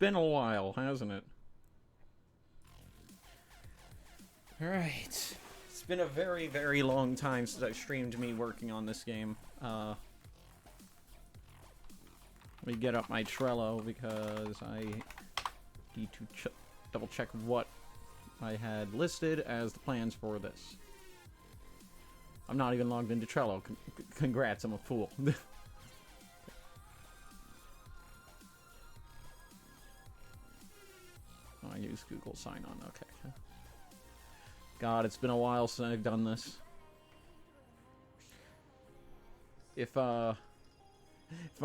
been a while, hasn't it? Alright. It's been a very, very long time since I streamed me working on this game. Let me get up my Trello because I need to double check what I had listed as the plans for this. I'm not even logged into Trello. Congrats, I'm a fool. I use Google sign on, okay. God, it's been a while since I've done this. If my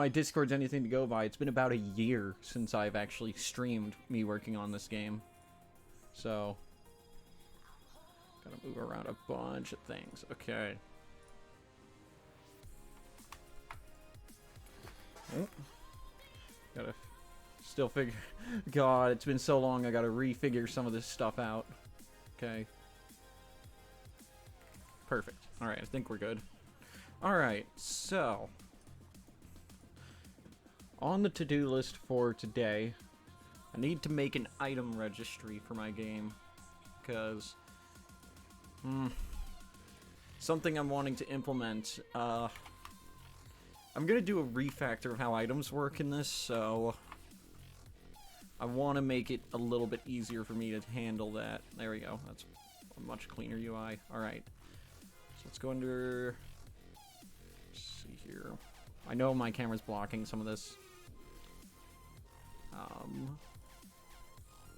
Discord's anything to go by, it's been about a year since I've actually streamed me working on this game. So, gotta move around a bunch of things. Okay. Oh. Gotta still figure... God, it's been so long, I gotta refigure some of this stuff out. Okay. Perfect. Alright, I think we're good. Alright, so... on the to-do list for today, I need to make an item registry for my game. Because... something I'm wanting to implement. I'm gonna do a refactor of how items work in this, so... I want to make it a little bit easier for me to handle that. There we go. That's a much cleaner UI. Alright. So let's go under... let's see here. I know my camera's blocking some of this.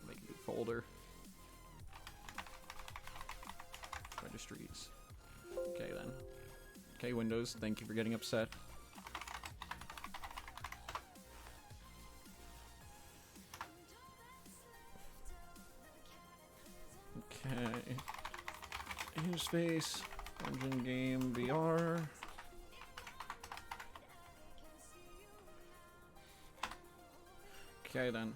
Make a new folder. Registries. Okay then. Okay, Windows, thank you for getting upset. Okay. Namespace, engine game VR. Okay then.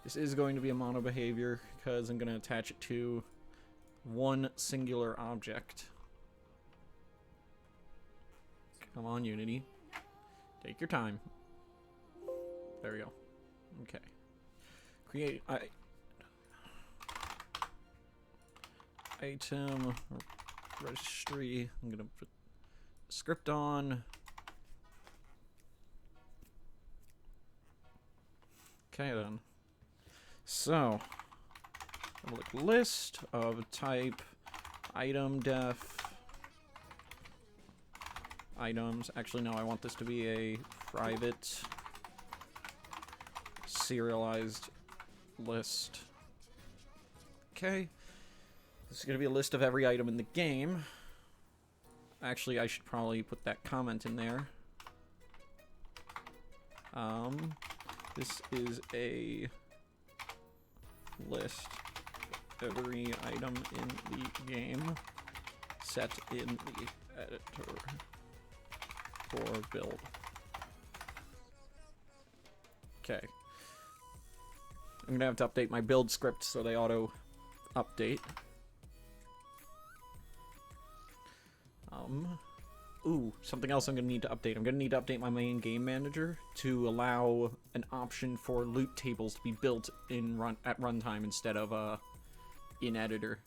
This is going to be a mono behavior because I'm going to attach it to one singular object. Come on, Unity. Take your time. There we go. Okay. Create item registry. I'm gonna put script on. Okay then. So public list of type item def items. Actually, no, I want this to be a private serialized list. Okay. This is going to be a list of every item in the game. Actually, I should probably put that comment in there. This is a list of every item in the game set in the editor for build. Okay. I'm gonna have to update my build script so they auto update. Ooh, something else I'm gonna need to update. I'm gonna need to update my main game manager to allow an option for loot tables to be built in at runtime instead of in editor.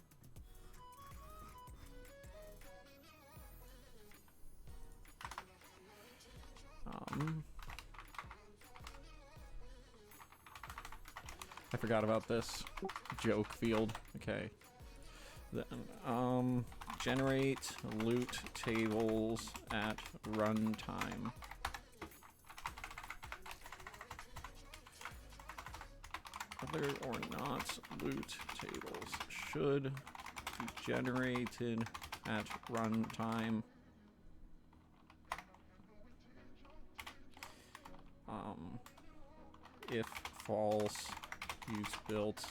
I forgot about this joke field. Okay. Then, generate loot tables at runtime. Whether or not loot tables should be generated at runtime. If false, use built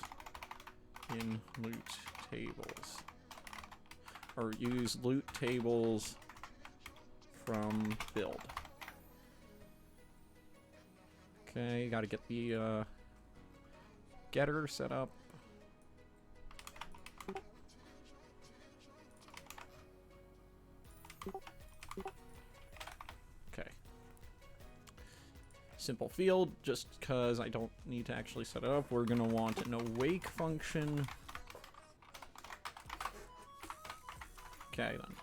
in loot tables. Or use loot tables from build. Okay, gotta get the getter set up. Okay. simple field, just because I don't need to actually set it up. We're going to want an awake function. Okay, then.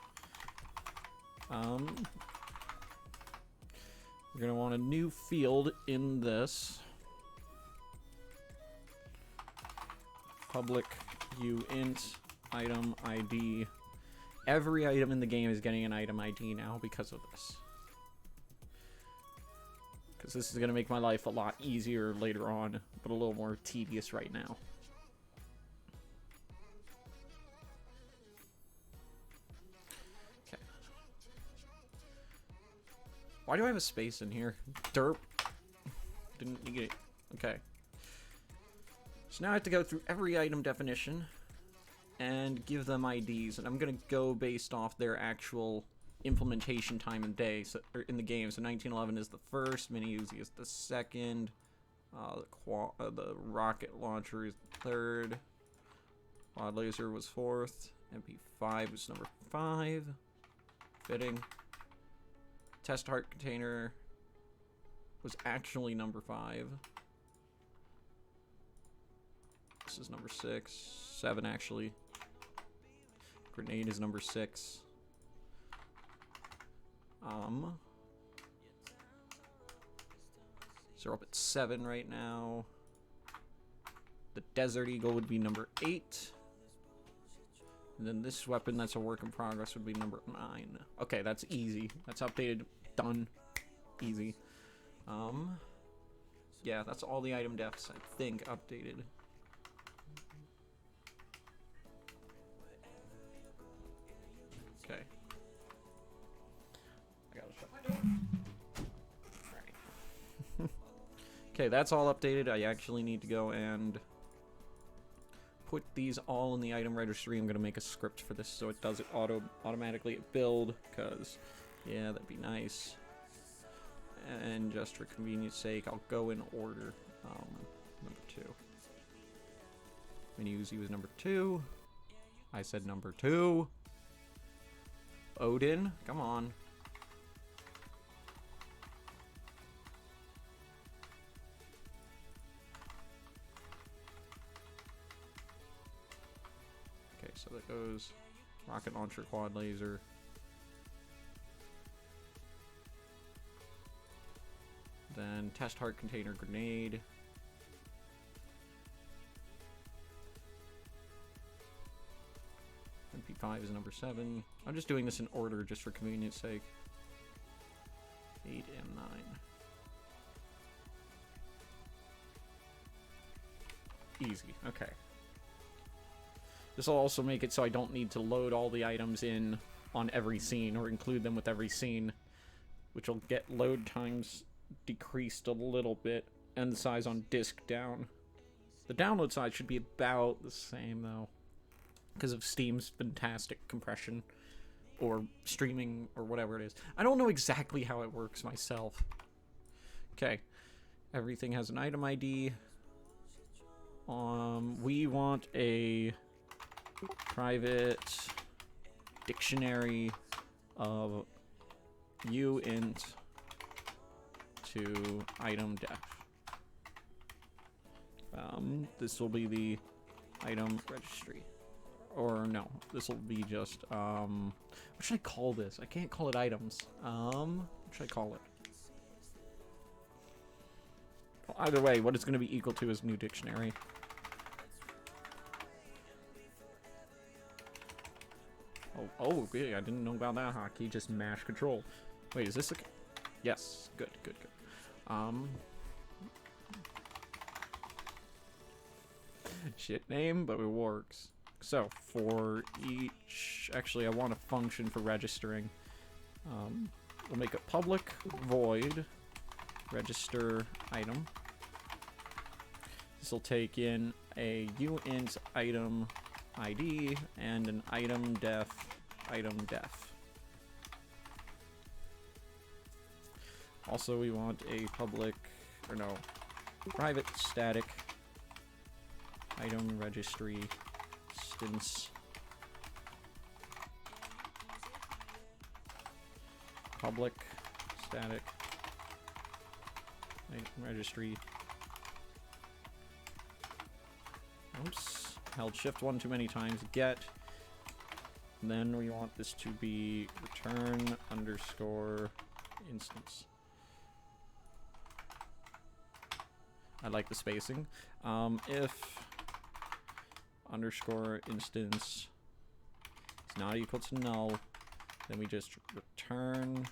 We're going to want a new field in this. Public uint item ID. Every item in the game is getting an item ID now because of this. Because this is going to make my life a lot easier later on, but a little more tedious right now. Okay. Why do I have a space in here? Derp. Didn't need it. Okay. So now I have to go through every item definition and give them IDs, and I'm going to go based off their actual implementation time and day, so, or in the game. So 1911 is the first, Mini Uzi is the second, the rocket launcher is the third, quad laser was fourth, MP5 was number 5, fitting. Test heart container was actually number 5. This is number 6, 7 actually. Grenade is number 6. So we're up at 7 right now. The Desert Eagle would be number 8. And then this weapon that's a work in progress would be number 9. Okay, that's easy. That's updated. Done. Easy. Yeah, that's all the item defs, I think, updated. Okay. I gotta shut my door. Alright. Okay, that's all updated. I actually need to go and put these all in the item registry. I'm gonna make a script for this so it does it automatically at build, because yeah, that'd be nice. And just for convenience sake, I'll go in order. Number 2. Mini Uzi was number 2. I said number 2. Odin, come on. Okay, so that goes rocket launcher, quad laser. Then test heart container, grenade. MP5 is number 7. I'm just doing this in order just for convenience sake. 8 and 9. Easy, okay. This will also make it so I don't need to load all the items in on every scene or include them with every scene, which will get load times decreased a little bit and the size on disk down. The download size should be about the same though, because of Steam's fantastic compression or streaming or whatever it is. I don't know exactly how it works myself. Okay, everything has an item ID. We want a private dictionary of uint to item def. This will be the item registry. Or no, this will be just, what should I call this? I can't call it items. What should I call it? Well, either way, what it's going to be equal to is new dictionary. Oh, yeah, I didn't know about that hotkey. Just mash control. Wait, is this a... Yes, good. Shit name, but it works. So, for each... Actually, I want a function for registering. We'll make a public void register item. This will take in a uint item ID and an item def. Also, we want a public, or no, private static item registry instance. Public static registry. Oops. Held shift one too many times. Get. Then we want this to be return underscore instance. I like the spacing. If underscore instance is not equal to null, then we just return.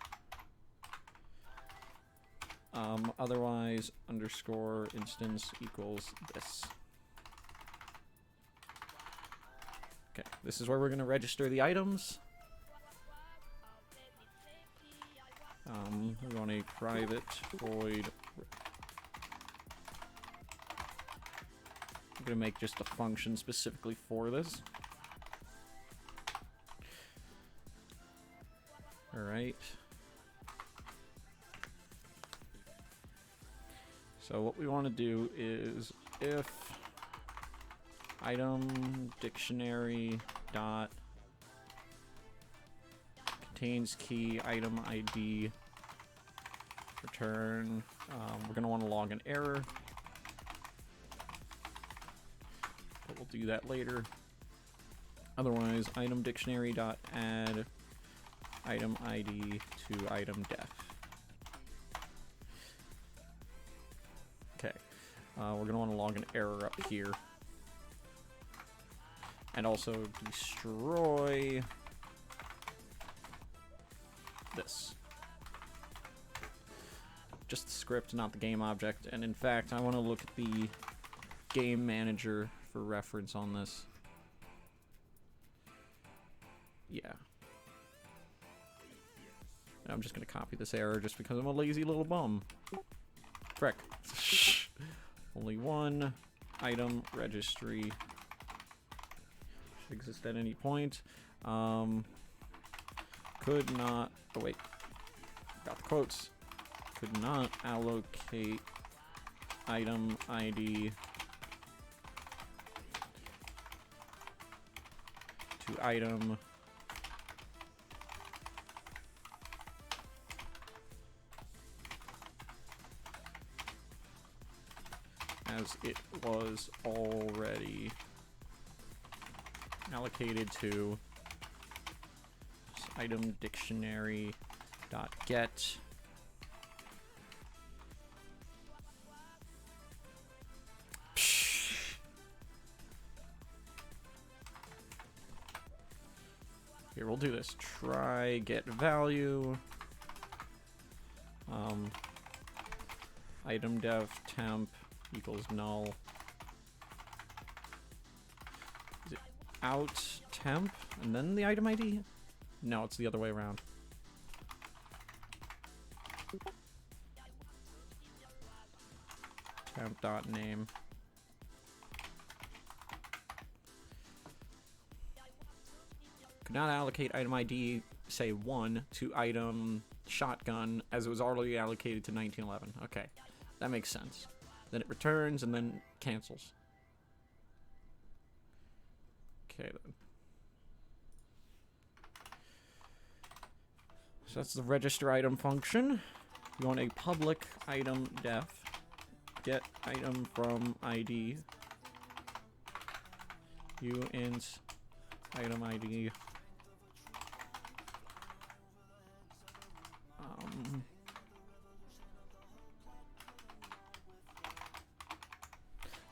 Otherwise, underscore instance equals this. Okay, this is where we're going to register the items. We want a private void. I'm going to make just a function specifically for this. Alright. So what we want to do is if item dictionary dot contains key item ID return, we're going to want to log an error, but we'll do that later. Otherwise, item dictionary dot add item ID to item def. Okay, we're going to want to log an error up here. And also destroy this. Just the script, not the game object. And in fact, I want to look at the game manager for reference on this. Yeah. And I'm just going to copy this error just because I'm a lazy little bum. Frick. Only one item registry should exist at any point. Could not, oh wait, got the quotes. Could not allocate item ID to item as it was already allocated to item dictionary dot get here. We'll do this. Try get value item def temp equals null. Is it out temp and then the item ID? No, it's the other way around. Temp dot name. Could not allocate item ID, say 1, to item shotgun as it was already allocated to 1911. Okay, that makes sense. Then it returns and then cancels. Okay then. So that's the register item function. You want a public item def get item from ID uint item ID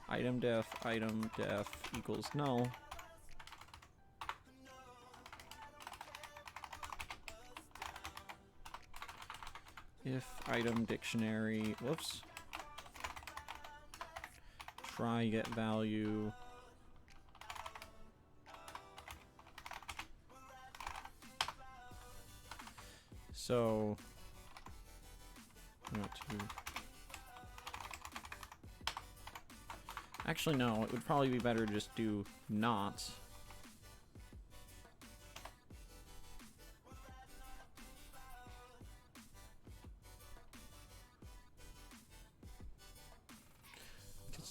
item def equals null. If item dictionary, whoops, try get value so I want to actually no, it would probably be better to just do not.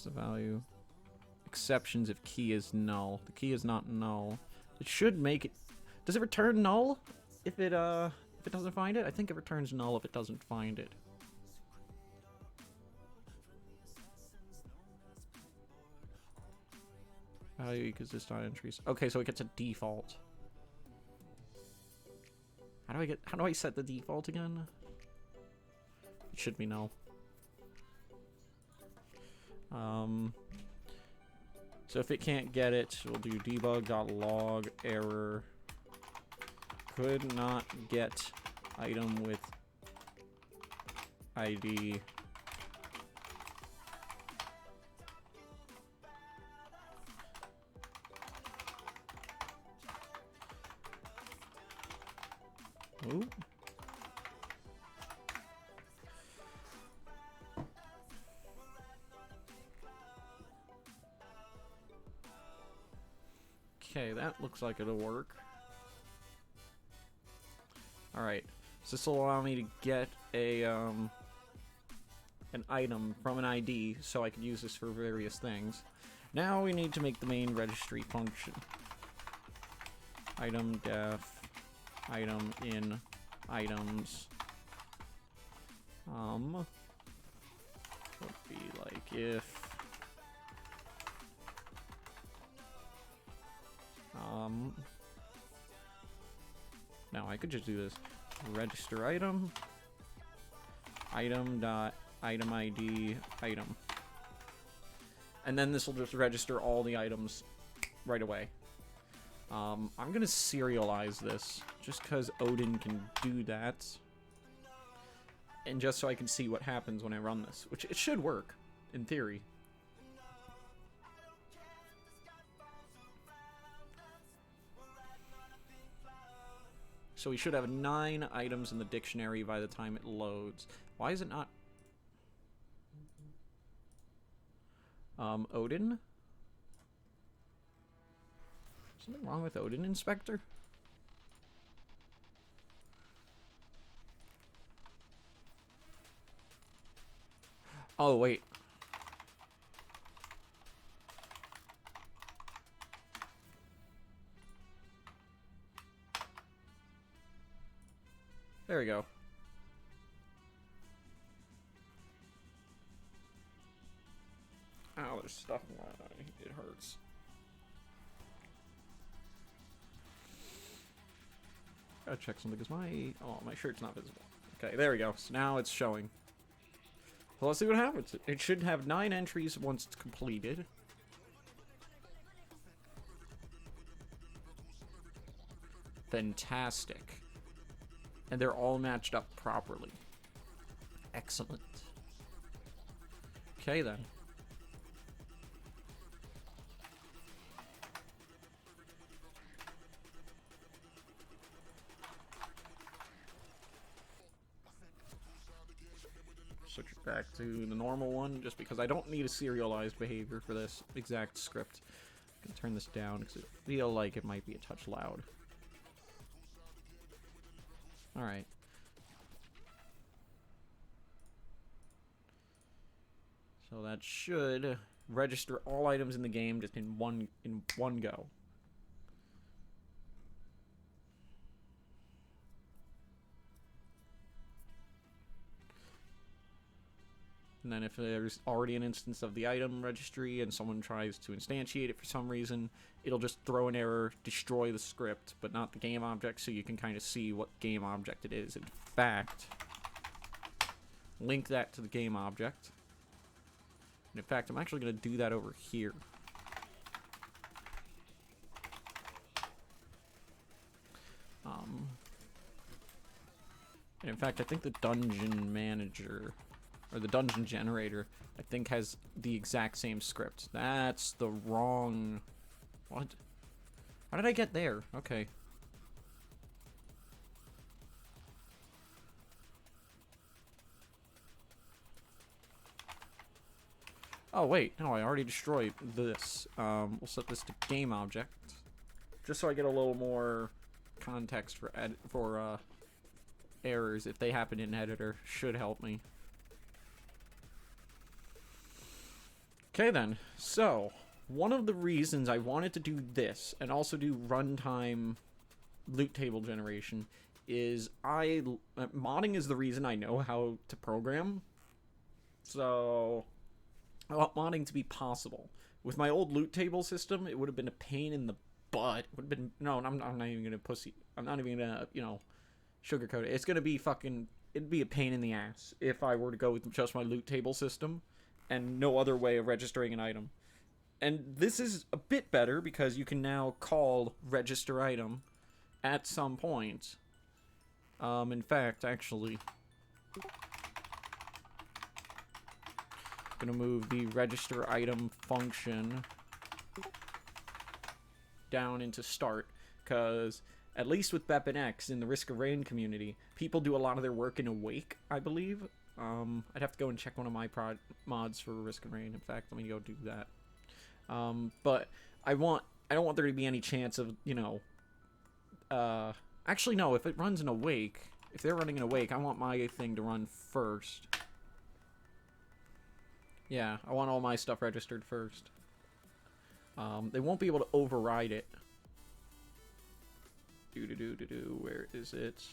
The value exceptions if key is null. The key is not null. It should make it. Does it return null if it doesn't find it? I think it returns null if it doesn't find it. value equals this dot entries. Okay, so it gets a default. How do I set the default again? It should be null. So if it can't get it, we'll do debug.log error. Could not get item with ID. Ooh. Okay, that looks like it'll work. Alright, so this will allow me to get a an item from an ID, so I can use this for various things. Now we need to make the main registry function. Item def, item in, items. Would be like if now I could just do this. Register item. Item dot item ID item. And then this will just register all the items right away. I'm gonna serialize this just because Odin can do that. And just so I can see what happens when I run this, which it should work in theory. So we should have 9 items in the dictionary by the time it loads. Why is it not? Odin? Something wrong with Odin Inspector? Oh, wait. There we go. Ow, there's stuff in my eye. It hurts. Gotta check something because my shirt's not visible. Okay, there we go. So now it's showing. Well, let's see what happens. It should have 9 entries once it's completed. Fantastic. And they're all matched up properly. Excellent. Okay, then. Switch it back to the normal one, just because I don't need a serialized behavior for this exact script. I can turn this down because I feel like it might be a touch loud. Alright. So that should register all items in the game just in one go. And then if there's already an instance of the item registry and someone tries to instantiate it for some reason, it'll just throw an error, destroy the script, but not the game object, so you can kind of see what game object it is. In fact, link that to the game object. And in fact, I'm actually going to do that over here. And in fact, I think the dungeon manager, or the dungeon generator, I think has the exact same script. That's the wrong... What? How did I get there? Okay. Oh, wait. No, I already destroyed this. We'll set this to game object. Just so I get a little more context for errors if they happen in editor. Should help me. Okay then, so one of the reasons I wanted to do this and also do runtime loot table generation is modding is the reason I know how to program. So I want modding to be possible, With my old loot table system, it would have been a pain in the butt. It would have been no. I'm not even gonna pussy. I'm not even gonna sugarcoat it. It's gonna be fucking. It'd be a pain in the ass if I were to go with just my loot table system, and no other way of registering an item. And this is a bit better because you can now call register item at some point. In fact, actually, I'm gonna move the register item function down into start, because at least with Bep and X in the Risk of Rain community, people do a lot of their work in Awake, I believe. I'd have to go and check one of my mods for Risk of Rain. In fact, let me go do that. But I don't want there to be any chance of, actually no, if it runs in Awake, if they're running in Awake, I want my thing to run first. Yeah, I want all my stuff registered first. They won't be able to override it. Where is it?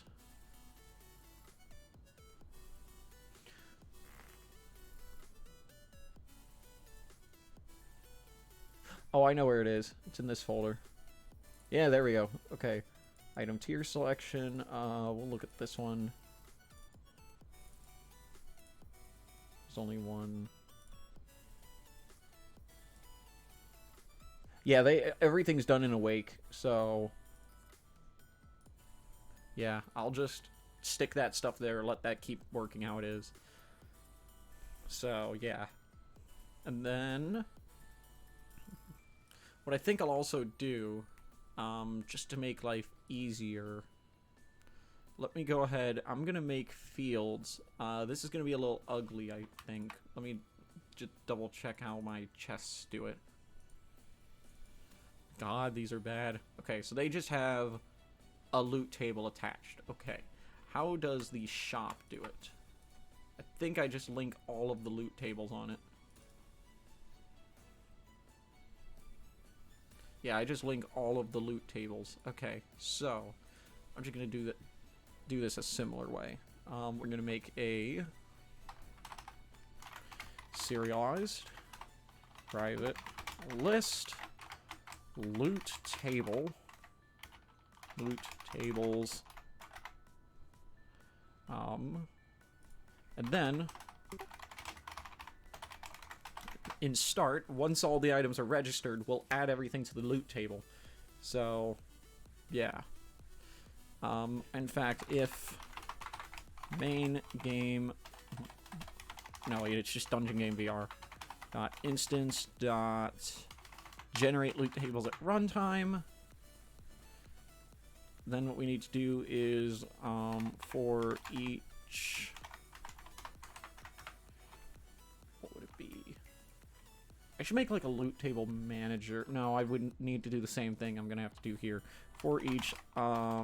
Oh, I know where it is. It's in this folder. Yeah, there we go. Okay. Item tier selection. We'll look at this one. There's only one. Yeah, everything's done in Awake, so yeah, I'll just stick that stuff there, let that keep working how it is. So, yeah. And then what I think I'll also do, just to make life easier, let me go ahead. I'm going to make fields. This is going to be a little ugly, I think. Let me just double check how my chests do it. God, these are bad. Okay, so they just have a loot table attached. Okay. How does the shop do it? I think I just link all of the loot tables on it. Yeah, I just link all of the loot tables. Okay, so I'm just gonna do this a similar way. We're gonna make a serialized private list loot table. Loot tables. And then in start, once all the items are registered, we'll add everything to the loot table. So, yeah. In fact, if main game, no, wait, it's just dungeon game VR dot instance dot generate loot tables at runtime. Then what we need to do is for each, what would it be? I should make like a loot table manager. No, I wouldn't need to do the same thing I'm gonna have to do here. For each yeah,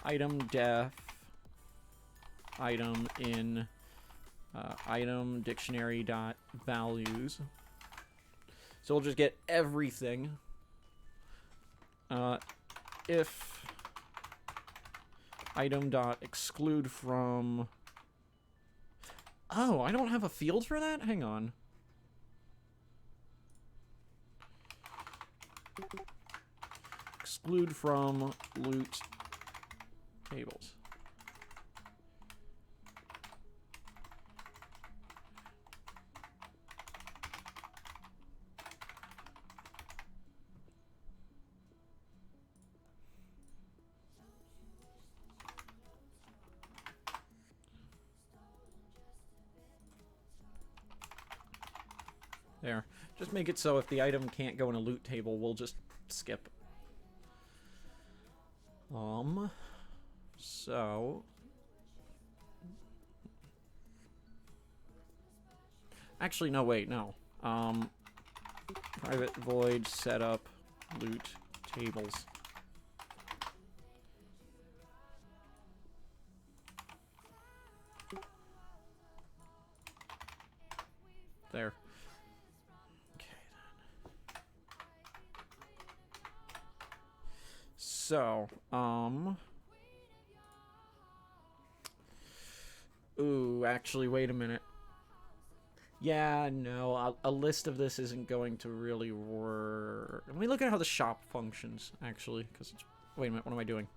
item def item in item dictionary dot values. So we'll just get everything. If item dot exclude from. Oh, I don't have a field for that? Hang on. Exclude from loot tables. There. Just make it so if the item can't go in a loot table, we'll just skip. So actually, no, wait, no. Private void setup loot tables. There. So, ooh, actually, wait a minute. Yeah, no, a list of this isn't going to really work. Let me look at how the shop functions, actually, because it's... Wait a minute, what am I doing?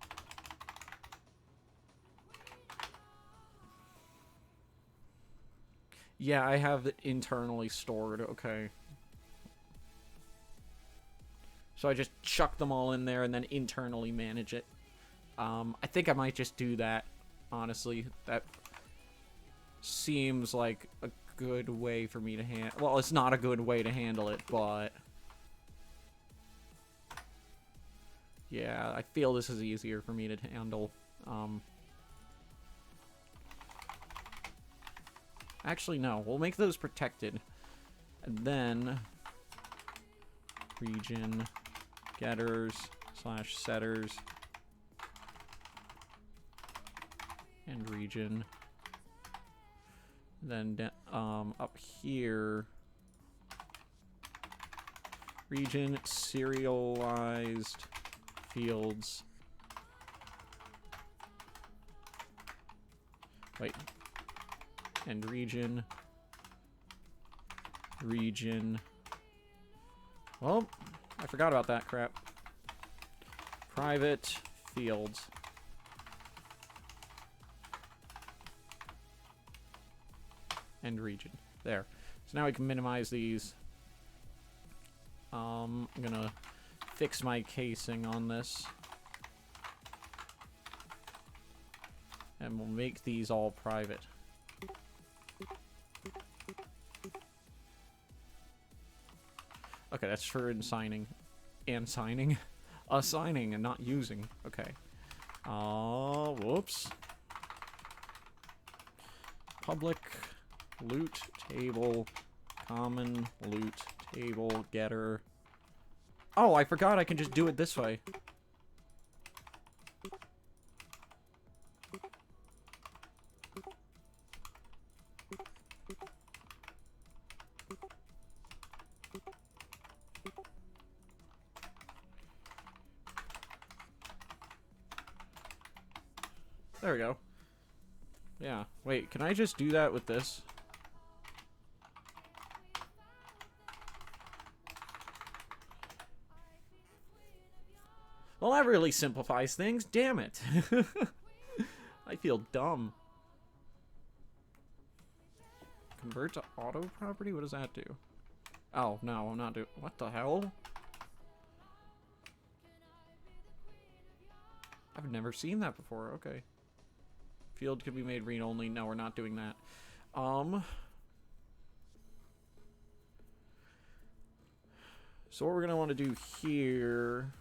Yeah, I have it internally stored, okay. So I just chuck them all in there and then internally manage it. I think I might just do that, honestly. That seems like a good way for me to handle... Well, it's not a good way to handle it, but... Yeah, I feel this is easier for me to handle. Actually, no. We'll make those protected. And then... region... getters / setters... and region. Then up here, region serialized fields. Wait. And region. Well, I forgot about that crap. Private fields. And region. There. So now we can minimize these. I'm gonna fix my casing on this. And we'll make these all private. Okay, that's for assigning. And signing. Assigning and not using. Okay. Whoops. Public loot table, common loot table, getter. Oh, I forgot I can just do it this way. There we go. Yeah. Wait, can I just do that with this? Well, that really simplifies things. Damn it. I feel dumb. Convert to auto property? What does that do? Oh, no, I'm not doing... What the hell? I've never seen that before. Okay. Field could be made read-only. No, we're not doing that. So what we're going to want to do here...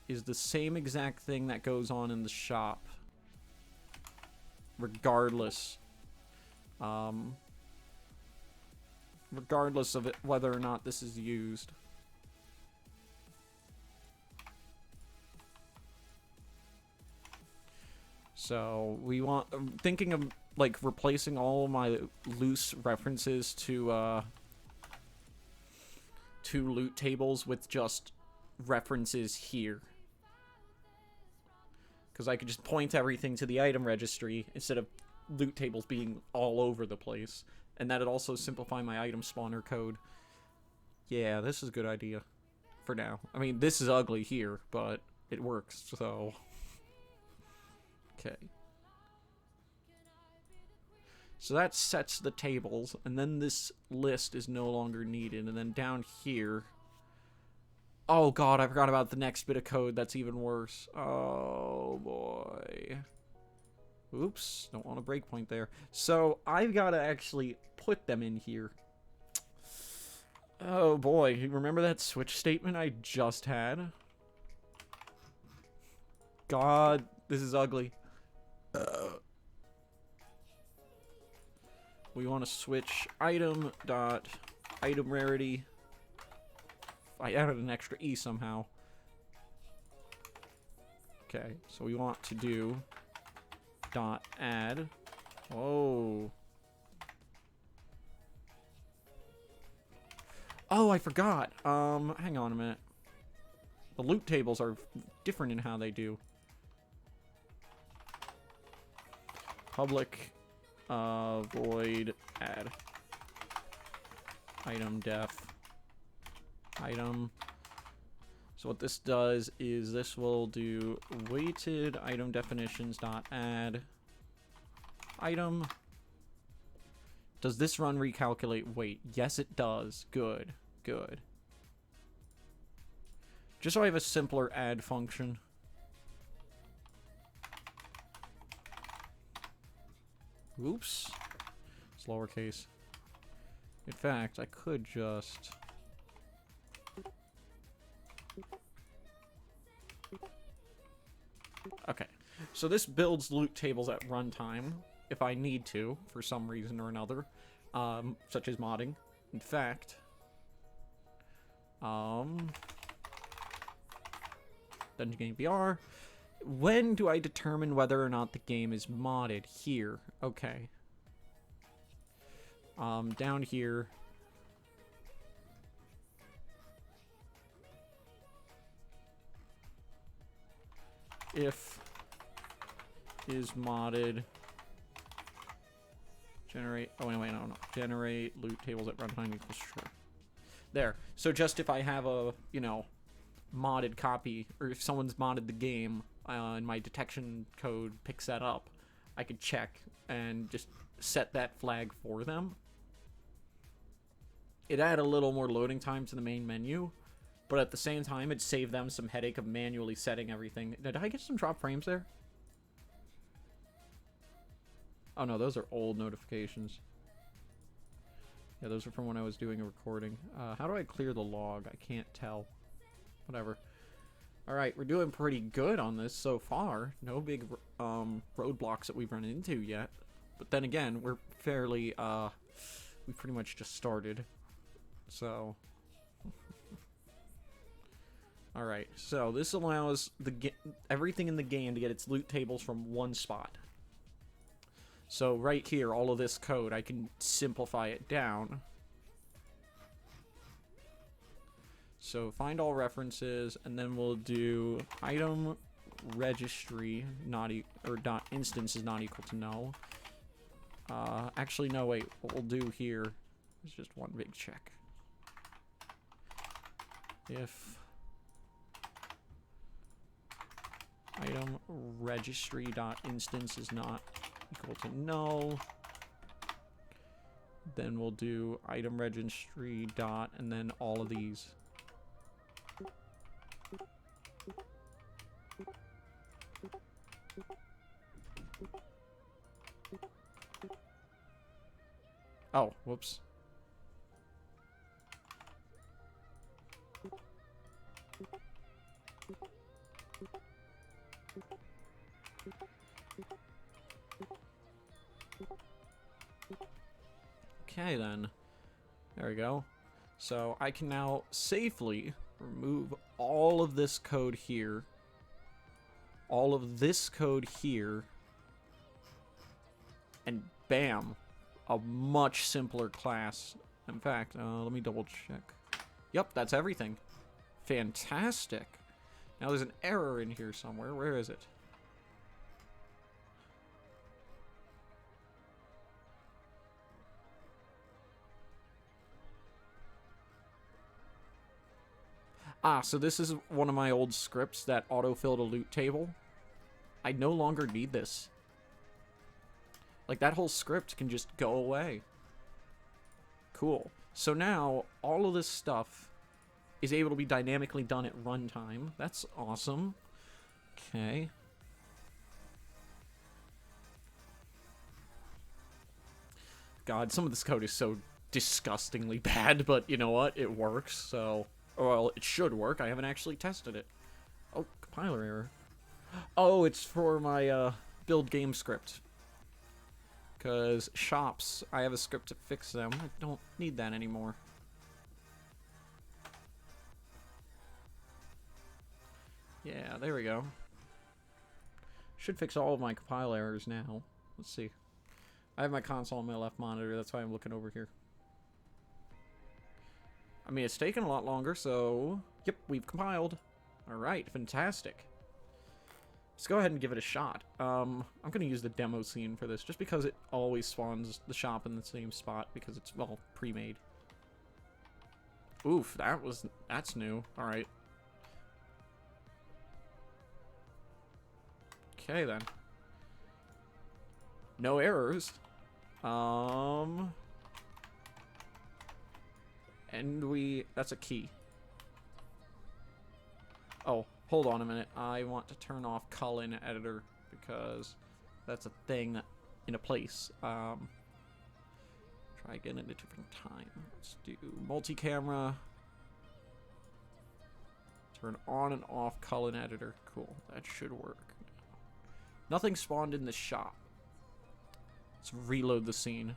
is the same exact thing that goes on in the shop. Regardless. Regardless of it, whether or not this is used. So, we want... I'm thinking of, like, replacing all my loose references to loot tables with just... references here, because I could just point everything to the item registry instead of loot tables being all over the place, and that'd also simplify my item spawner code. Yeah, this is a good idea for now. I mean, this is ugly here, but it works, so okay. So that sets the tables, and then this list is no longer needed, and then down here... Oh god, I forgot about the next bit of code that's even worse. Oh boy. Oops, don't want a breakpoint there. So, I've got to actually put them in here. Oh boy, remember that switch statement I just had? God, this is ugly. We want to switch item dot item rarity. I added an extra E somehow. Okay, so we want to do dot add. Whoa. Oh, I forgot. Hang on a minute. The loot tables are different in how they do. Public void add. item def item. So what this does is this will do weighted item definitions dot add item. Does this run recalculate weight? Yes, it does. Good. Good. Just so I have a simpler add function. Oops. It's lowercase. In fact, I could just... Okay. So this builds loot tables at runtime, if I need to, for some reason or another. Such as modding. In fact... Dungeon Game VR. When do I determine whether or not the game is modded? Here. Okay. Down here. If is modded. Generate. Oh, wait, no. Generate loot tables at runtime equals true. There. So just if I have a, you know, modded copy, or if someone's modded the game and my detection code picks that up, I could check and just set that flag for them. It add a little more loading time to the main menu, but at the same time it'd save them some headache of manually setting everything. Did I get some drop frames there? Oh no, those are old notifications. Yeah, those are from when I was doing a recording. How do I clear the log? I can't tell. Whatever. Alright, we're doing pretty good on this so far. No big roadblocks that we've run into yet. But then again, we're fairly, we pretty much just started. So. Alright, so this allows everything in the game to get its loot tables from one spot. So right here, all of this code, I can simplify it down. So find all references, and then we'll do item registry dot instance is not equal to null. Actually, no, wait. What we'll do here is just one big check. If item registry dot instance is not equal to null, then we'll do item registry dot and then all of these. Oh, whoops. Okay, then. There we go. So I can now safely remove all of this code here. All of this code here. And bam. A much simpler class. In fact, let me double check. Yep, that's everything. Fantastic. Now there's an error in here somewhere. Where is it? Ah, so this is one of my old scripts that autofilled a loot table. I no longer need this. Like, that whole script can just go away. Cool. So now, all of this stuff is able to be dynamically done at runtime. That's awesome. Okay. God, some of this code is so disgustingly bad, but you know what? It works, so... Well, it should work. I haven't actually tested it. Oh, compiler error. Oh, it's for my build game script. Because shops, I have a script to fix them. I don't need that anymore. Yeah, there we go. Should fix all of my compile errors now. Let's see. I have my console on my left monitor. That's why I'm looking over here. I mean, it's taken a lot longer, so... Yep, we've compiled. Alright, fantastic. Let's go ahead and give it a shot. I'm going to use the demo scene for this, just because it always spawns the shop in the same spot, because it's, well, pre-made. Oof, that's new. All right. Okay, then. No errors. And that's a key. Oh, hold on a minute. I want to turn off call-in editor because that's a thing in a place. Try again at a different time. Let's do multi-camera. Turn on and off call-in editor. Cool, that should work. Nothing spawned in the shop. Let's reload the scene.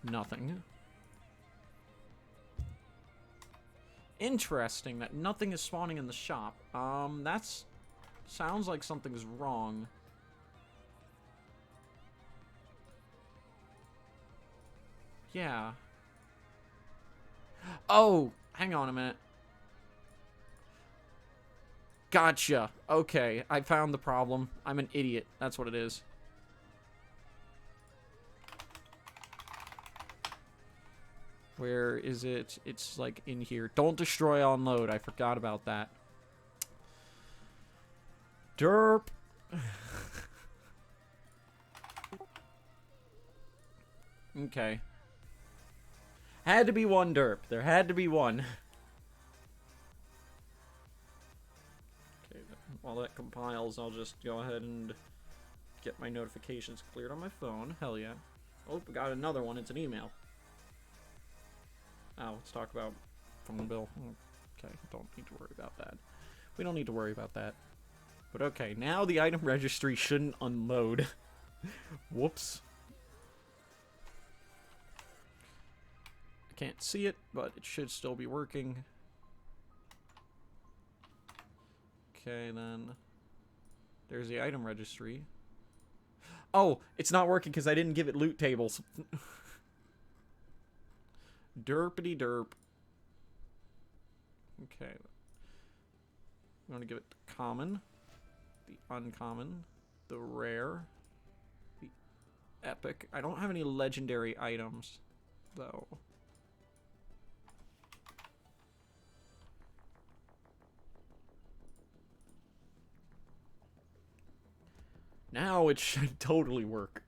Nothing. Interesting that nothing is spawning in the shop. That's... sounds like something's wrong. Yeah. Oh! Hang on a minute. Gotcha. Okay, I found the problem. I'm an idiot. That's what it is. Where is it? It's like in here. Don't destroy on load. I forgot about that. Derp. Okay. Had to be one derp. There had to be one. Okay, while that compiles, I'll just go ahead and get my notifications cleared on my phone. Hell yeah. Oh, we got another one. It's an email. Oh, let's talk about from the bill. Okay, don't need to worry about that. We don't need to worry about that. But okay, now the item registry shouldn't unload. Whoops. I can't see it, but it should still be working. Okay, then. There's the item registry. Oh, it's not working because I didn't give it loot tables. Derpity derp. Okay. I'm going to give it the common, the uncommon, the rare, the epic. I don't have any legendary items, though. Now it should totally work.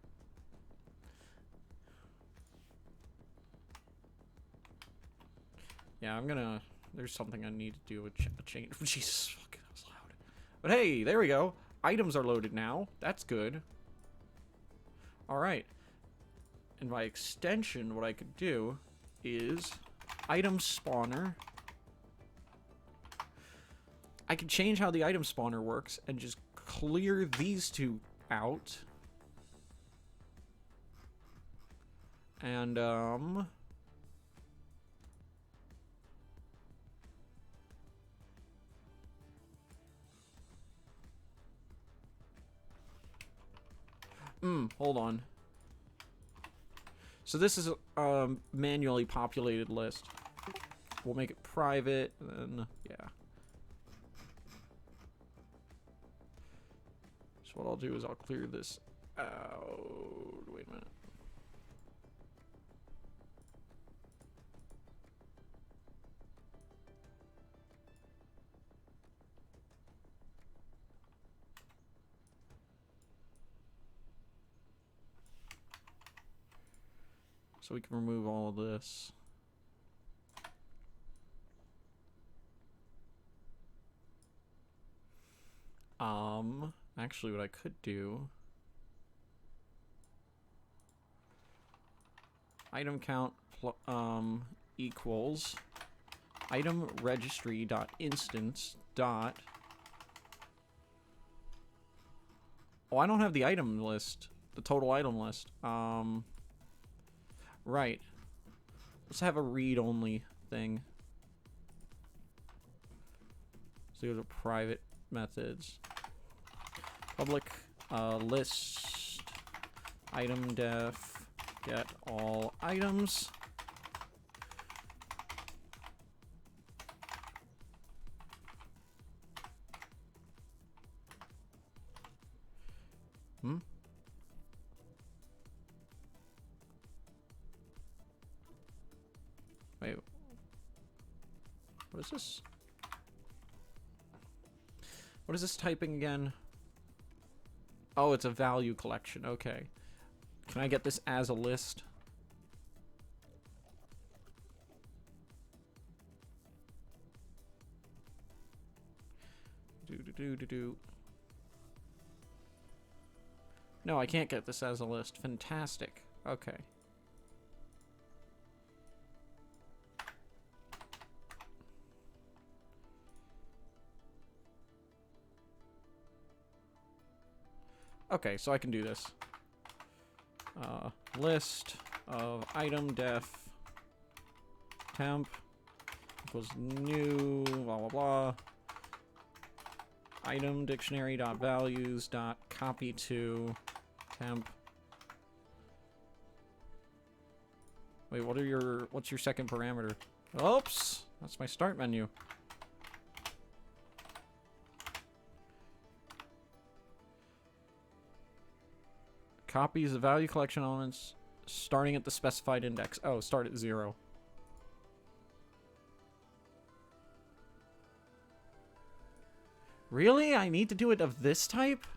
Yeah, I'm gonna... There's something I need to do. A change. Jesus, fuck, that was loud. But hey, there we go. Items are loaded now. That's good. Alright. And by extension, what I could do is... Item spawner. I could change how the item spawner works and just clear these two out. And, hold on. So this is a manually populated list. We'll make it private, and then, yeah. So what I'll do is I'll clear this out. Wait a minute. So we can remove all of this. Actually what I could do, item count equals item registry dot instance dot, oh, I don't have the item list, the total item list. Right. Let's have a read-only thing. So go to private methods. Public list item def get all items. What is this? What is this typing again? Oh, it's a value collection. Okay. Can I get this as a list? Do. No, I can't get this as a list. Fantastic. Okay. Okay, so I can do this. List of item def temp equals new blah blah blah item dictionary dot values dot copy to temp. Wait, what's your second parameter? Oops, that's my start menu. Copies the value collection elements starting at the specified index. Oh, start at 0. Really? I need to do it of this type?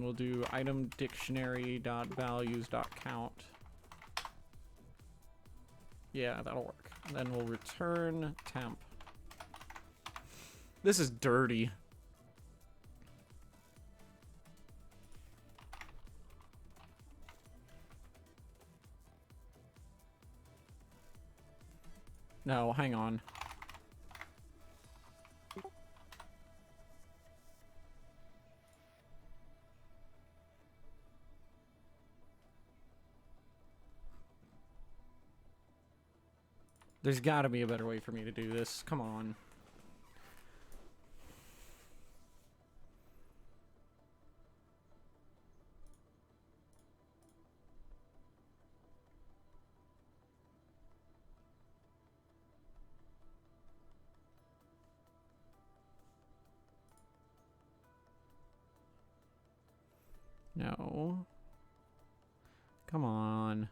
We'll do item dictionary dot values dot count. Yeah, that'll work. And then we'll return temp. This is dirty. No, hang on. There's gotta be a better way for me to do this. Come on. No. Come on.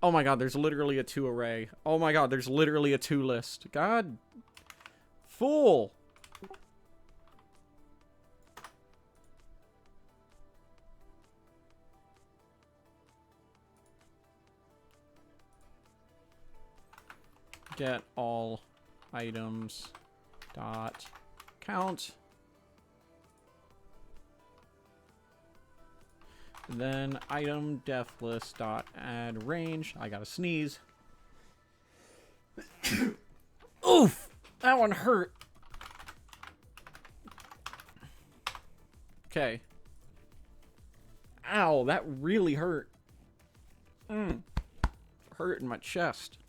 Oh my god, there's literally a 2 array. Oh my god, there's literally a 2 list. God. Fool. Get all items dot count. And then item def list dot add range. I gotta sneeze. Oof! That one hurt. Okay. Ow, that really hurt. Hurt in my chest.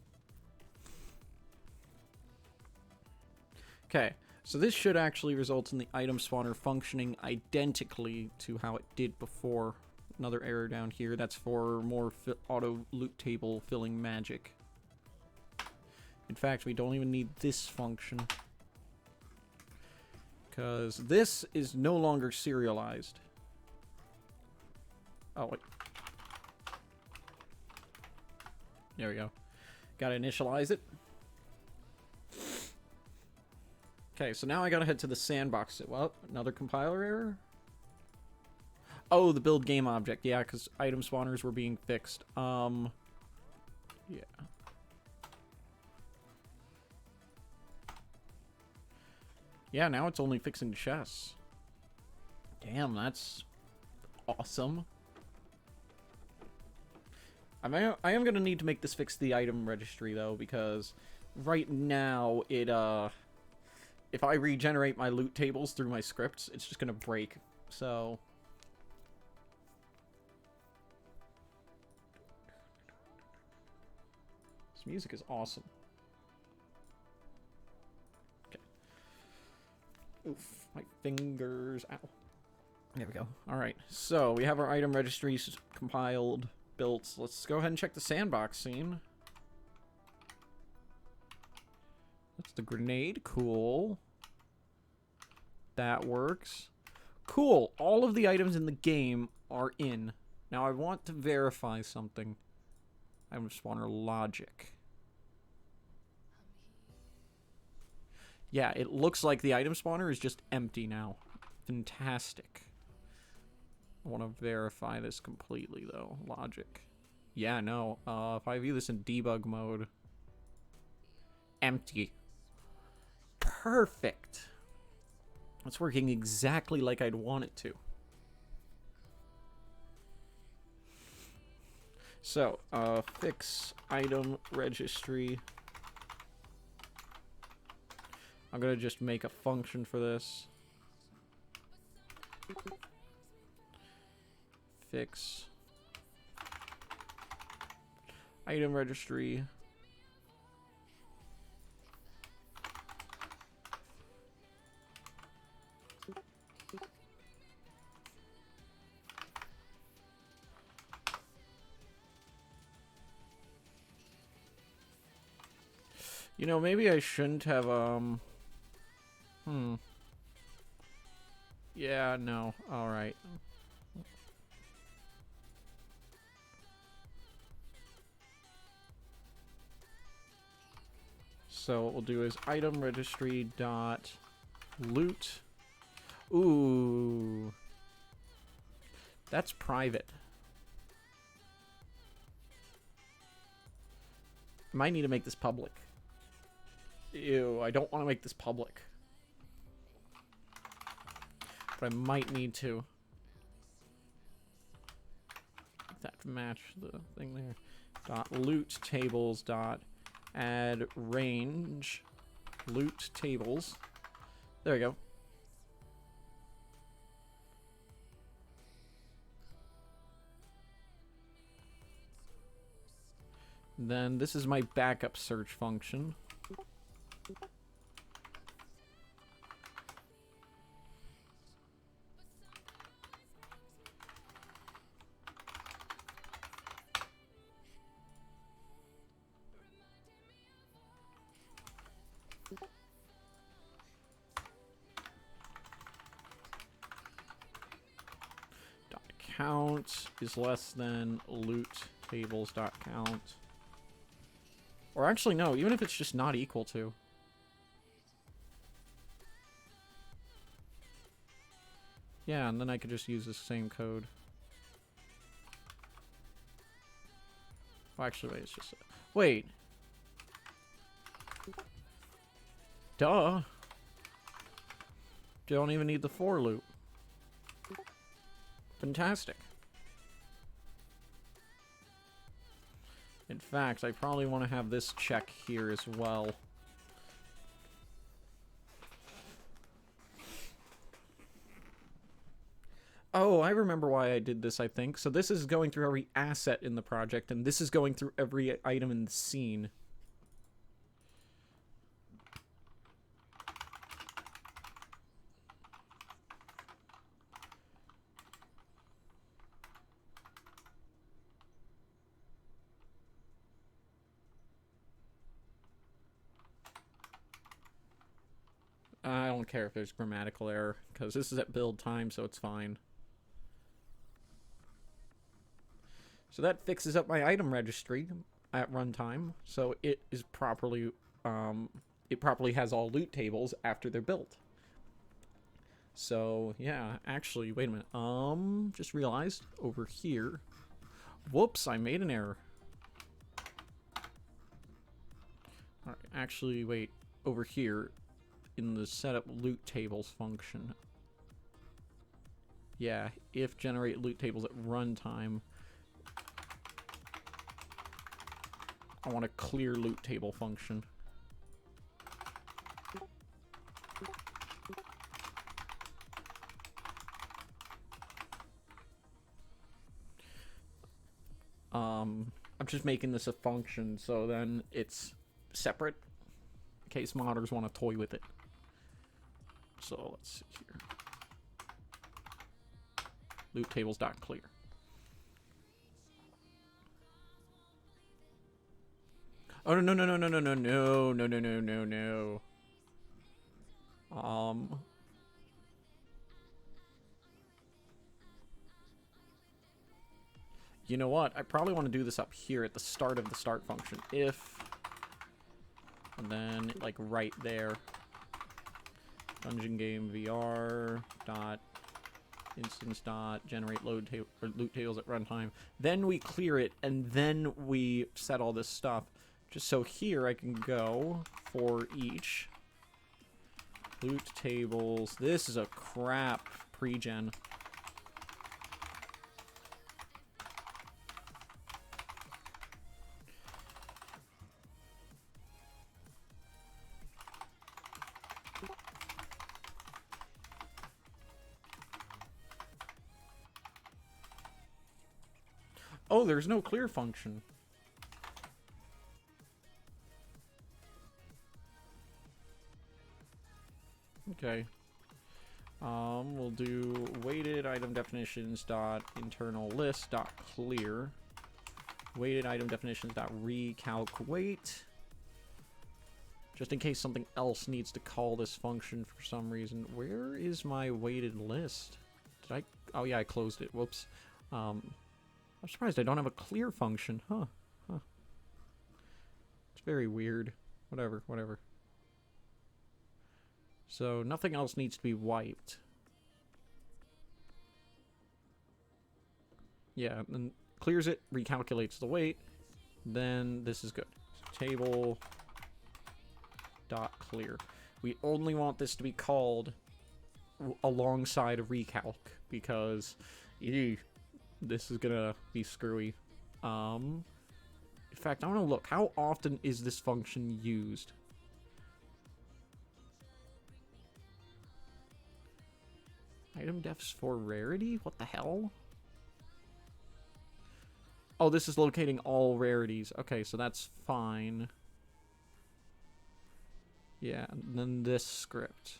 Okay, so this should actually result in the item spawner functioning identically to how it did before. Another error down here. That's for more auto loot table filling magic. In fact, we don't even need this function, because this is no longer serialized. Oh, wait. There we go. Gotta initialize it. Okay, so now I gotta head to the sandbox. Well, another compiler error? Oh, the build game object. Yeah, because item spawners were being fixed. Yeah. Yeah, now it's only fixing chests. Damn, that's awesome. I am gonna need to make this fix the item registry though, because right now it if I regenerate my loot tables through my scripts, it's just gonna break. So this music is awesome. Okay. Oof, my fingers. Ow. There we go. Alright, so we have our item registries compiled, built. Let's go ahead and check the sandbox scene. That's the grenade. Cool. That works. Cool. All of the items in the game are in. Now I want to verify something. Item spawner logic. Yeah, it looks like the item spawner is just empty now. Fantastic. I want to verify this completely, though. Logic. Yeah, no. If I view this in debug mode... Empty. Perfect. It's working exactly like I'd want it to. So, fix item registry. I'm gonna just make a function for this. Fix item registry. You know, maybe I shouldn't have, Yeah, no. Alright. So what we'll do is item registry dot loot. Ooh. That's private. Might need to make this public. Ew, I don't want to make this public. But I might need to. Make that match the thing there. Dot loot tables dot add range loot tables. There we go. Then this is my backup search function. Count is less than loot tables dot count. Or actually no, even if it's just not equal to. Yeah, and then I could just use the same code. Well, actually, wait, it's just... Wait! Duh! You don't even need the for loop. Fantastic. In fact, I probably want to have this check here as well. Oh, I remember why I did this, I think. So this is going through every asset in the project, and this is going through every item in the scene. I don't care if there's grammatical error, because this is at build time, so it's fine. So that fixes up my item registry at runtime, so it is properly, it properly has all loot tables after they're built. So, yeah, actually, wait a minute, just realized, over here, whoops, I made an error. Alright, actually, wait, over here, in the setup loot tables function. Yeah, if generate loot tables at runtime. I want a clear loot table function. I'm just making this a function so then it's separate in case modders want to toy with it. So let's see here. Loot tables.clear. Oh no no no no no no no no no no no no. You know what? I probably want to do this up here at the start of the start function. If, and then like right there. Dungeon game VR dot instance dot generate load table or loot tables at runtime. Then we clear it and then we set all this stuff. Just so here I can go for each loot tables. This is a crap pre-gen. Oh, there's no clear function. Okay. We'll do weighted item definitions dot internal list dot clear. Weighted item definitions dot recalc weight. Just in case something else needs to call this function for some reason. Where is my weighted list? Did I? Oh yeah, I closed it. Whoops. I'm surprised I don't have a clear function. Huh. It's very weird. Whatever, whatever. So nothing else needs to be wiped. Yeah, and clears it, recalculates the weight. Then this is good. So table dot clear. We only want this to be called alongside a recalc because this is gonna be screwy. In fact, I want to look. How often is this function used? Item defs for rarity? What the hell? Oh, this is locating all rarities. Okay, so that's fine. Yeah, and then this script.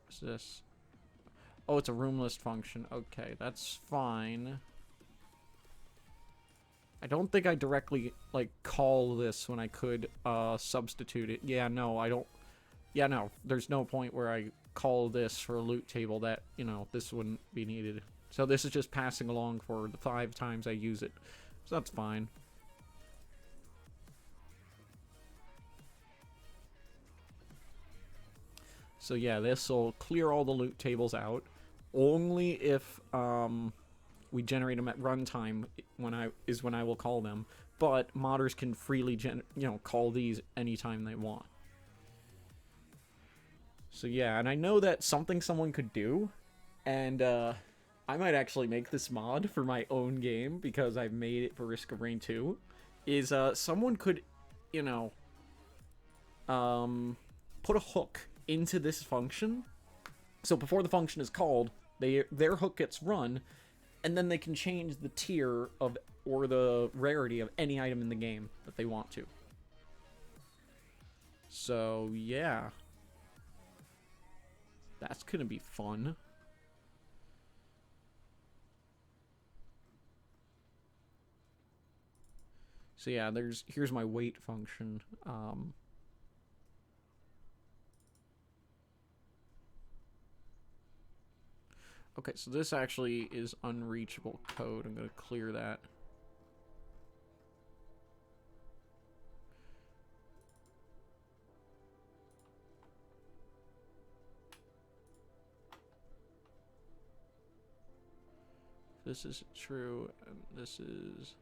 What's this? Oh, it's a room list function. Okay, that's fine. I don't think I directly, like, call this when I could, substitute it. Yeah, no, I don't... Yeah, no, there's no point where I call this for a loot table that, you know, this wouldn't be needed. So this is just passing along for the 5 times I use it. So that's fine. So yeah, this will clear all the loot tables out. Only if, we generate them at runtime when I will call them, but modders can freely call these anytime they want. So yeah, and I know that something someone could do, and I might actually make this mod for my own game because I've made it for Risk of Rain 2. Is someone could, put a hook into this function, so before the function is called, their hook gets run. And then they can change the tier of, or the rarity of any item in the game that they want to. So, yeah. That's gonna be fun. So yeah, here's my weight function. Okay, so this actually is unreachable code. I'm going to clear that. this is true, and this is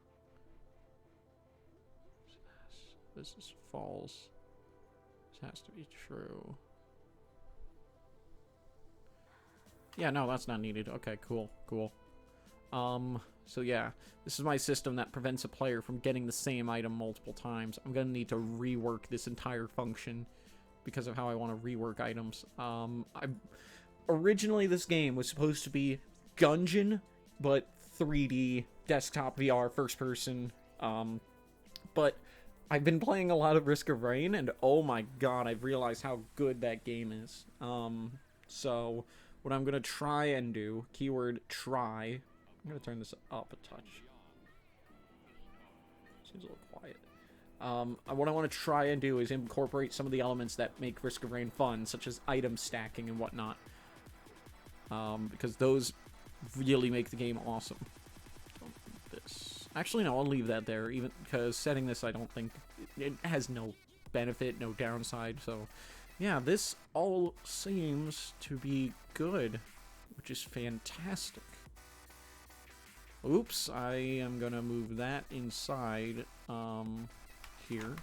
false. This has to be true. Yeah, no, that's not needed. Okay, cool, cool. So yeah, this is my system that prevents a player from getting the same item multiple times. I'm gonna need to rework this entire function because of how I want to rework items. Originally this game was supposed to be Gungeon, but 3D, desktop VR, first person. But I've been playing a lot of Risk of Rain, and oh my god, I've realized how good that game is. So what I'm gonna try and do, keyword try. I'm gonna turn this up a touch. Seems a little quiet. What I want to try and do is incorporate some of the elements that make Risk of Rain fun, such as item stacking and whatnot. Because those really make the game awesome. This. Actually, no, I'll leave that there, even because setting this, I don't think it has no benefit, no downside. So, yeah, this all seems to be good, which is fantastic. Oops, I am gonna move that inside, here.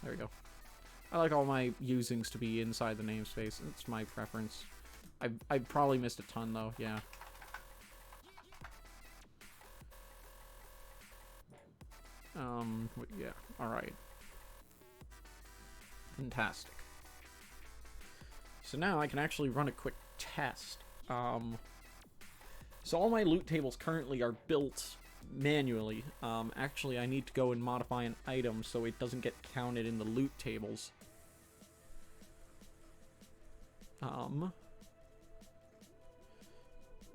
There we go. I like all my usings to be inside the namespace. It's my preference. I probably missed a ton, though, yeah. Yeah, alright. Fantastic. So now I can actually run a quick test. So all my loot tables currently are built manually. Actually, I need to go and modify an item so it doesn't get counted in the loot tables.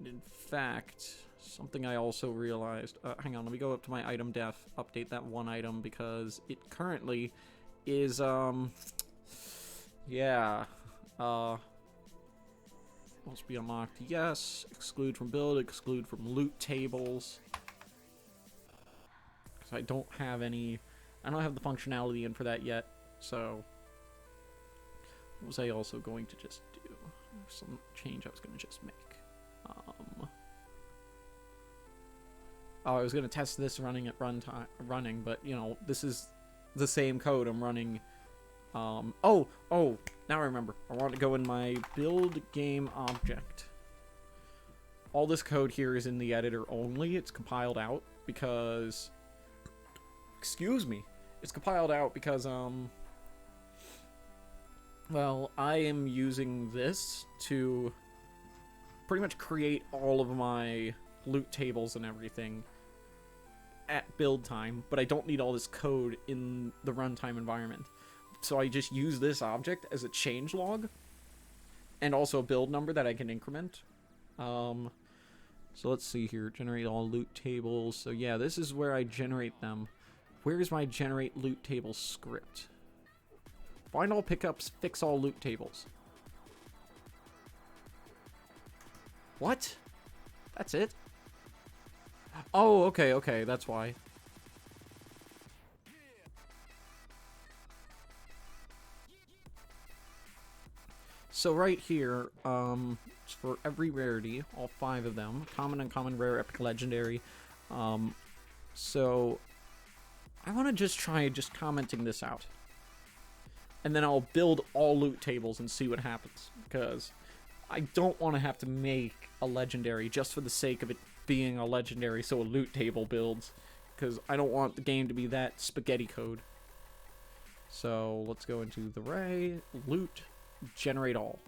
In fact, something I also realized... hang on, let me go up to my item def, update that one item, because it currently is, yeah, must be unlocked. Yes. Exclude from build. Exclude from loot tables. Because I don't have any... I don't have the functionality in for that yet. So... what was I also going to just do? Some change I was going to just make. Oh, I was going to test this running at runtime, but, you know, this is the same code I'm running... oh, now I remember. I want to go in my build game object. All this code here is in the editor only. It's compiled out because... excuse me. It's compiled out because, well, I am using this to pretty much create all of my loot tables and everything at build time, but I don't need all this code in the runtime environment. So I just use this object as a changelog, and also a build number that I can increment. So let's see here, generate all loot tables. So yeah, this is where I generate them. Where's my generate loot table script? Find all pickups, fix all loot tables. What? That's it? Oh, okay, that's why. So right here, it's for every rarity, all 5 of them, common, uncommon, rare, epic, legendary. So I want to just try just commenting this out. And then I'll build all loot tables and see what happens, because I don't want to have to make a legendary just for the sake of it being a legendary so a loot table builds, because I don't want the game to be that spaghetti code. So let's go into the array, loot, generate all.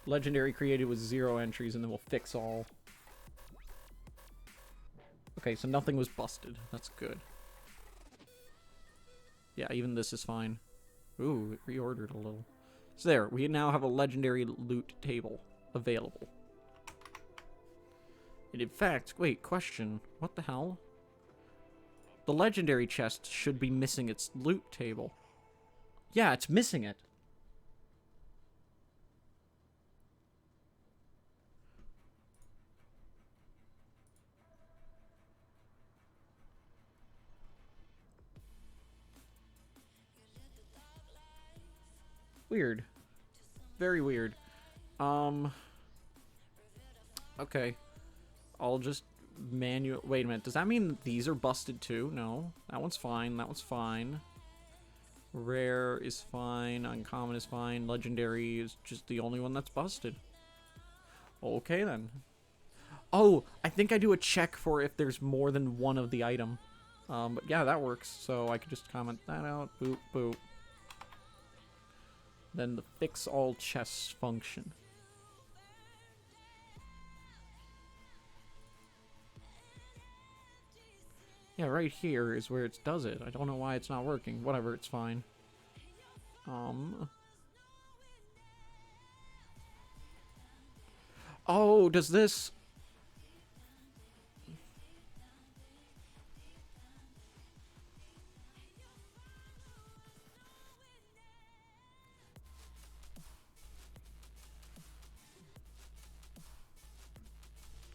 Legendary created with 0 entries, and then we'll fix all. Okay, so nothing was busted. That's good. Yeah, even this is fine. Ooh, it reordered a little. So there, we now have a legendary loot table available. And in fact, wait, question. What the hell? The legendary chest should be missing its loot table. Yeah, it's missing it. Weird. very weird. Okay. I'll just wait a minute. Does that mean these are busted too? No. That one's fine. That one's fine. Rare is fine. Uncommon is fine. Legendary is just the only one that's busted. Okay, then. Oh, I think I do a check for if there's more than one of the item. But yeah, that works. So I could just comment that out. Boop, boop. Then the fix all chests function. Yeah, right here is where it does it. I don't know why it's not working. Whatever, it's fine. Oh, does this...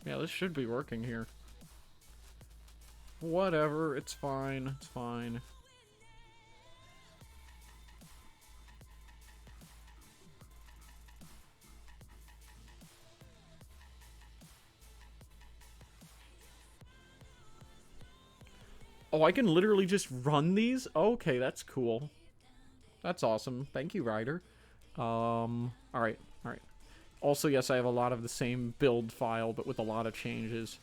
Yeah, this should be working here. Whatever, it's fine, it's fine. Oh, I can literally just run these? Okay, that's cool. That's awesome. Thank you, Ryder. Alright, alright. Also, yes, I have a lot of the same build file, but with a lot of changes.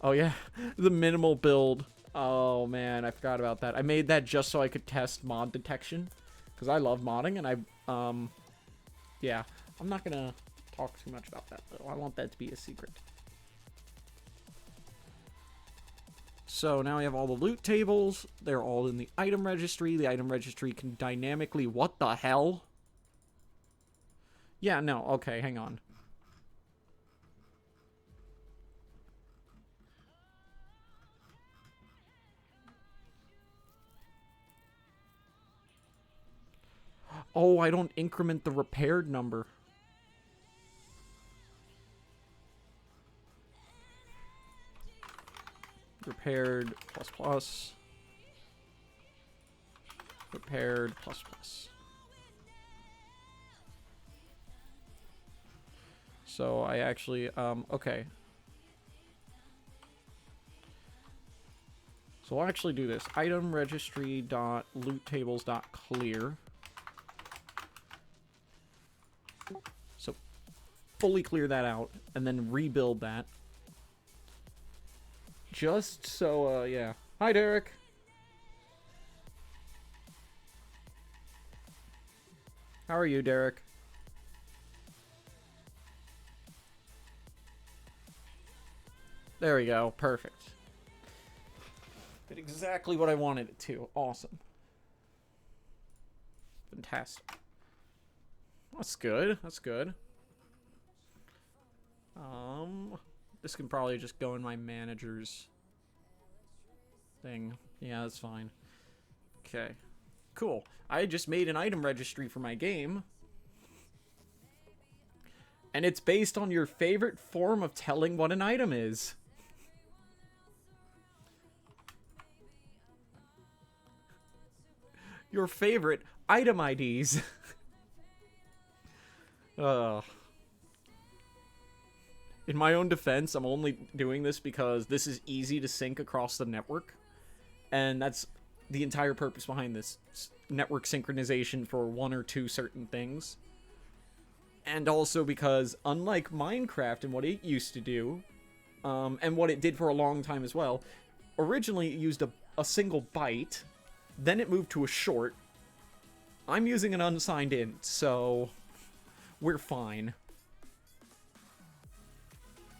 Oh, yeah. The minimal build. Oh, man, I forgot about that. I made that just so I could test mod detection. Because I love modding, and yeah. I'm not gonna talk too much about that, though. I want that to be a secret. So now we have all the loot tables. They're all in the item registry. The item registry can dynamically... What the hell? Yeah, no. Okay, hang on. Oh, I don't increment the repaired number. Repaired plus plus. Repaired plus plus. So I actually, okay. So I'll actually do this. Item registry dot loot tables dot clear. So fully clear that out and then rebuild that. Just so, yeah. Hi, Derek. How are you, Derek? There we go. Perfect. Did exactly what I wanted it to. Awesome. Fantastic. That's good. That's good. This can probably just go in my manager's thing. Yeah, that's fine. Okay. Cool. I just made an item registry for my game. And it's based on your favorite form of telling what an item is. Your favorite item IDs. In my own defense, I'm only doing this because this is easy to sync across the network. And that's the entire purpose behind this. Network synchronization for one or two certain things. And also because, unlike Minecraft and what it used to do, and what it did for a long time as well, originally it used a single byte, then it moved to a short. I'm using an unsigned int, so we're fine.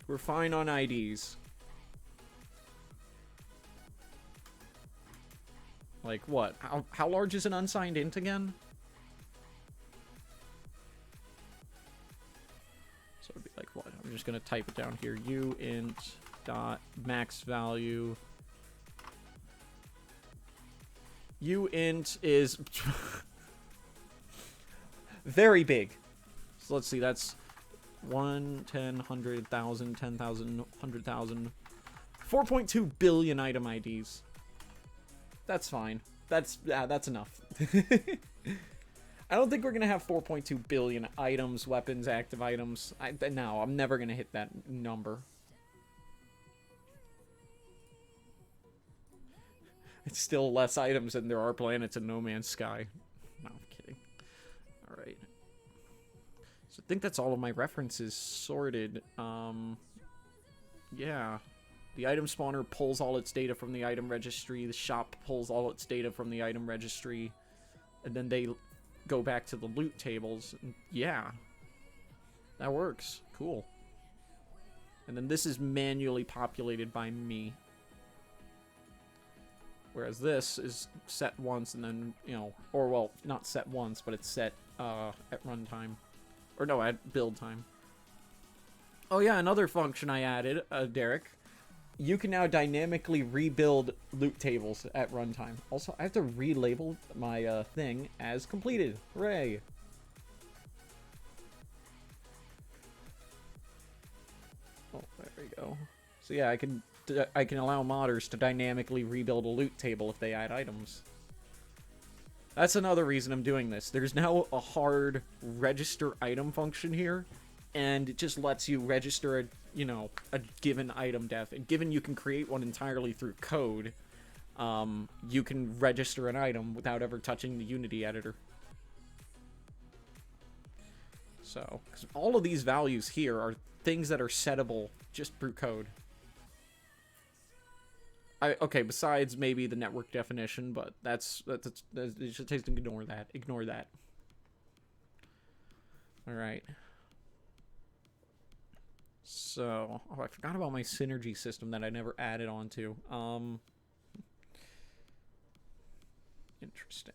We're fine on IDs. Like, what? How large is an unsigned int again? So it'd be like, what? I'm just gonna type it down here. uint dot max value. uint is very big. So let's see, that's 1, 10, 100,000, 10,000, 100,000. 4.2 billion item IDs. That's fine. That's enough. I don't think we're gonna have 4.2 billion items, weapons, active items. No, I'm never gonna hit that number. It's still less items than there are planets in No Man's Sky. No, I'm kidding. Alright. So I think that's all of my references sorted. Yeah. The item spawner pulls all its data from the item registry. The shop pulls all its data from the item registry. And then they go back to the loot tables. Yeah. That works. Cool. And then this is manually populated by me. Whereas this is set once and then, you know, or well, not set once, but it's set at runtime. Or no, at build time. Oh yeah, another function I added, Derek. You can now dynamically rebuild loot tables at runtime. Also, I have to relabel my thing as completed. Hooray! Oh, there we go. So yeah, I can allow modders to dynamically rebuild a loot table if they add items. That's another reason I'm doing this. There's now a hard register item function here, and it just lets you register a, you know, a given item def. And given you can create one entirely through code, you can register an item without ever touching the Unity editor. So, because all of these values here are things that are settable just through code. Okay, besides maybe the network definition, but that's you should just ignore that. Ignore that. All right. So, oh, I forgot about my synergy system that I never added onto. Interesting.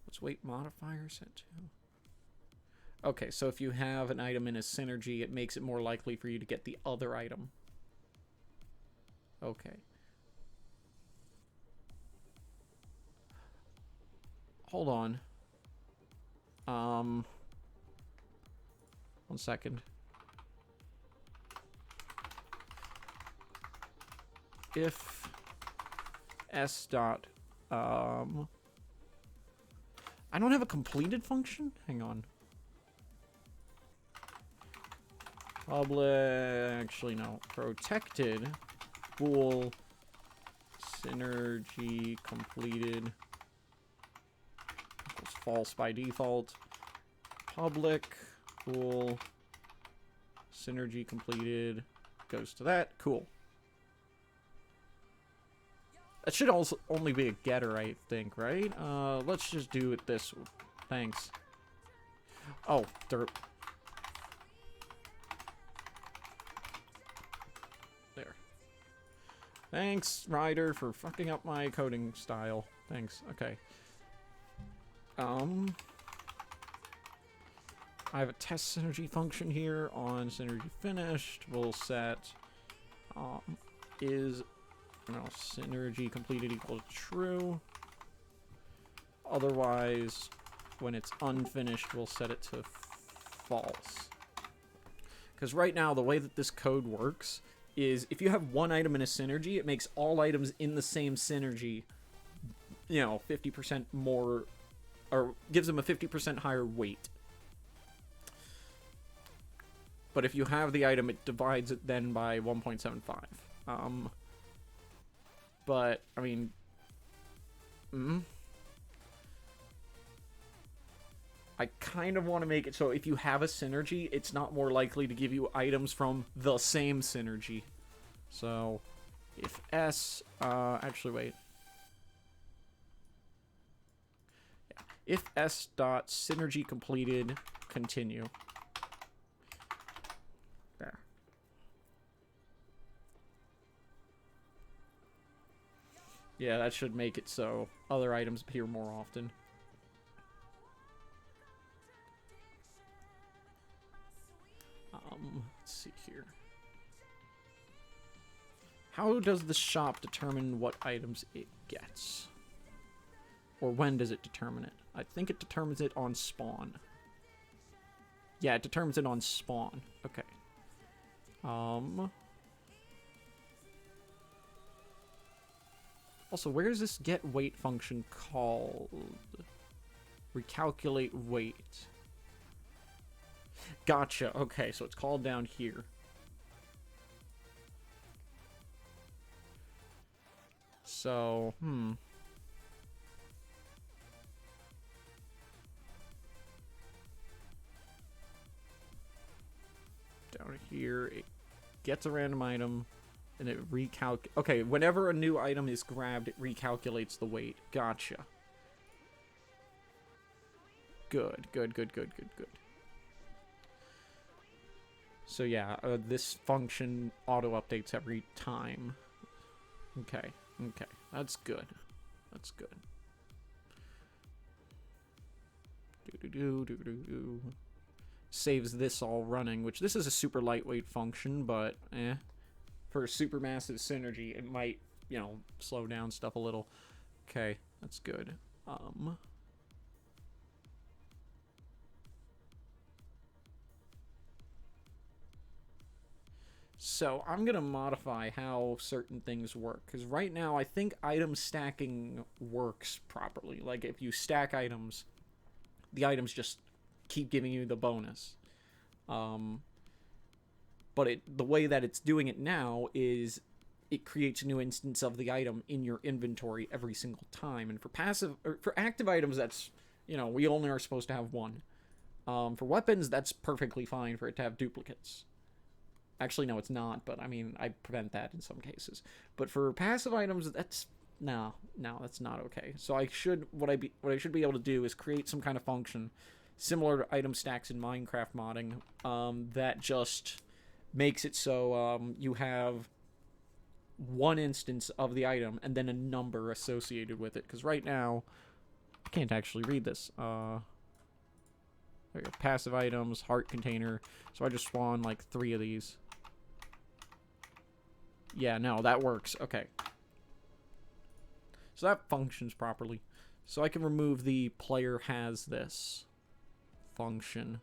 What's weight modifier set to? Okay, so if you have an item in a synergy, it makes it more likely for you to get the other item. Okay. Hold on. 1 second. If s dot, I don't have a completed function? Hang on. Public, actually no, protected bool synergy completed equals false by default. Public bool synergy completed goes to that. Cool. That should also only be a getter, I think, right? Let's just do it this. Thanks. Oh, derp. There. Thanks, Ryder, for fucking up my coding style. Thanks. Okay. I have a test synergy function here on synergy finished. We'll set is synergy completed equal to true. Otherwise, when it's unfinished, we'll set it to false. Because right now, the way that this code works is if you have one item in a synergy, it makes all items in the same synergy, 50% more, or gives them a 50% higher weight. But if you have the item, it divides it then by 1.75. But, I mean... I kind of want to make it so if you have a synergy, it's not more likely to give you items from the same synergy. So, if S... actually, wait. Yeah. If S dot synergy completed, continue. There. Yeah, that should make it so other items appear more often. Let's see here. How does the shop determine what items it gets? Or when does it determine it? I think it determines it on spawn. Yeah, it determines it on spawn. Okay. Also, where is this get weight function called? Recalculate weight. Gotcha. Okay, so it's called down here. So, Down here, it gets a random item, and it okay, whenever a new item is grabbed, it recalculates the weight. Gotcha. Good. So yeah, this function auto-updates every time. Okay, that's good. Saves this all running, which this is a super lightweight function, but for supermassive synergy, it might, you know, slow down stuff a little. Okay, that's good. So I'm going to modify how certain things work, because right now I think item stacking works properly. Like, if you stack items, the items just keep giving you the bonus. But the way that it's doing it now is it creates a new instance of the item in your inventory every single time. And for active items, that's, you know, we only are supposed to have one. For weapons, that's perfectly fine for it to have duplicates. Actually, no, it's not, but I mean, I prevent that in some cases. But for passive items, that's no, that's not okay. So what I should be able to do is create some kind of function similar to item stacks in Minecraft modding, that just makes it so you have one instance of the item and then a number associated with it. Because right now, I can't actually read this. There we go. Passive items, heart container. So I just spawn like 3 of these. Yeah, no, that works. Okay. So that functions properly. So I can remove the player has this function.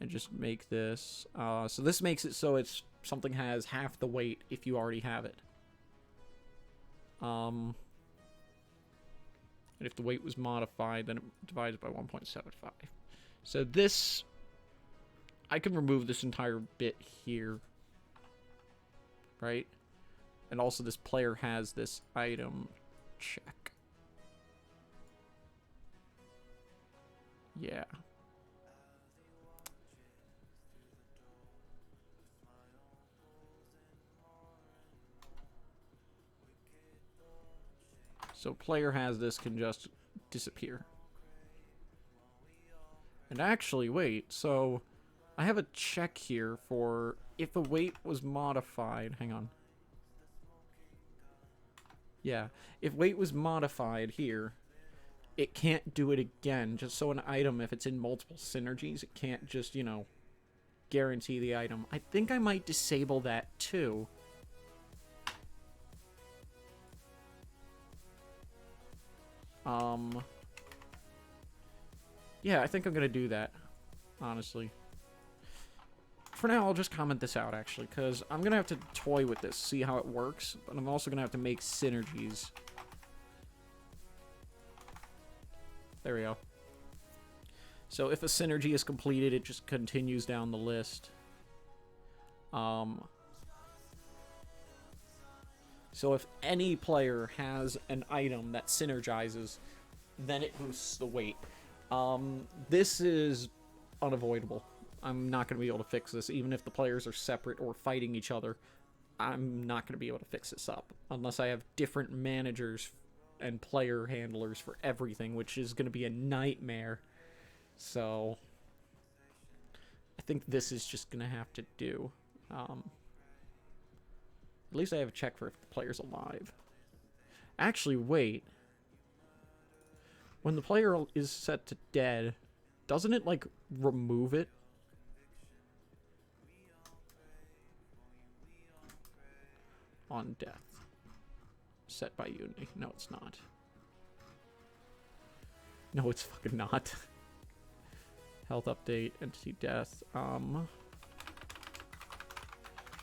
And just make this. So this makes it so it's something has half the weight if you already have it. And if the weight was modified, then it divides by 1.75. So this, I can remove this entire bit here. Right? And also this player has this item check. Yeah. So player has this can just disappear. And actually, wait, so I have a check here for if the weight was modified. Hang on. Yeah, if weight was modified here, it can't do it again. Just so an item, if it's in multiple synergies, it can't just, you know, guarantee the item. I think I might disable that too. Yeah, I think I'm gonna do that, honestly. For now, I'll just comment this out, actually, because I'm going to have to toy with this, see how it works, but I'm also going to have to make synergies. There we go. So if a synergy is completed, it just continues down the list. So if any player has an item that synergizes, then it boosts the weight. This is unavoidable. I'm not going to be able to fix this. Even if the players are separate or fighting each other, I'm not going to be able to fix this up. Unless I have different managers and player handlers for everything, which is going to be a nightmare. So, I think this is just going to have to do. At least I have a check for if the player's alive. Actually, wait. When the player is set to dead, doesn't it, like, remove it? On death. Set by Unity. No, it's not. No, it's fucking not. Health update, entity death,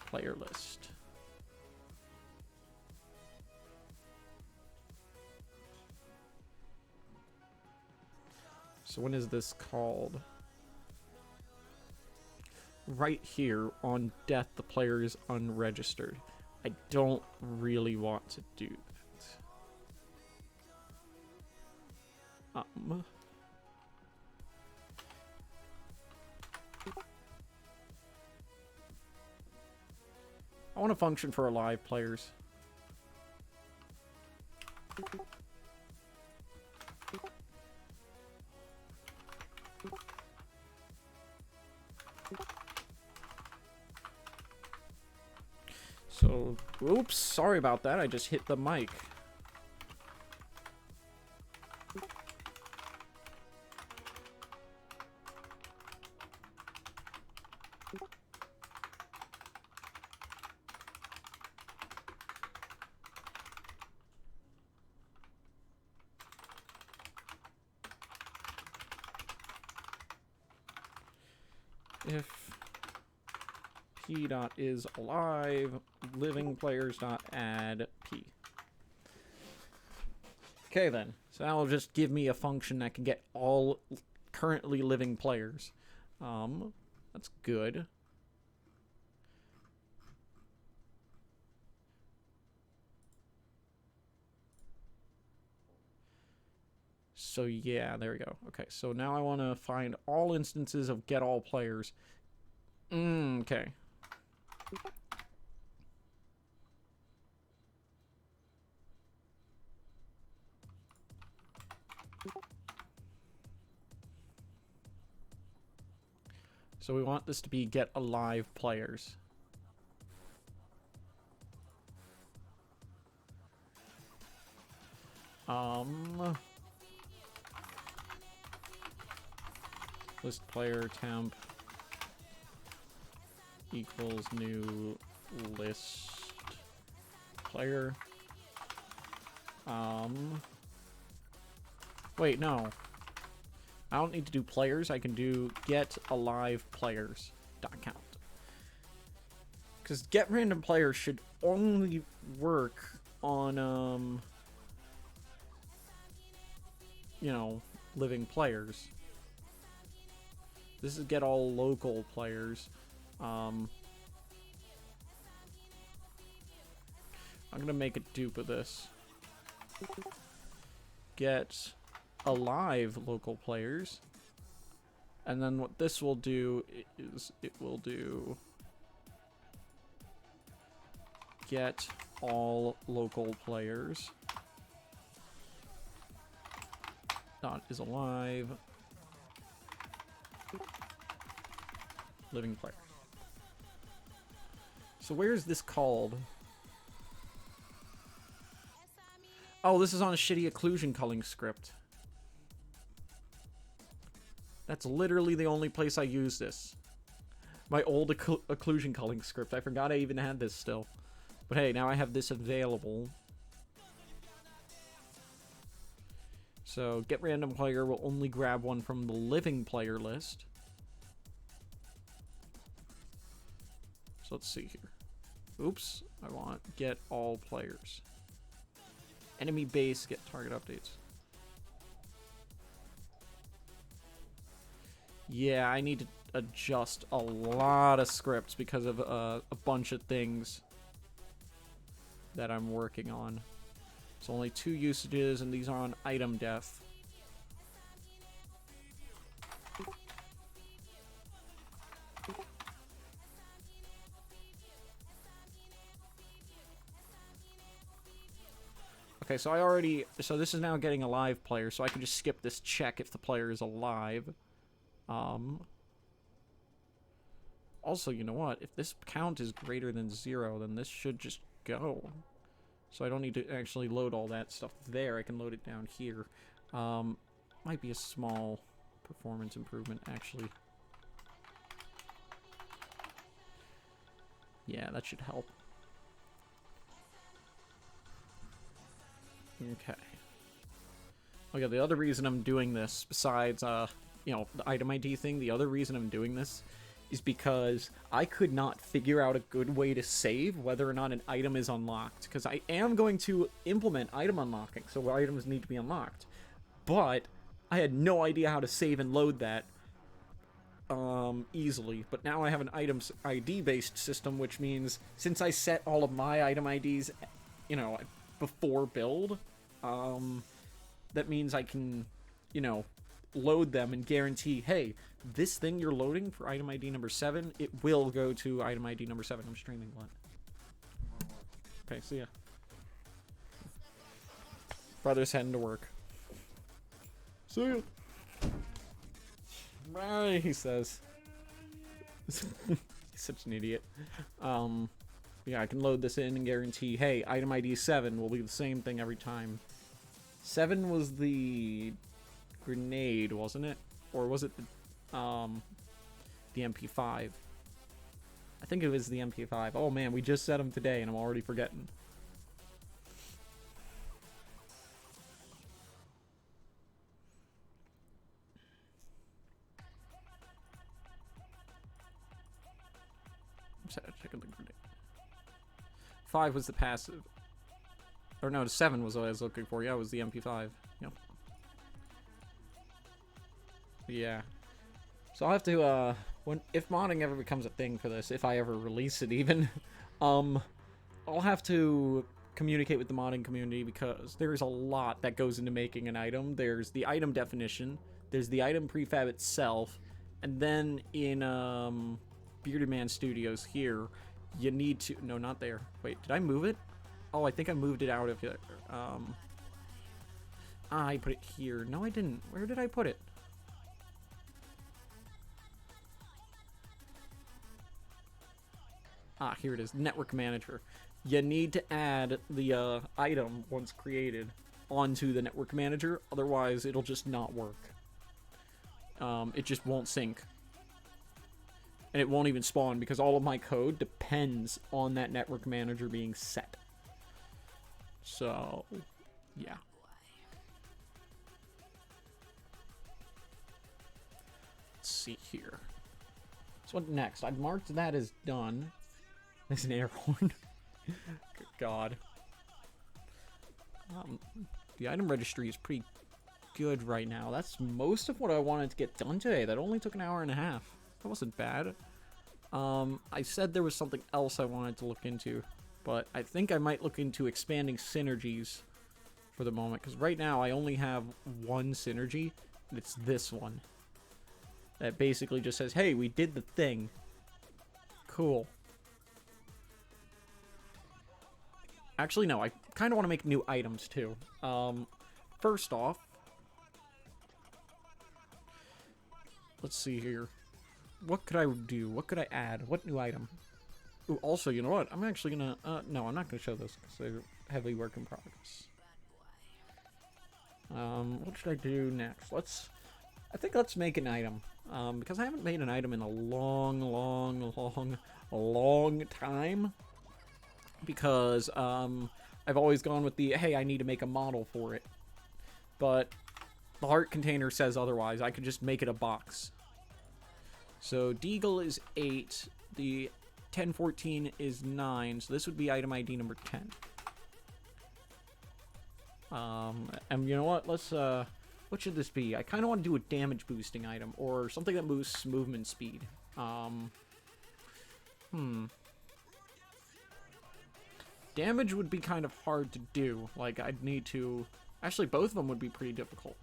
player list. So when is this called? Right here, on death, the player is unregistered. I don't really want to do that. I want a function for alive players. So, oops, sorry about that. I just hit the mic. If p dot is alive, living players dot add p. Okay then, so that'll just give me a function that can get all currently living players. That's good. So yeah, there we go. Okay, so now I want to find all instances of get all players. Okay. So we want this to be get alive players. List player temp equals new list player. Wait, no. I don't need to do players. I can do get alive players dot count. Because get random players should only work on you know, living players. This is get all local players. I'm gonna make a dupe of this. Get alive local players. And then what this will do is it will do get all local players. Dot is alive. Living player. So where is this called? Oh, this is on a shitty occlusion culling script. That's literally the only place I use this. My old occlusion culling script. I forgot I even had this still. But hey, now I have this available. So get random player will only grab one from the living player list. So let's see here. Oops, I want get all players. Enemy base, get target updates. Yeah, I need to adjust a lot of scripts because of a bunch of things that I'm working on. It's only 2 usages, and these are on item def. Okay, so this is now getting a live player, so I can just skip this check if the player is alive. Also, you know what? If this count is greater than 0, then this should just go. So I don't need to actually load all that stuff there. I can load it down here. Might be a small performance improvement, actually. Yeah, that should help. Okay. Okay, the other reason I'm doing this, besides, you know, the item ID thing, the other reason I'm doing this is because I could not figure out a good way to save whether or not an item is unlocked. Because I am going to implement item unlocking, so items need to be unlocked. But I had no idea how to save and load that easily, but now I have an items ID based system, which means since I set all of my item IDs, you know, before build, that means I can, you know, load them and guarantee, hey, this thing you're loading for item ID number 7, it will go to item ID number 7. I'm streaming what? Okay, see ya. Brother's heading to work. See ya. Bye, he says. He's such an idiot. Yeah, I can load this in and guarantee, hey, item ID 7 will be the same thing every time. 7 was the grenade, wasn't it? Or was it the MP5? I think it was the MP5. Oh man, we just set them today and I'm already forgetting. Checking the grenade. 5 was the passive. Or no, 7 was what I was looking for. Yeah, it was the MP5. Yep. Yeah. So I'll have to, if modding ever becomes a thing for this, if I ever release it even, I'll have to communicate with the modding community because there's a lot that goes into making an item. There's the item definition, there's the item prefab itself, and then in, Bearded Man Studios here, you need to... No, not there. Wait, did I move it? Oh, I think I moved it out of here. I put it here. No, I didn't. Where did I put it? Ah, here it is. Network Manager. You need to add the item once created onto the Network Manager. Otherwise, it'll just not work. It just won't sync. And it won't even spawn because all of my code depends on that Network Manager being set. So, yeah. Let's see here. So what next? I've marked that as done. There's an air horn. Good God. The item registry is pretty good right now. That's most of what I wanted to get done today. That only took an hour and a half. That wasn't bad. I said there was something else I wanted to look into, but I think I might look into expanding synergies for the moment, because right now I only have one synergy, and it's this one. That basically just says, hey, we did the thing. Cool. Actually, no, I kind of want to make new items, too. First off, let's see here. What could I do? What could I add? What new item? Ooh, also, you know what? I'm actually gonna... no, I'm not gonna show this, because they're heavily work in progress. What should I do next? I think let's make an item. Because I haven't made an item in a long time. Because, I've always gone with the, hey, I need to make a model for it. But the heart container says otherwise. I could just make it a box. So Deagle is 8. The 1014 is 9. So this would be item ID number 10. And you know what? Let's, what should this be? I kind of want to do a damage boosting item, or something that boosts movement speed. Damage would be kind of hard to do. Like, I'd need to... Actually, both of them would be pretty difficult.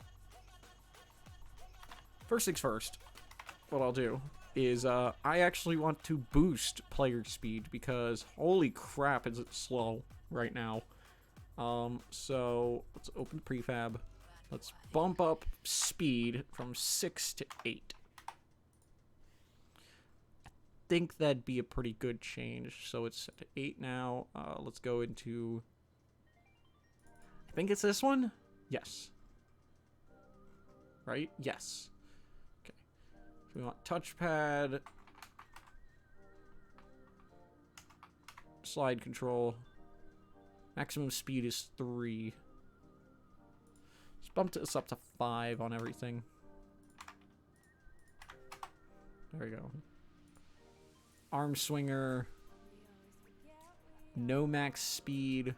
First things first, what I'll do is, I actually want to boost player speed, because holy crap is it slow right now. So, let's open prefab. Let's bump up speed from 6 to 8. I think that'd be a pretty good change. So it's set to 8 now. Let's go into... I think it's this one? Yes. Right? Yes. Okay. So we want touchpad. Slide control. Maximum speed is 3. Let's bump this up to 5 on everything. There we go. Arm swinger. No max speed.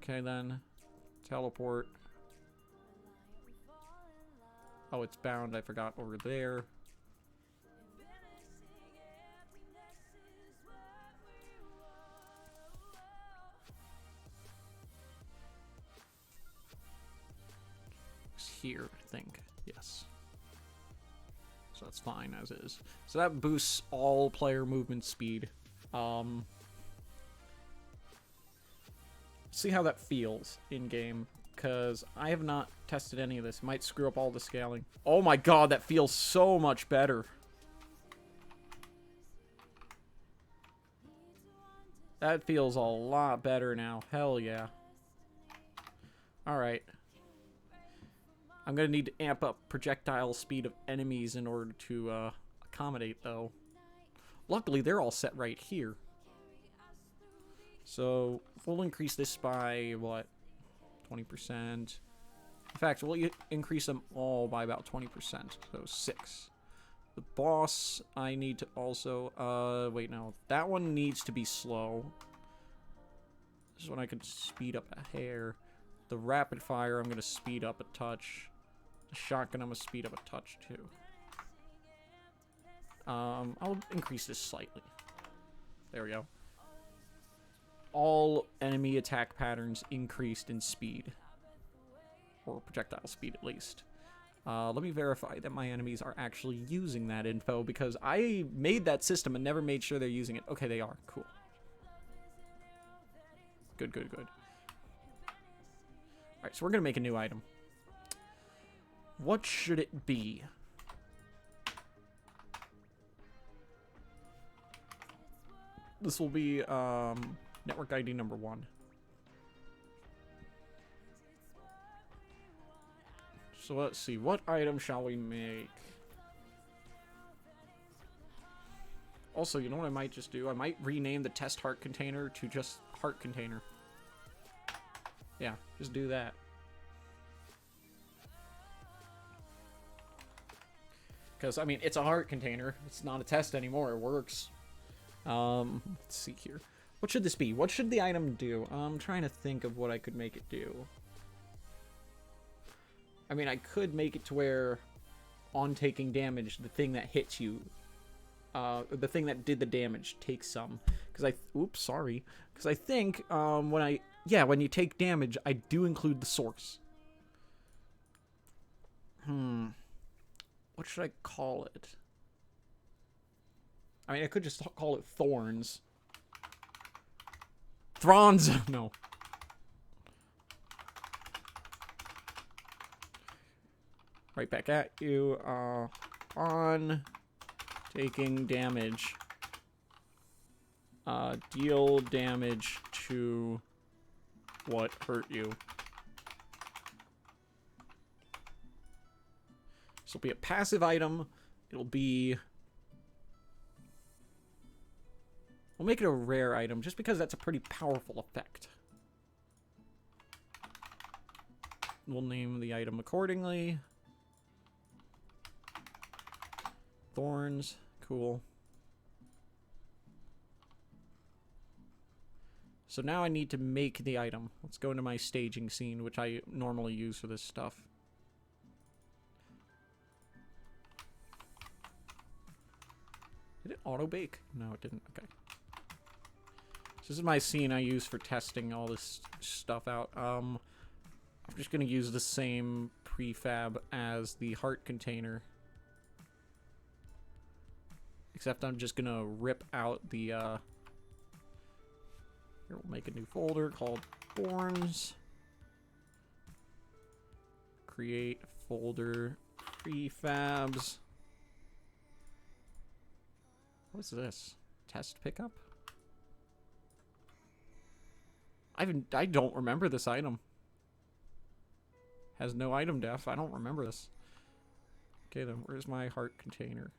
Okay, then. Teleport. Oh, it's bound. I forgot over there. It's here, I think. Yes. So that's fine as is. So that boosts all player movement speed. See how that feels in-game, because I have not tested any of this. Might screw up all the scaling. Oh my god, that feels so much better. That feels a lot better now. Hell yeah. Alright. I'm gonna need to amp up projectile speed of enemies in order to accommodate, though. Luckily, they're all set right here. So, we'll increase this by, what, 20%? In fact, we'll increase them all by about 20%, so 6. The boss, I need to also, wait, no, that one needs to be slow. This is when I can speed up a hair. The rapid fire, I'm going to speed up a touch. The shotgun, I'm going to speed up a touch, too. I'll increase this slightly. There we go. All enemy attack patterns increased in speed. Or projectile speed, at least. Let me verify that my enemies are actually using that info, because I made that system and never made sure they're using it. Okay, they are. Cool. Good, good, good. Alright, so we're going to make a new item. What should it be? This will be, network ID number 1. So let's see, what item shall we make? Also, you know what I might just do? I might rename the test heart container to just heart container. Yeah, just do that. Because, I mean, it's a heart container. It's not a test anymore. It works. Let's see here. What should this be? What should the item do? I'm trying to think of what I could make it do. I mean, I could make it to where, on taking damage, the thing that hits you, the thing that did the damage takes some. Because oops, sorry. Because I think, when you take damage, I do include the source. What should I call it? I mean, I could just call it Thorns. Thorns! No. Right back at you. On taking damage. Deal damage to what hurt you. This will be a passive item. It'll be... We'll make it a rare item, just because that's a pretty powerful effect. We'll name the item accordingly. Thorns. Cool. So now I need to make the item. Let's go into my staging scene, which I normally use for this stuff. Did it auto-bake? No, it didn't. Okay. This is my scene I use for testing all this stuff out. I'm just going to use the same prefab as the heart container. Except I'm just going to rip out the... Here, we'll make a new folder called Thorns. Create folder prefabs. What's this? Test pickup? I don't remember this item. Has no item def. I don't remember this. Okay, then where's my heart container?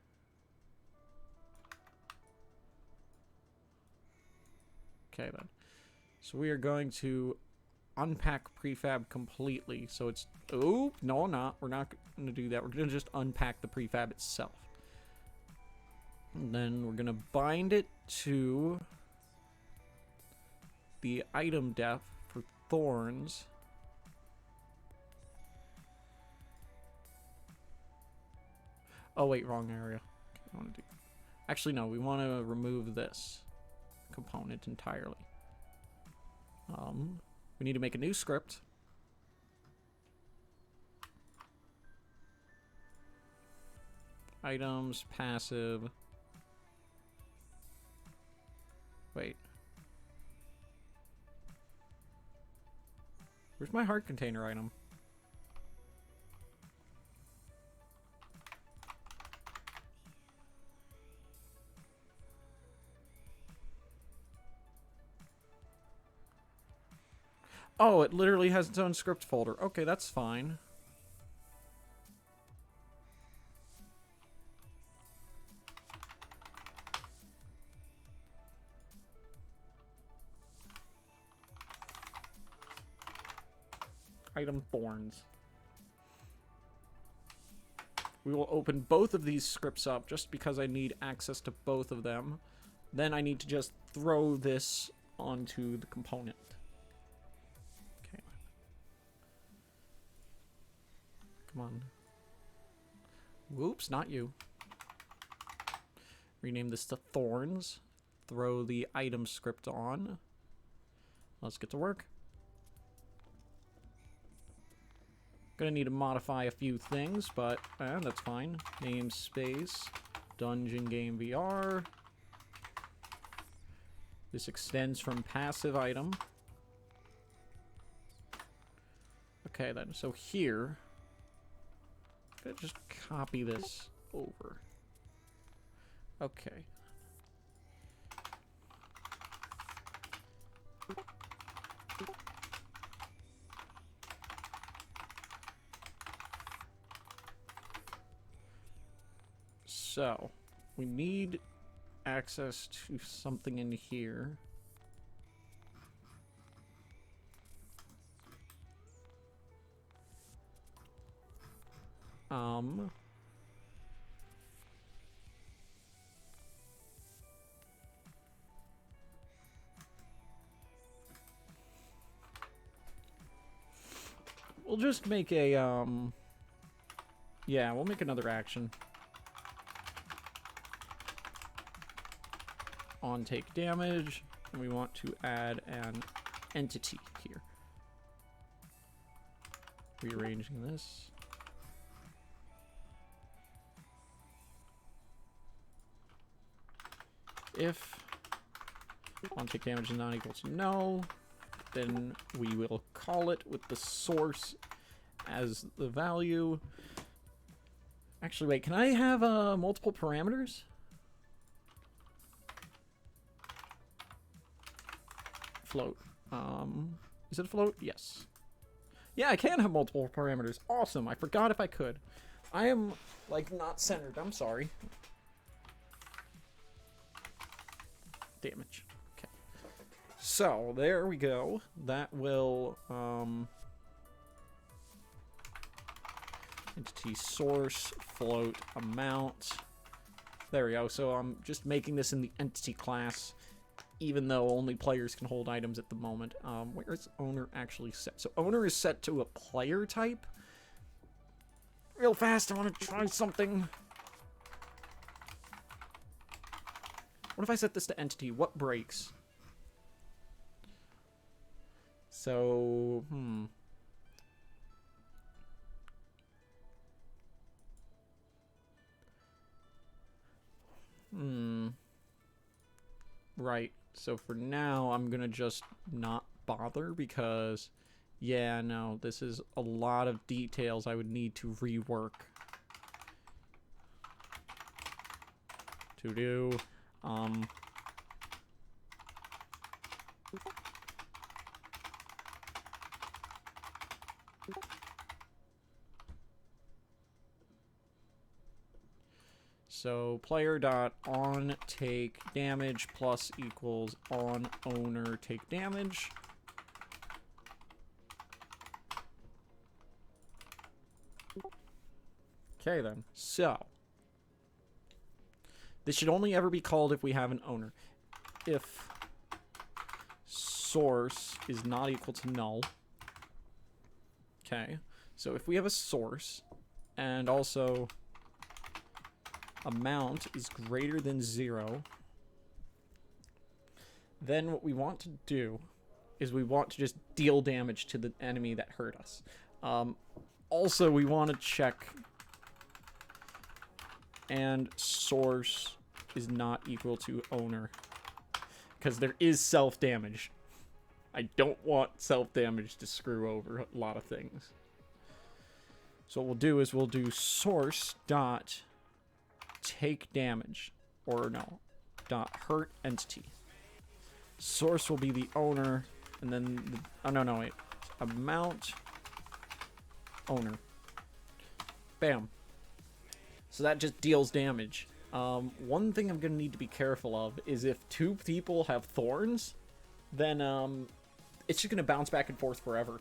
Okay, then. So we are going to unpack prefab completely. So it's... Oh, no, not. We're not going to do that. We're going to just unpack the prefab itself. And then we're going to bind it to the item def for thorns. Oh wait, wrong area. Okay, actually, no, we want to remove this component entirely. We need to make a new script. Items, passive. Wait. Where's my heart container item? Oh, it literally has its own script folder. Okay, that's fine. Item thorns. We will open both of these scripts up just because I need access to both of them. Then I need to just throw this onto the component. Okay. Come on. Whoops, not you. Rename this to thorns. Throw the item script on. Let's get to work. Gonna need to modify a few things, but that's fine. Namespace, Dungeon Game VR. This extends from passive item. Okay then, so here, I'm gonna just copy this over. Okay. So, we need access to something in here. We'll just make a, yeah, we'll make another action. On take damage, and we want to add an entity here. Rearranging this. If on take damage is not equal to no, then we will call it with the source as the value. Actually, wait, can I have multiple parameters? Float. Is it a float? Yes. Yeah, I can have multiple parameters. Awesome. I forgot if I could. I am, like, not centered. I'm sorry. Damage. Okay. So, there we go. That will, entity source, float, amount. There we go. So, I'm just making this in the entity class, even though only players can hold items at the moment. Where is owner actually set? So owner is set to a player type. Real fast, I want to try something. What if I set this to entity? What breaks? So, Right. So for now, I'm gonna just not bother because, yeah, no, this is a lot of details I would need to rework. To do, so player dot on take damage plus equals on owner take damage. Okay then. So this should only ever be called if we have an owner. If source is not equal to null. Okay, so if we have a source, and also amount is greater than 0, then what we want to do is we want to just deal damage to the enemy that hurt us. Also, we want to check and source is not equal to owner, because there is self-damage. I don't want self-damage to screw over a lot of things. So what we'll do is we'll do source dot take damage, or no, dot hurt entity. Source will be the owner, and then the, oh no wait, amount owner. Bam. So that just deals damage. One thing I'm gonna need to be careful of is if two people have thorns, then it's just gonna bounce back and forth forever.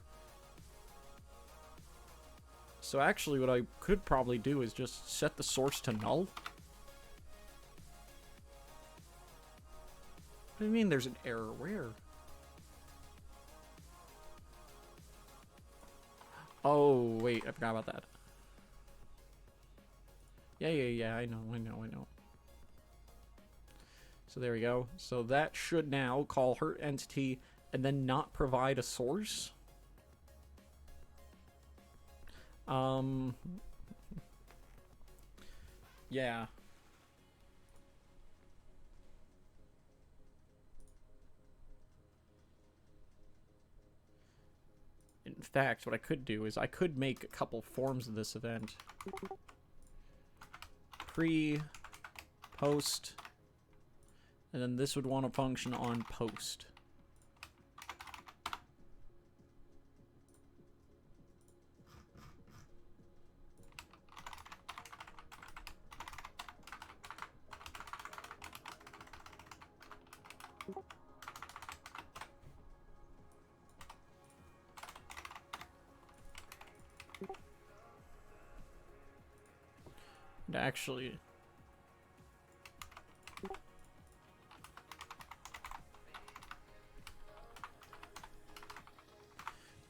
So actually what I could probably do is just set the source to null. What do you mean there's an error? Where? Oh, wait, I forgot about that. Yeah, I know. So there we go. So that should now call hurt entity and then not provide a source. Yeah. In fact, what I could do is I could make a couple forms of this event. Pre, post, and then this would want to function on post. And actually,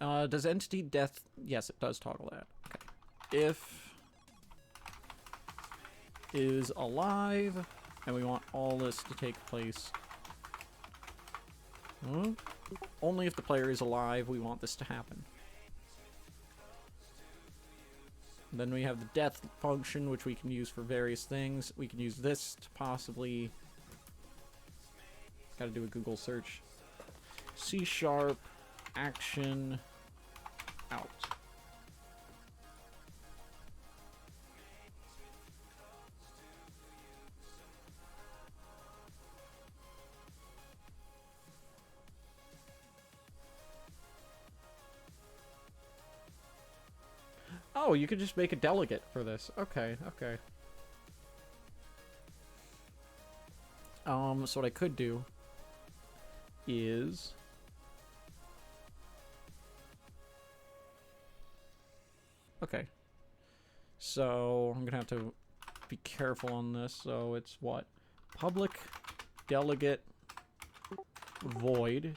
does entity death? Yes, it does toggle that. Okay. If is alive, and we want all this to take place. Only if the player is alive, we want this to happen. Then we have the death function, which we can use for various things. We can use this to possibly... Gotta do a Google search. C# action out. Oh, you could just make a delegate for this. Okay. So what I could do is... Okay. So, I'm gonna have to be careful on this. So, it's what? Public delegate void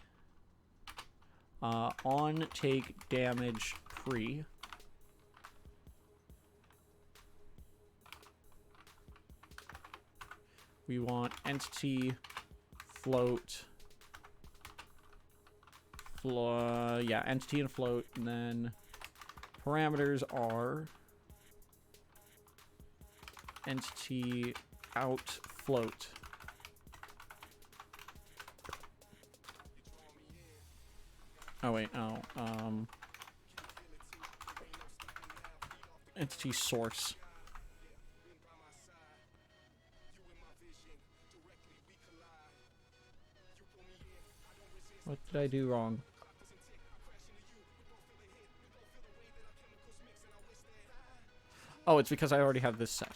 on take damage pre. We want entity float. Yeah, entity and float, and then parameters are entity out float. Oh wait, entity source. What did I do wrong? Oh, it's because I already have this set.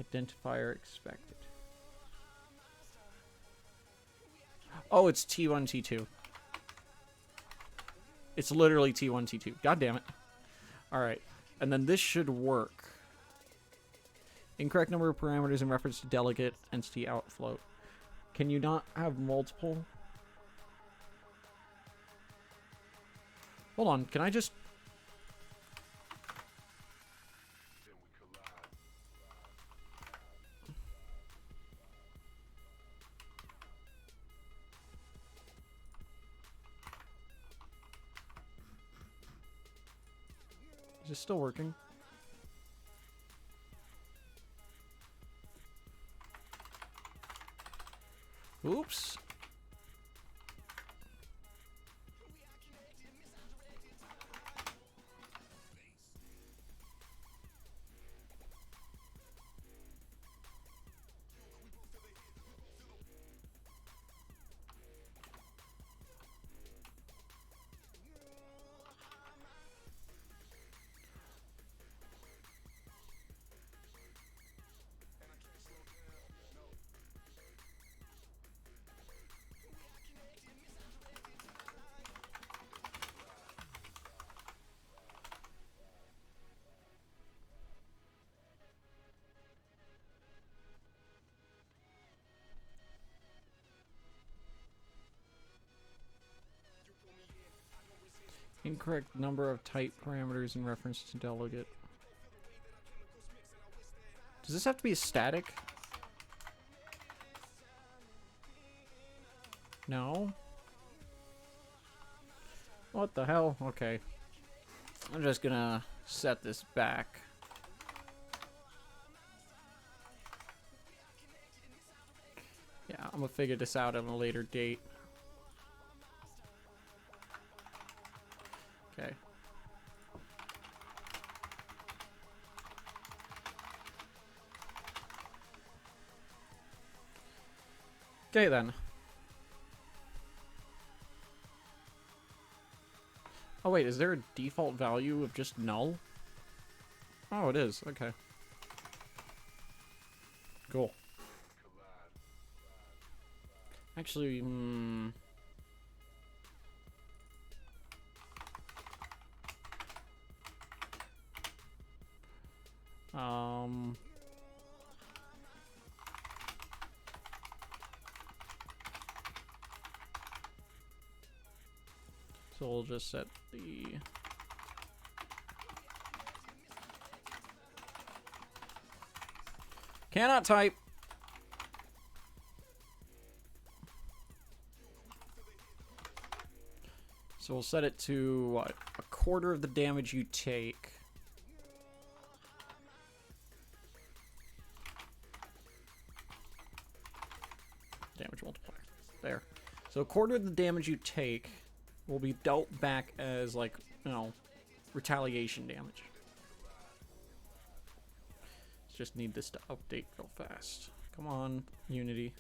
Identifier expected. Oh, it's T1, T2. It's literally T1, T2. God damn it. Alright. And then this should work. Incorrect number of parameters in reference to delegate entity out float. Can you not have multiple? Hold on, can I just... Is this still working? Oops. Incorrect number of type parameters in reference to delegate. Does this have to be a static? No? What the hell? Okay. I'm just gonna set this back. Yeah, I'm gonna figure this out at a later date. Okay. Okay then. Oh wait, is there a default value of just null? Oh, it is. Okay. Cool. Actually, so we'll just set the cannot type. So we'll set it to what? A quarter of the damage you take. Damage multiplier. There. So a quarter of the damage you take will be dealt back as, like, you know, retaliation damage. Just need this to update real fast. Come on, Unity.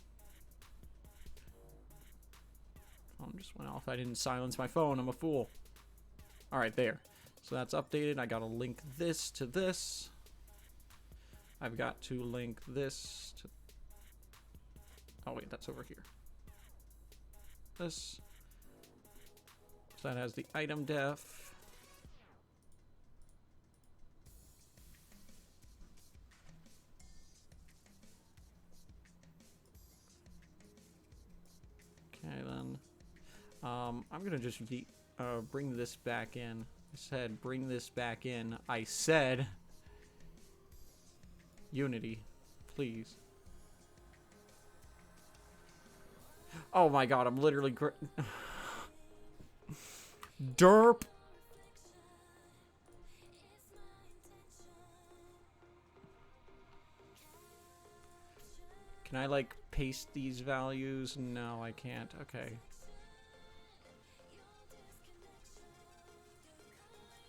Phone just went off. I didn't silence my phone. I'm a fool. Alright, there. So that's updated. I gotta link this to this. I've got to link this to... Oh, wait, that's over here. This. So that has the item def. Okay, then. I'm gonna just bring this back in. I said bring this back in. I said Unity, please. Oh my god, I'm literally derp. Can I, like, paste these values? No, I can't. Okay.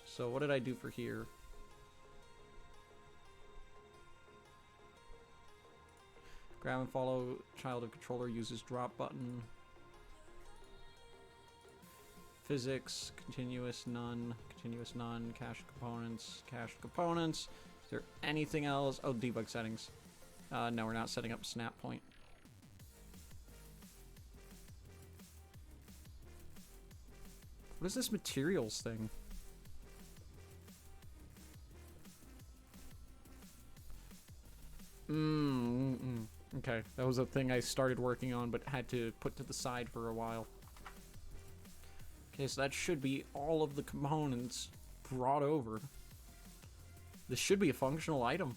So what did I do for here? Grab and follow child of controller uses drop button. Physics, continuous none, cached components. Is there anything else? Oh, debug settings. No, we're not setting up snap point. What is this materials thing? Okay, that was a thing I started working on but had to put to the side for a while. Okay, so that should be all of the components brought over. This should be a functional item.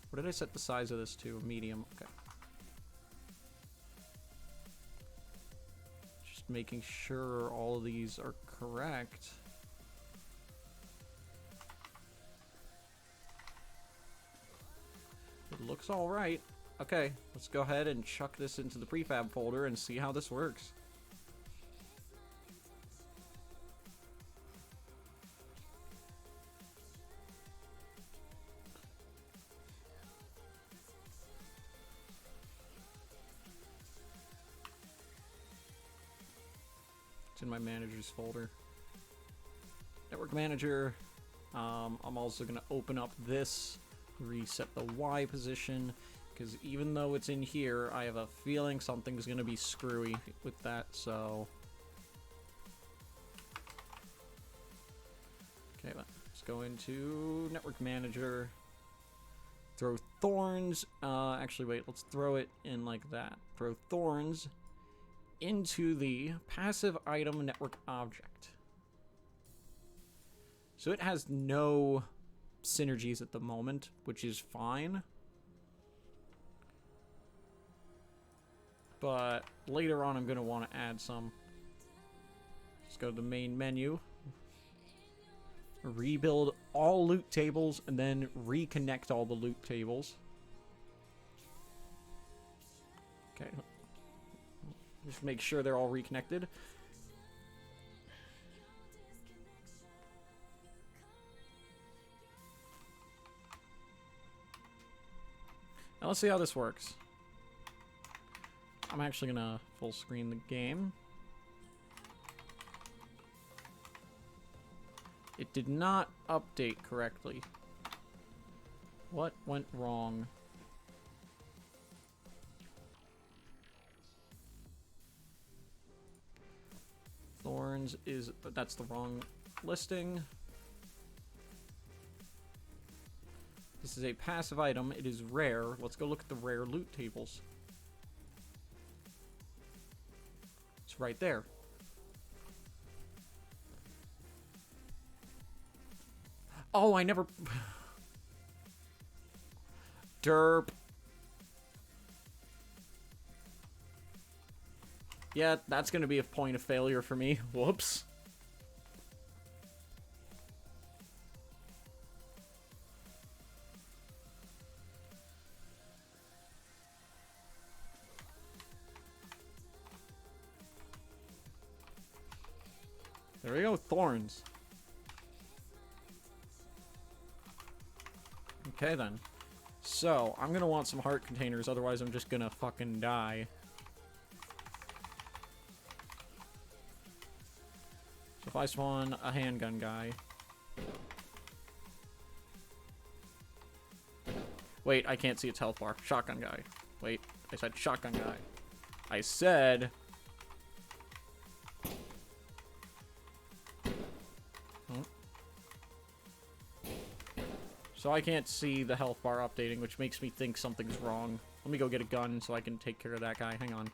What did I set the size of this to? Medium. Okay. Just making sure all of these are correct. It looks all right. Okay, let's go ahead and chuck this into the prefab folder and see how this works. It's in my manager's folder. Network manager. I'm also going to open up this, reset the Y position, because even though it's in here, I have a feeling something's going to be screwy with that, so... Okay, let's go into Network Manager. Throw thorns. Actually, wait, let's throw it in like that. Throw thorns into the passive item network object. So it has no synergies at the moment, which is fine. But later on, I'm going to want to add some. Let's go to the main menu. Rebuild all loot tables, and then reconnect all the loot tables. Okay. Just make sure they're all reconnected. Now let's see how this works. I'm actually gonna full screen the game. It did not update correctly. What went wrong? Thorns is... that's the wrong listing. This is a passive item. It is rare. Let's go look at the rare loot tables. It's right there. Oh, I never... Derp. Yeah, that's gonna be a point of failure for me. Whoops. There we go, thorns. Okay then. So, I'm gonna want some heart containers, otherwise I'm just gonna fucking die. So if I spawn a handgun guy... Wait, I can't see its health bar. Shotgun guy. Wait, I said shotgun guy. I said... So I can't see the health bar updating, which makes me think something's wrong. Let me go get a gun so I can take care of that guy. Hang on.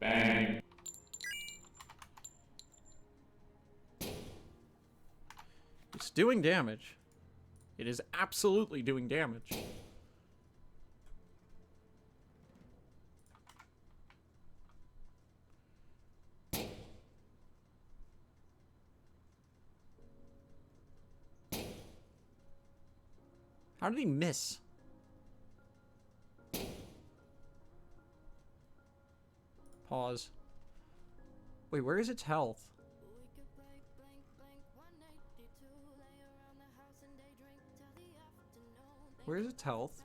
Bang. It's doing damage. It is absolutely doing damage. How did he miss? Pause. Wait, where is its health? Where is its health?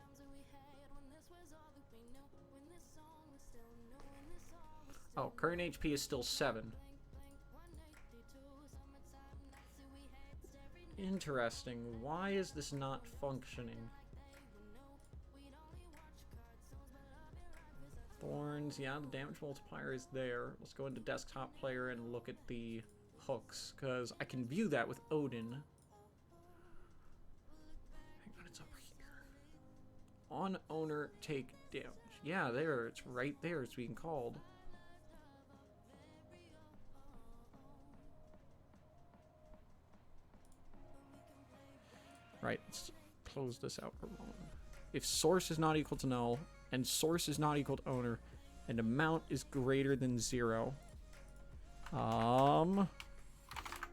Oh, current HP is still 7. Interesting. Why is this not functioning? Thorns, yeah, the damage multiplier is there. Let's go into desktop player and look at the hooks, because I can view that with Odin. Hang on, it's over here. On owner, take damage. Yeah, there, it's right there, it's being called. Right, let's close this out for a moment. If source is not equal to null, and source is not equal to owner, and amount is greater than 0,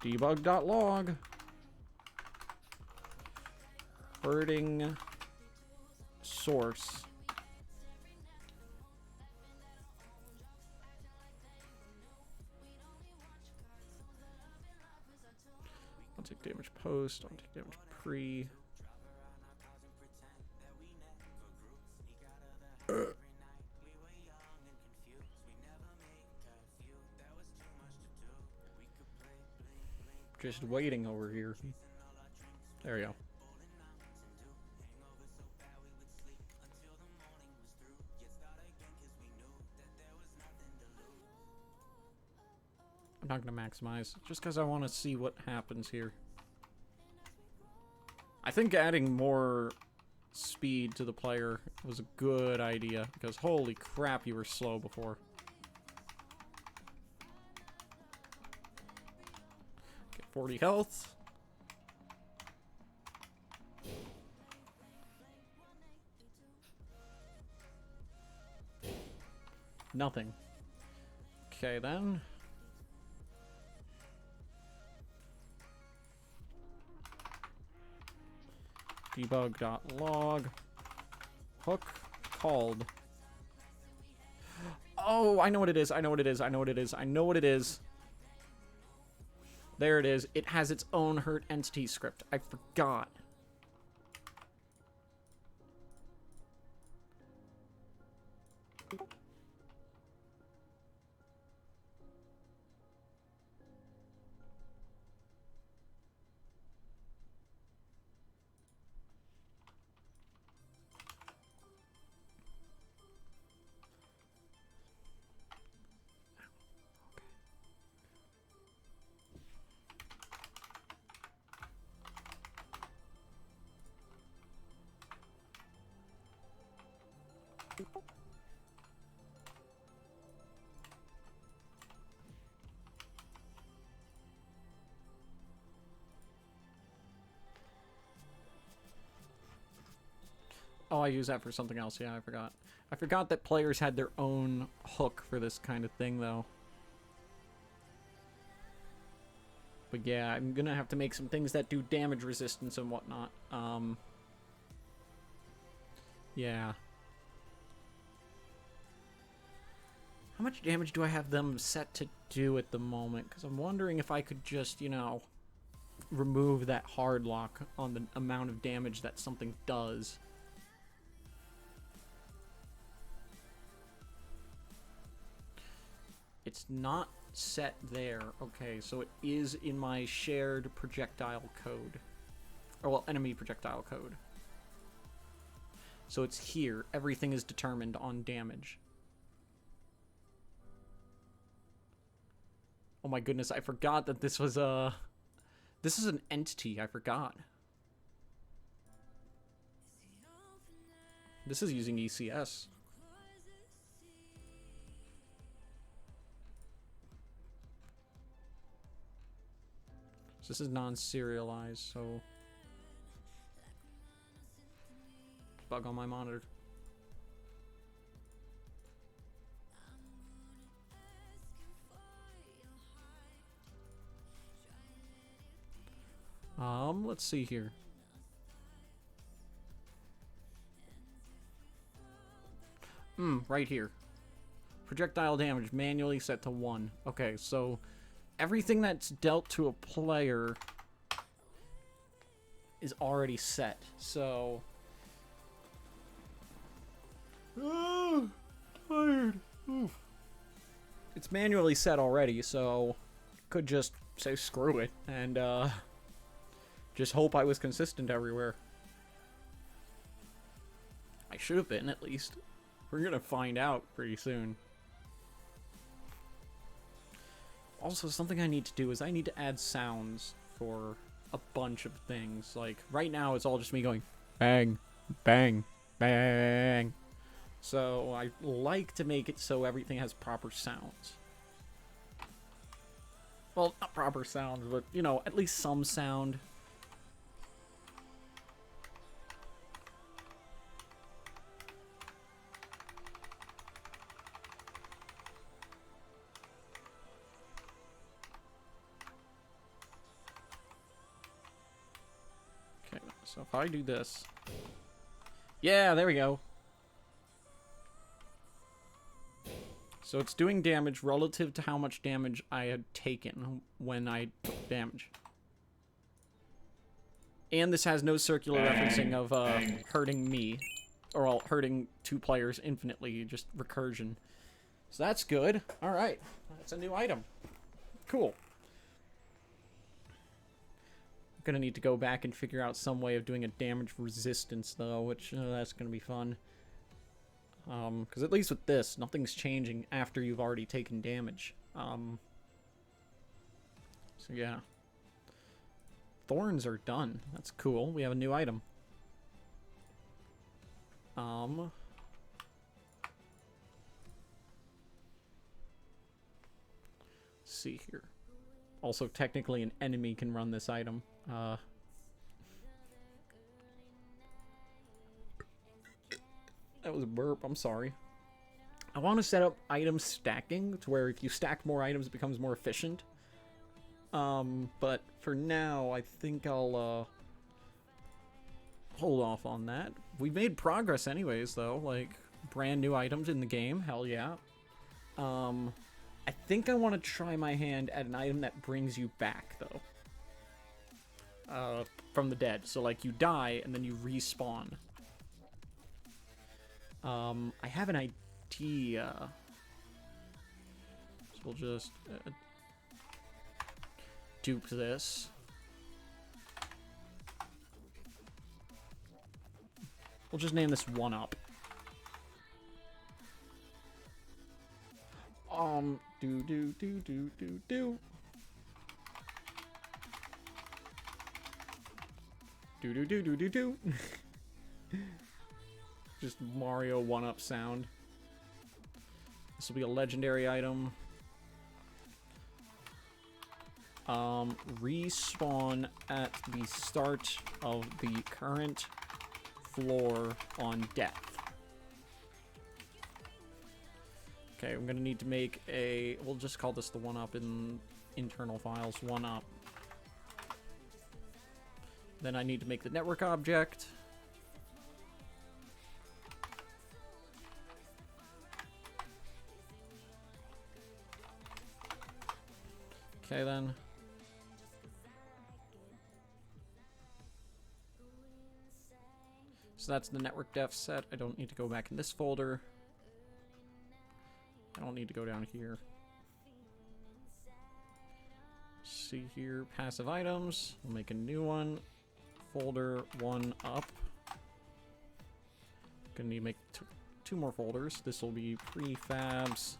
debug.log hurting source I'll take damage post, I'll take damage pre. Just waiting over here. There we go. I'm not going to maximize, just because I want to see what happens here. I think adding more speed to the player was a good idea, because holy crap, you were slow before. Get 40 health. Nothing. Okay, then. Debug.log hook called. Oh, I know what it is. I know what it is. I know what it is. I know what it is. There it is. It has its own hurt entity script. I forgot. Oh, I use that for something else. Yeah, I forgot. I forgot that players had their own hook for this kind of thing, though. But yeah, I'm gonna have to make some things that do damage resistance and whatnot. Yeah. How much damage do I have them set to do at the moment? Because I'm wondering if I could just, you know, remove that hard lock on the amount of damage that something does. It's not set there. Okay, so it is in my shared projectile code. Or, well, enemy projectile code. So it's here. Everything is determined on damage. Oh my goodness, I forgot that this was a... This is an entity, I forgot. This is using ECS. This is non-serialized, so... Bug on my monitor. Let's see here. Right here. Projectile damage manually set to 1. Okay, so everything that's dealt to a player is already set. So tired. Oof. It's manually set already, so could just say screw it and just hope I was consistent everywhere. I should have been, at least. We're gonna find out pretty soon. Also, something I need to do is I need to add sounds for a bunch of things. Like, right now it's all just me going, bang, bang, bang. So I like to make it so everything has proper sounds. Well, not proper sounds, but, you know, at least some sound. Okay, so if I do this... Yeah, there we go. So it's doing damage relative to how much damage I had taken when I took damage. And this has no circular referencing of hurting me. Or well, hurting two players infinitely, just recursion. So that's good. Alright, that's a new item. Cool. I'm gonna need to go back and figure out some way of doing a damage resistance, though, which that's gonna be fun. Because at least with this, nothing's changing after you've already taken damage. So yeah. Thorns are done. That's cool. We have a new item. Let's see here. Also, technically, an enemy can run this item. That was a burp. I'm sorry. I want to set up item stacking to where if you stack more items, it becomes more efficient. But for now, I think I'll hold off on that. We've made progress anyways, though. Like, brand new items in the game. Hell yeah. I think I want to try my hand at an item that brings you back, though. From the dead. So, like, you die, and then you respawn. I have an idea. So we'll just dupe this. We'll just name this 1-Up. Do. Do. Just Mario 1-Up sound. This will be a legendary item. Respawn at the start of the current floor on death. Okay, I'm gonna need to make a... We'll just call this the 1-Up in internal files, 1-Up. Then I need to make the network object. Okay, then. So that's the network def set. I don't need to go back in this folder. I don't need to go down here. See here, passive items. We'll make a new one. Folder 1-Up. Gonna need to make two more folders. This will be prefabs.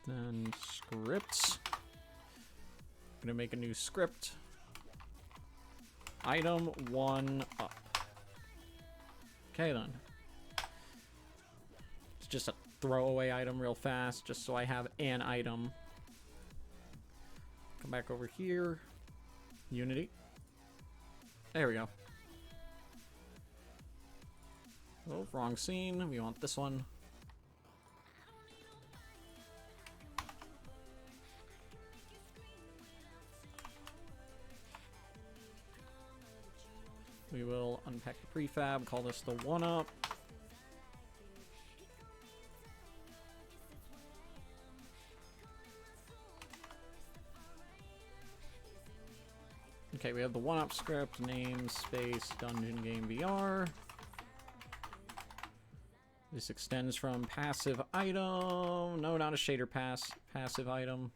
Then scripts. Gonna make a new script. Item 1-Up. Okay then. It's just a throwaway item real fast, just so I have an item. Come back over here. Unity. There we go. Oh, wrong scene. We want this one. We will unpack the prefab, call this the 1-Up. Okay, we have the 1-Up script, name, space, dungeon game VR. This extends from passive item. No, not a shader pass. Passive item.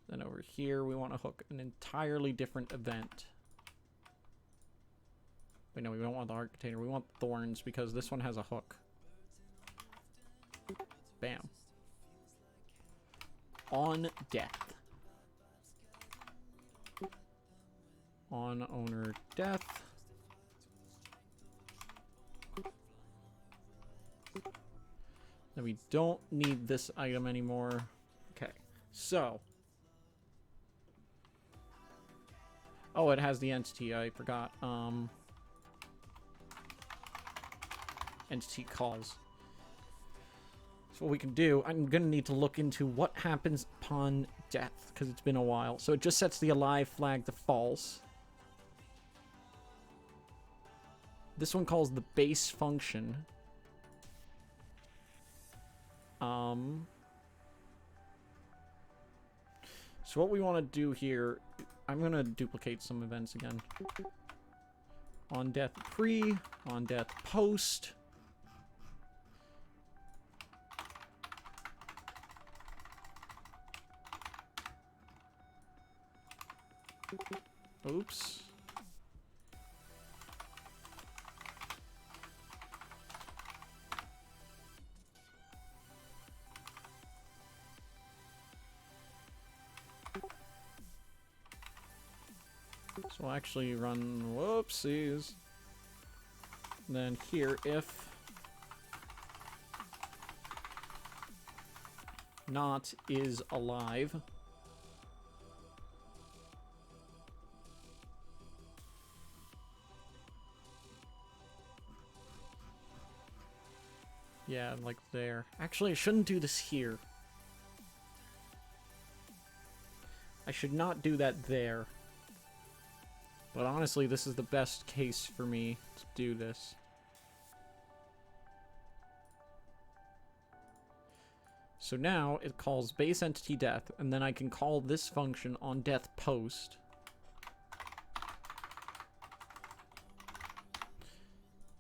Then over here, we want to hook an entirely different event. Wait, no, we don't want the heart container. We want thorns because this one has a hook. on death. On owner death. Then we don't need this item anymore. Okay, so. Oh, it has the entity, I forgot. Entity calls. So what we can do, I'm gonna need to look into what happens upon death, because it's been a while. So it just sets the alive flag to false. This one calls the base function. So what we want to do here, I'm going to duplicate some events again. On death pre, on death post. Oops. So we'll actually run, whoopsies. Then here, if not is alive. Yeah, like there. Actually, I shouldn't do this here. I should not do that there. But honestly, this is the best case for me to do this. So now it calls base entity death, and then I can call this function on death post.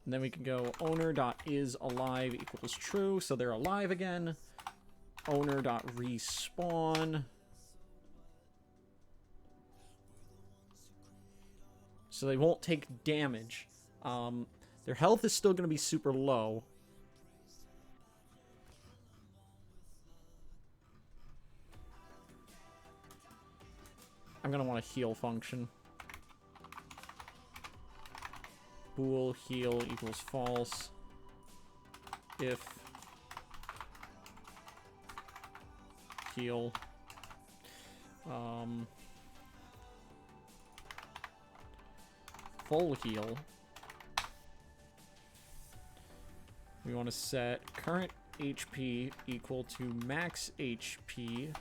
And then we can go owner.isAlive equals true, so they're alive again. Owner.respawn. So they won't take damage. Their health is still going to be super low. I'm going to want a heal function. Bool heal equals false. If heal. Full heal. We want to set current HP equal to max HP.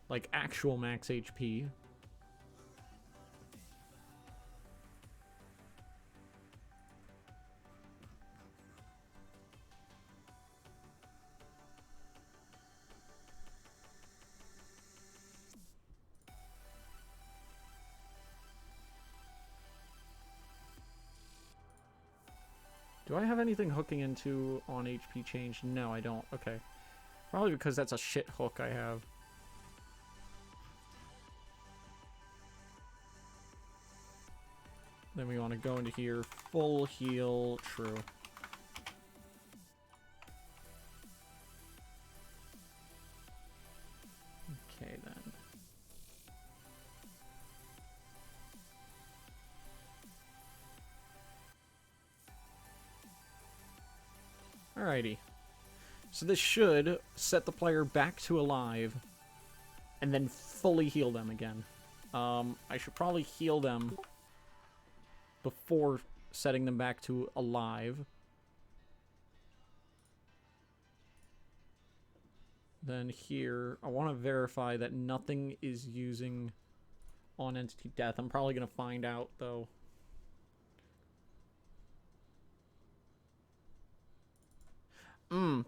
Like actual max HP. Do I have anything hooking into on HP change? No, I don't. Okay. Probably because that's a shit hook I have. Then we want to go into here, full heal, true. Okay, then. Alrighty. So this should set the player back to alive and then fully heal them again. I should probably heal them before setting them back to alive. Then here, I want to verify that nothing is using on entity death. I'm probably going to find out, though.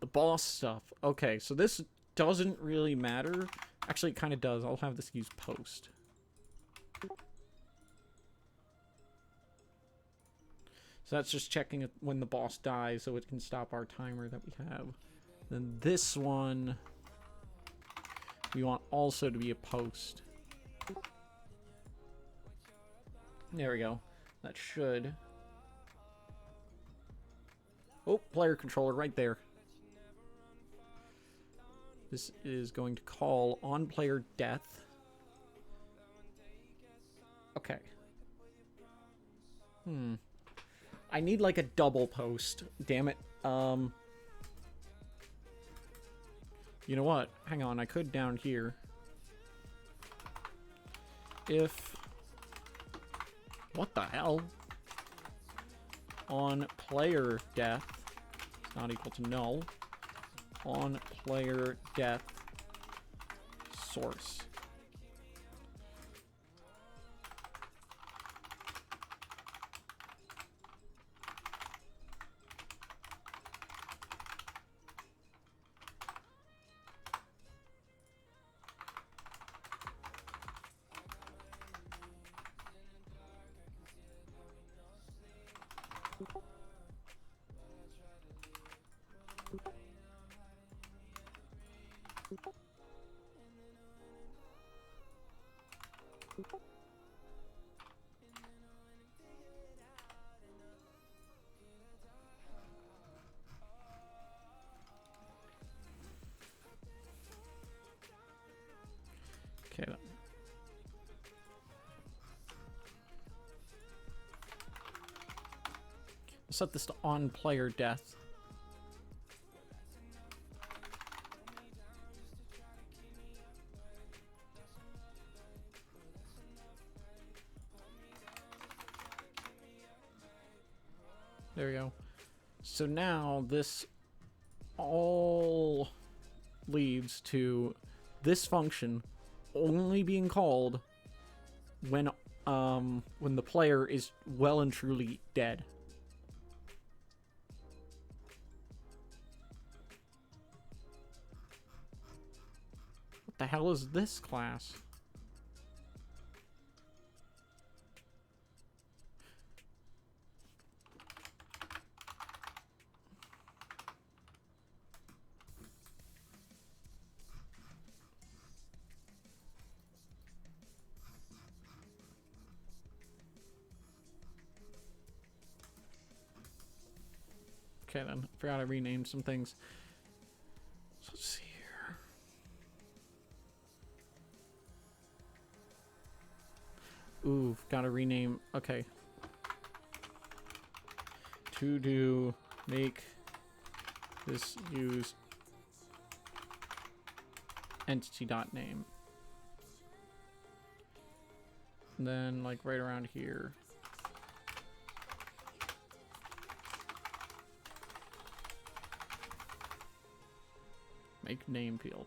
The boss stuff. Okay, so this doesn't really matter. Actually, it kind of does. I'll have this use post. So that's just checking when the boss dies so it can stop our timer that we have. Then this one, we want also to be a post. There we go. That should... Oh, player controller right there. This is going to call on player death. Okay. I need like a double post. Damn it. You know what? Hang on, I could down here. If... What the hell? On player death is not equal to null. On player death source. Okay, then. I'll set this to on player death. There we go. So now this all leads to this function only being called when the player is well and truly dead. What the hell is this class? Okay then, I forgot I renamed some things. So let's see here. Ooh, gotta rename, okay. To do, make this use entity.name. And then like right around here. Make name field.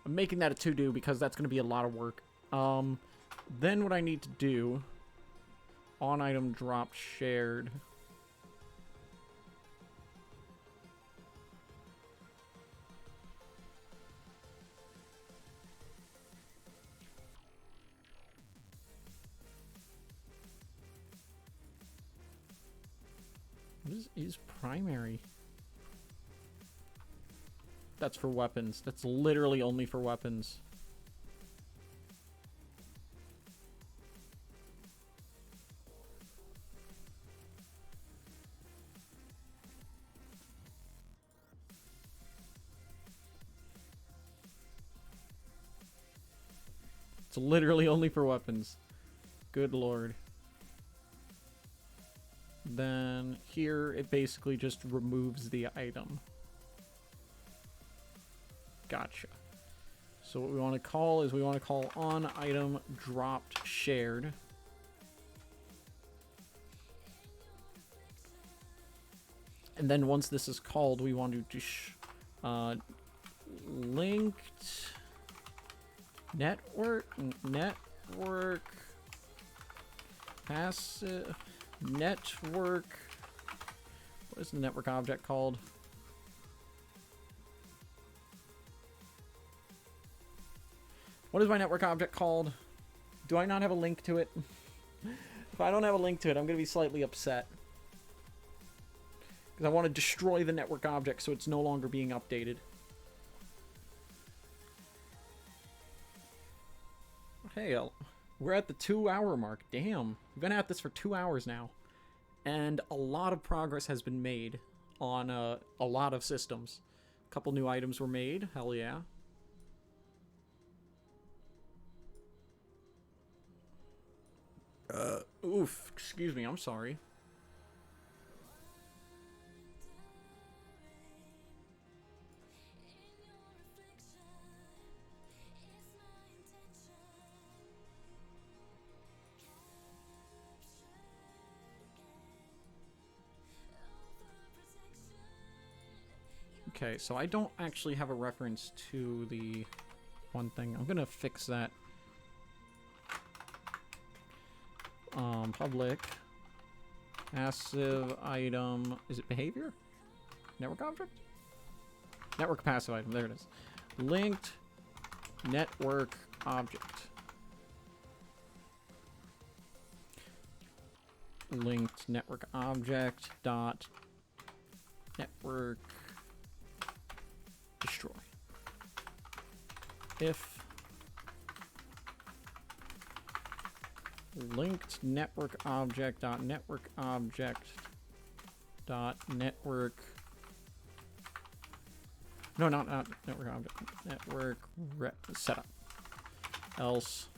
I'm making that a to-do because that's going to be a lot of work. Then what I need to do, on item drop shared. This is primary. That's for weapons. That's literally only for weapons. It's literally only for weapons. Good lord. Then here it basically just removes the item. Gotcha. So what we want to call is we want to call on item dropped shared. And then once this is called, we want to do linked network passive network. What is the network object called? What is my network object called? Do I not have a link to it? If I don't have a link to it, I'm going to be slightly upset. Because I want to destroy the network object so it's no longer being updated. Hey, we're at the 2-hour mark. Damn. We've been at this for 2 hours now. And a lot of progress has been made on a lot of systems. A couple new items were made. Hell yeah. Oof, excuse me, I'm sorry. Okay, so I don't actually have a reference to the one thing. I'm gonna fix that. Public passive item. Is it behavior? Network object? Network passive item. There it is. Linked network object. Linked network object dot network destroy. If linked network object dot network object dot network, no, not network object, network setup, else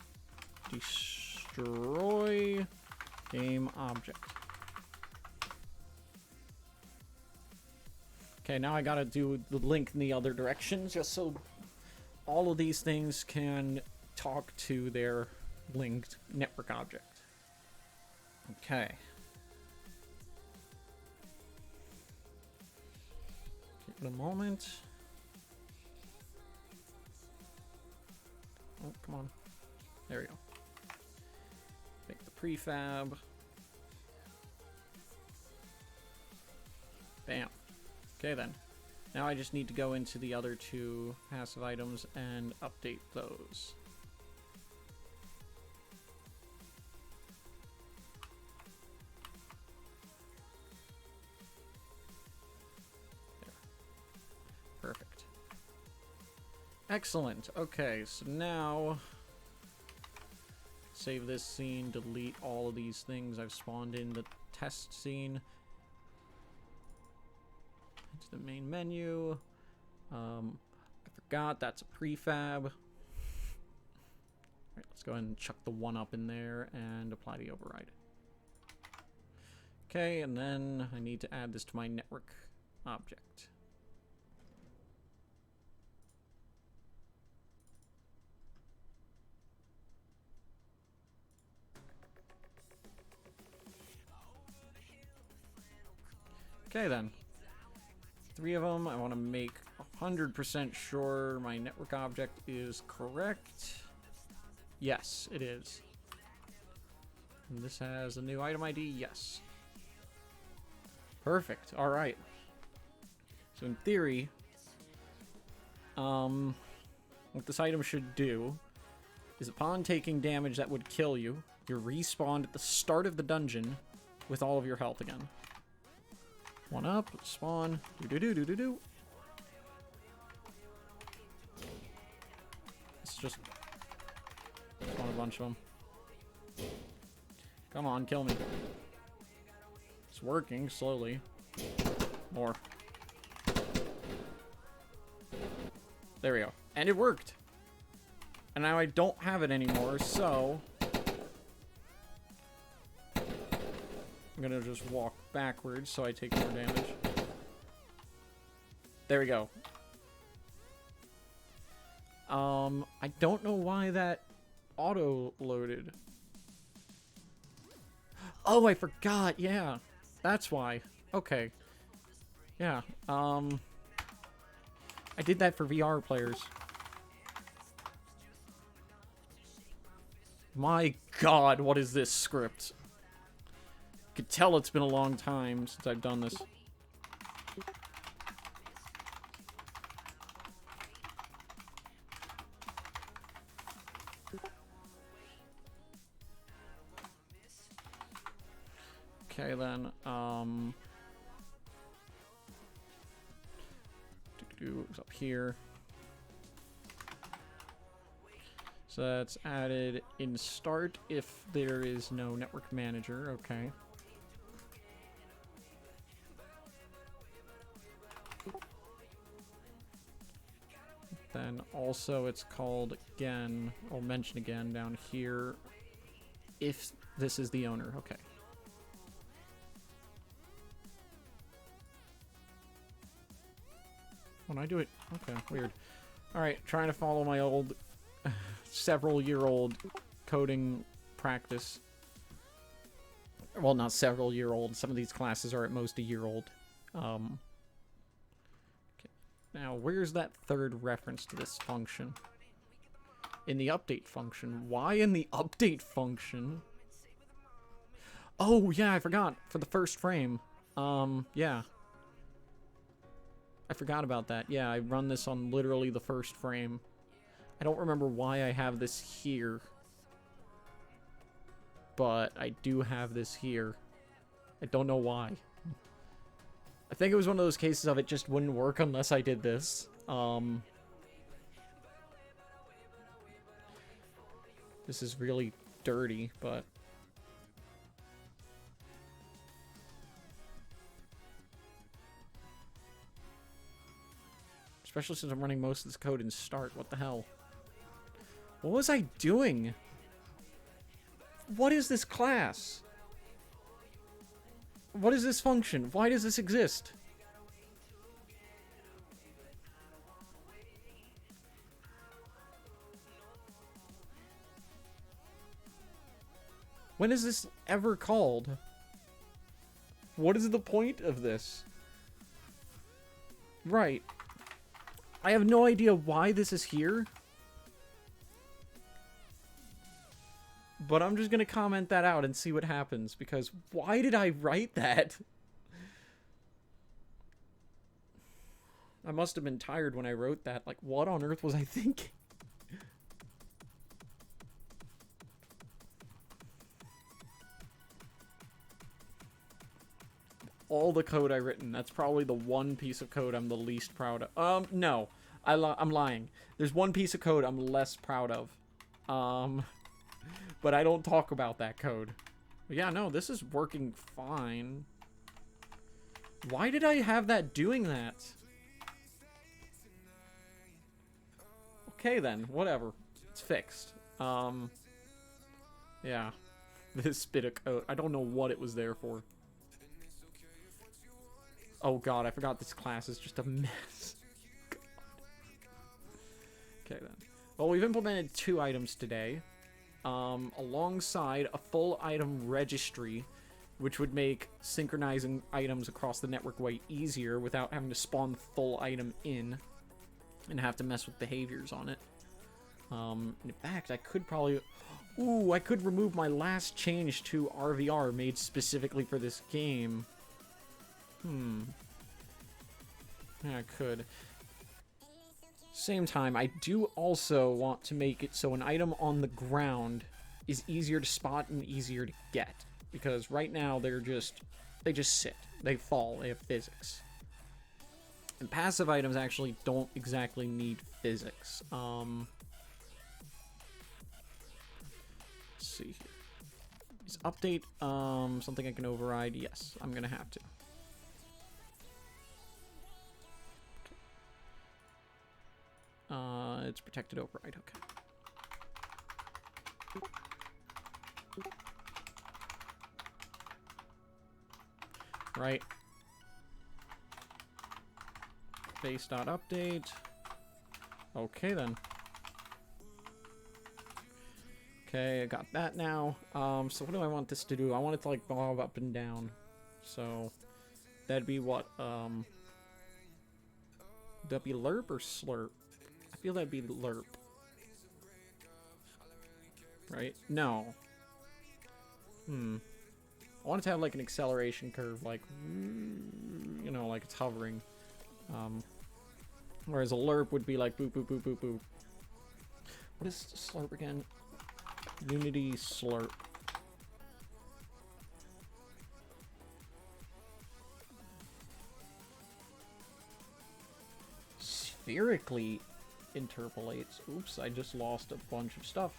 destroy game object. Okay, now I gotta do the link in the other direction just so all of these things can talk to their linked network object. Okay. Give it a moment. Oh, come on. There we go. Make the prefab. Bam. Okay then. Now I just need to go into the other two passive items and update those. There. Perfect. Excellent. Okay, so now save this scene, delete all of these things I've spawned in the test scene. Into the main menu. I forgot that's a prefab. Alright, let's go ahead and chuck the one up in there and apply the override. Okay, and then I need to add this to my network object. Okay then. 3 of them. I want to make 100% sure my network object is correct. Yes, it is. And this has a new item ID. Yes. Perfect. All right. So in theory, what this item should do is upon taking damage that would kill you, you're respawned at the start of the dungeon with all of your health again. One up, spawn, do-do-do-do-do-do. Let's just spawn a bunch of them. Come on, kill me. It's working, slowly. More. There we go. And it worked! And now I don't have it anymore, so I'm gonna just walk backwards so I take more damage. There we go. I don't know why that auto-loaded. Oh, I forgot, yeah. That's why. Okay. Yeah, I did that for VR players. My god, what is this script? You could tell it's been a long time since I've done this. Okay then, it's up here. So that's added in start if there is no network manager, okay. Then also it's called again, or mentioned again down here, if This is the owner. Okay. When I do it... Okay, weird. Alright, trying to follow my old... several-year-old coding practice. Well, not several-year-old. Some of these classes are at most a year old. Okay. Now, where's that third reference to this function? In the update function. Why in the update function? Oh, yeah, I forgot. For the first frame. Yeah. I forgot about that. Yeah, I run this on literally the first frame. I don't remember why I have this here. But I do have this here. I don't know why. I think it was one of those cases of it just wouldn't work unless I did this. This is really dirty, but... Especially since I'm running most of this code in Start. What the hell? What was I doing? What is this class? What is this function? Why does this exist? When is this ever called? What is the point of this? Right. I have no idea why this is here. But I'm just gonna comment that out and see what happens, because why did I write that? I must have been tired when I wrote that. Like, what on earth was I thinking? All the code I've written, that's probably the one piece of code I'm the least proud of. No. I'm lying. There's one piece of code I'm less proud of. But I don't talk about that code. But yeah, no, this is working fine. Why did I have that doing that? Okay then, whatever. It's fixed. Yeah. This bit of code. I don't know what it was there for. Oh god, I forgot this class is just a mess. Okay then. Well, we've implemented 2 items today. Alongside a full item registry, which would make synchronizing items across the network way easier without having to spawn the full item in and have to mess with behaviors on it. In fact, I could probably... Ooh, I could remove my last change to RVR made specifically for this game. Yeah, I could. Same time, I do also want to make it so an item on the ground is easier to spot and easier to get. Because right now, they just sit. They fall. They have physics. And passive items actually don't exactly need physics. Let's see here. Is update something I can override? Yes, I'm gonna have to. It's protected override, okay. Right. Base.update. Okay then. Okay, I got that now. So what do I want this to do? I want it to like bob up and down. So that'd be what? That'd be lerp or slurp? I feel that'd be lerp. Right? No. I want it to have like an acceleration curve, like, you know, like it's hovering. Whereas a lerp would be like boop, boop, boop, boop, boop. What is slurp again? Unity slurp. Spherically interpolates. Oops, I just lost a bunch of stuff.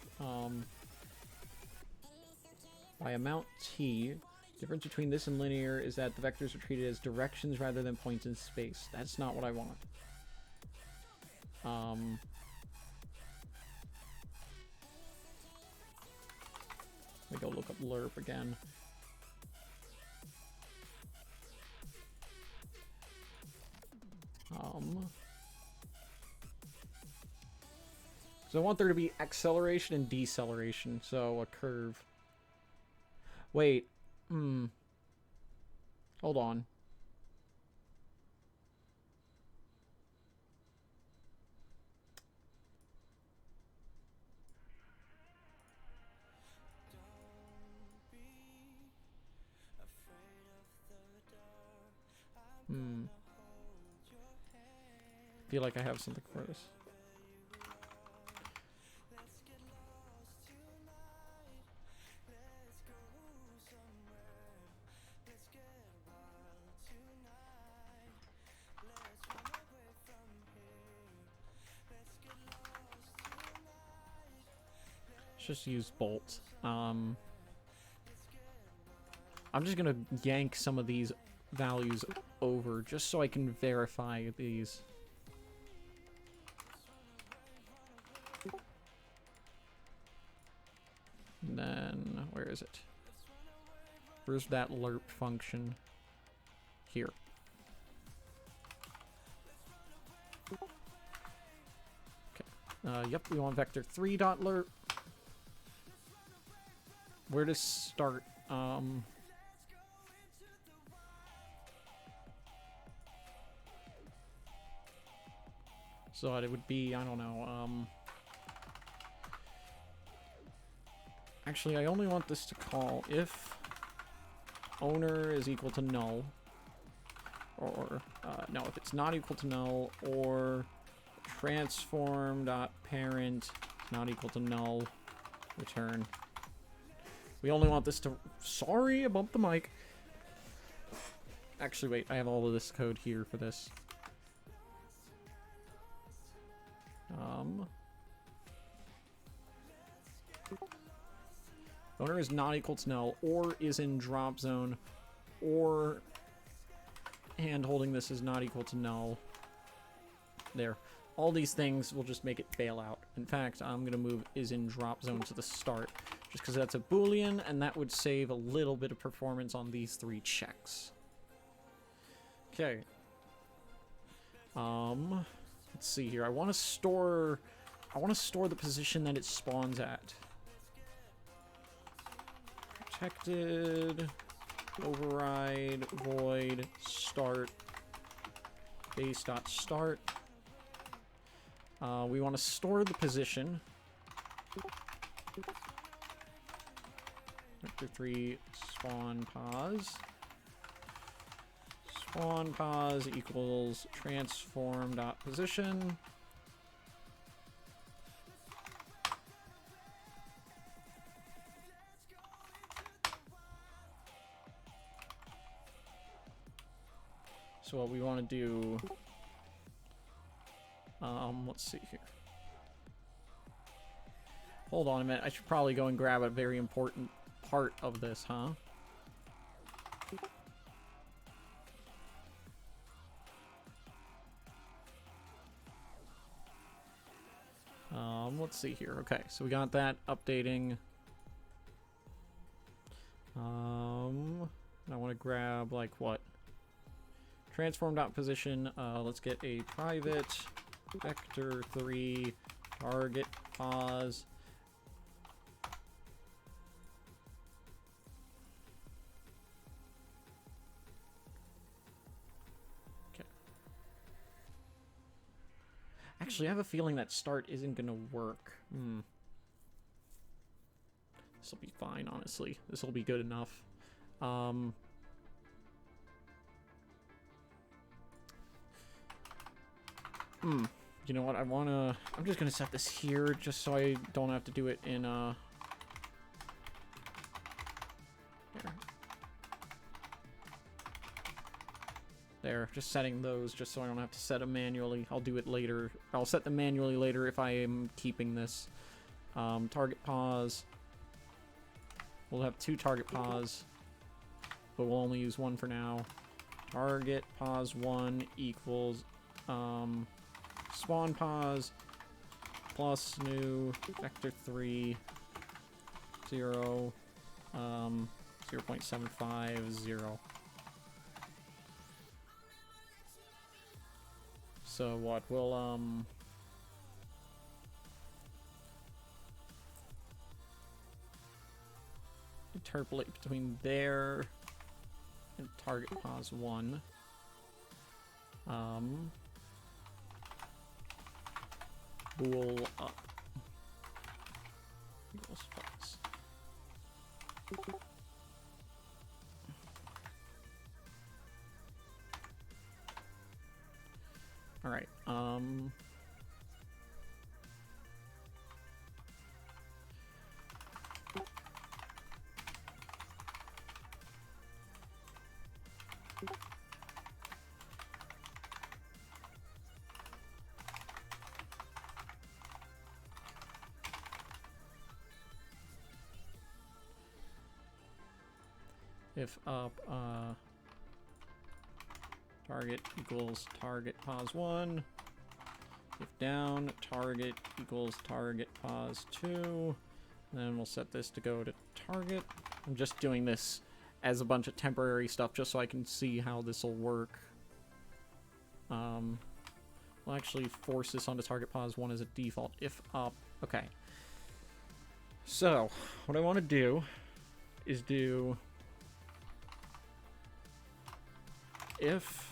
By amount t, difference between this and linear is that the vectors are treated as directions rather than points in space. That's not what I want. go look up lerp again. So I want there to be acceleration and deceleration, so a curve. Wait, hold on. Feel like I have something for this. Let's just use bolt. I'm just gonna yank some of these values over just so I can verify these. And then, where is it? Where's that lerp function? Here. Okay. Yep, we want vector3.lerp. Where to start? So it would be, I don't know, actually, I only want this to call if owner is equal to null, or, no, if it's not equal to null, or transform.parent not equal to null, return. We only want this to, sorry, I bumped the mic. Actually, wait, I have all of this code here for this. Owner is not equal to null, or is in drop zone, or hand holding this is not equal to null. There. All these things will just make it fail out. In fact, I'm going to move is in drop zone to the start, just because that's a Boolean, and that would save a little bit of performance on these three checks. Okay. Let's see here. I want to store the position that it spawns at. Protected, override, void, start, base.start. We want to store the position. Vector3 spawn pause. Spawn pause equals transform.position. So what we want to do, let's see here. Hold on a minute, I should probably go and grab a very important part of this, huh? Let's see here. Okay, so we got that updating. I want to grab, like, what? Transform.position, let's get a private vector3 target pause. Okay. Actually, I have a feeling that start isn't gonna work. This'll be fine, honestly. This'll be good enough. You know what, I'm just gonna set this here just so I don't have to do it in, there. There, just setting those just so I don't have to set them manually. I'll do it later. I'll set them manually later if I am keeping this. Target pause. We'll have 2 target pause, but we'll only use 1 for now. Target pause 1 equals, spawn pause plus new vector3 0 0.750. So what, we'll, interpolate between there and target pos 1. Bool up. Equals false. All right. If up, target equals target pos 1. If down, target equals target pos 2. Then we'll set this to go to target. I'm just doing this as a bunch of temporary stuff just so I can see how this will work. We'll actually force this onto target pos 1 as a default. If up. Okay. So, what I want to do is do if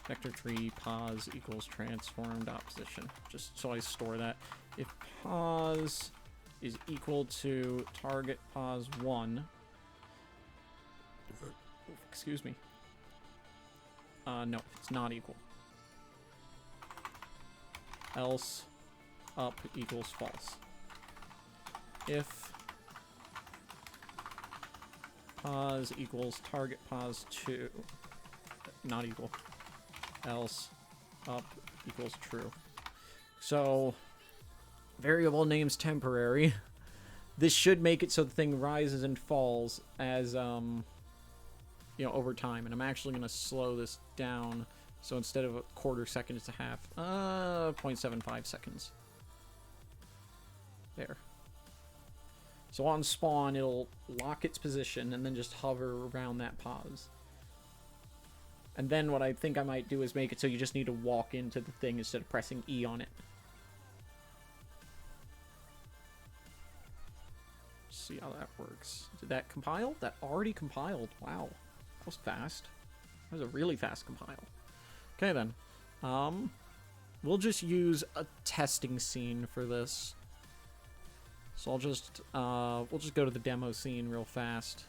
vector tree pos equals transformed opposition, just so I store that. If pos is equal to target pos 1, excuse me, no, it's not equal, else up equals false. If pos equals target pos 2, not equal, else up equals true. So, variable name's temporary. This should make it so the thing rises and falls as, you know, over time. And I'm actually going to slow this down. So instead of a quarter second, it's a half. 0.75 seconds. There. So on spawn, it'll lock its position and then just hover around that pause. And then what I think I might do is make it so you just need to walk into the thing instead of pressing E on it. Let's see how that works. Did that compile? That already compiled. Wow. That was fast. That was a really fast compile. Okay then. We'll just use a testing scene for this. So I'll just, we'll just go to the demo scene real fast.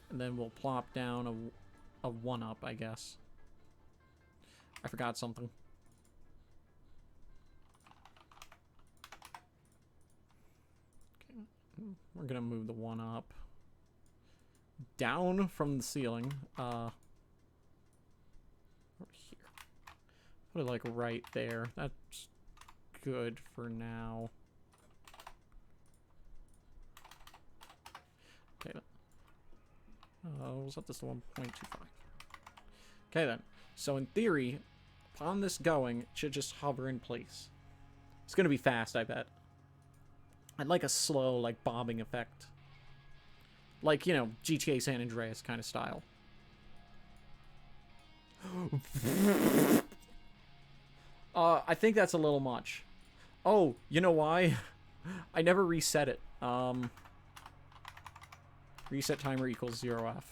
And then we'll plop down a 1-up, I guess. I forgot something. Okay. We're gonna move the 1-up down from the ceiling. Over here. Put it like right there. That's good for now. Okay. We'll set this to 1.25. Okay then. So in theory, upon this going, it should just hover in place. It's gonna be fast, I bet. I'd like a slow, like, bobbing effect. Like, you know, GTA San Andreas kind of style. I think that's a little much. Oh, you know why? I never reset it. Reset timer equals 0F.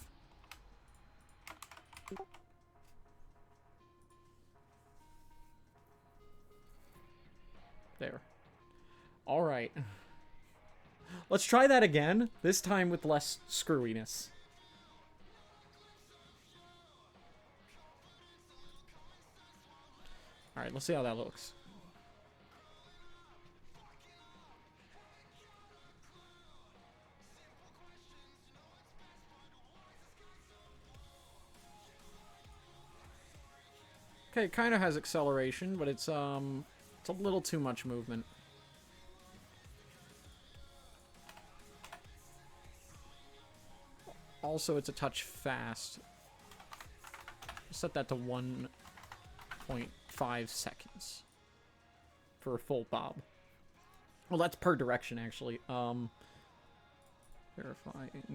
There. Alright. Let's try that again. This time with less screwiness. Alright, let's see how that looks. Okay, it kind of has acceleration, but it's a little too much movement. Also, it's a touch fast. Set that to 1.5 seconds for a full bob. Well, that's per direction, actually. Verifying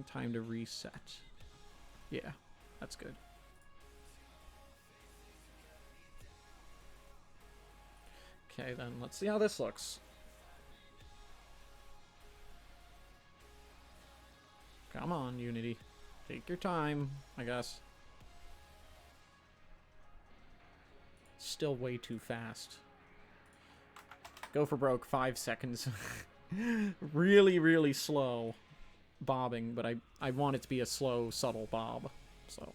time to reset. Yeah, that's good. Okay, then let's see how this looks. Come on, Unity. Take your time, I guess. Still way too fast. Go for broke, 5 seconds. Really, really slow bobbing, but I want it to be a slow, subtle bob, so.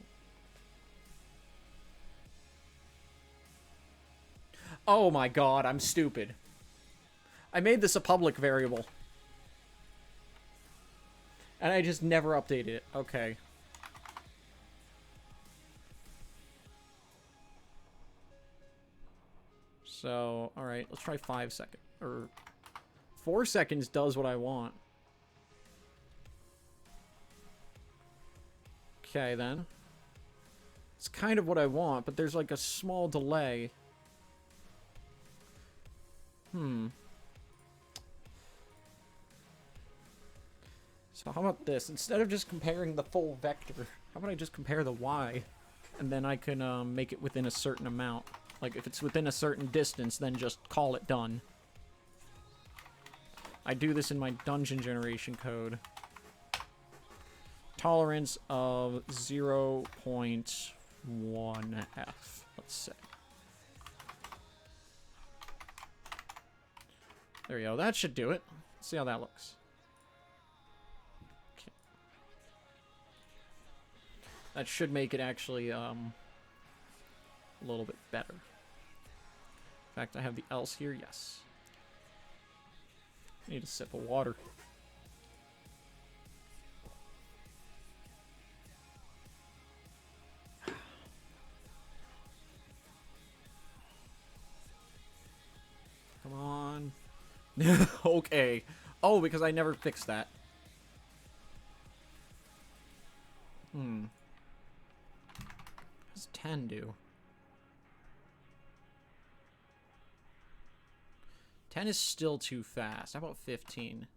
Oh my god, I'm stupid. I made this a public variable. And I just never updated it. Okay. So, alright, let's try 5 seconds. Or 4 seconds does what I want. Okay, then. It's kind of what I want, but there's like a small delay. So how about this? Instead of just comparing the full vector, how about I just compare the y? And then I can make it within a certain amount. Like, if it's within a certain distance, then just call it done. I do this in my dungeon generation code. Tolerance of 0.1f, let's say. There we go. That should do it. Let's see how that looks. Okay. That should make it actually a little bit better. In fact, I have the else here. Yes. I need a sip of water. Come on. Okay. Oh, because I never fixed that. What does 10 do? 10 is still too fast. How about 15?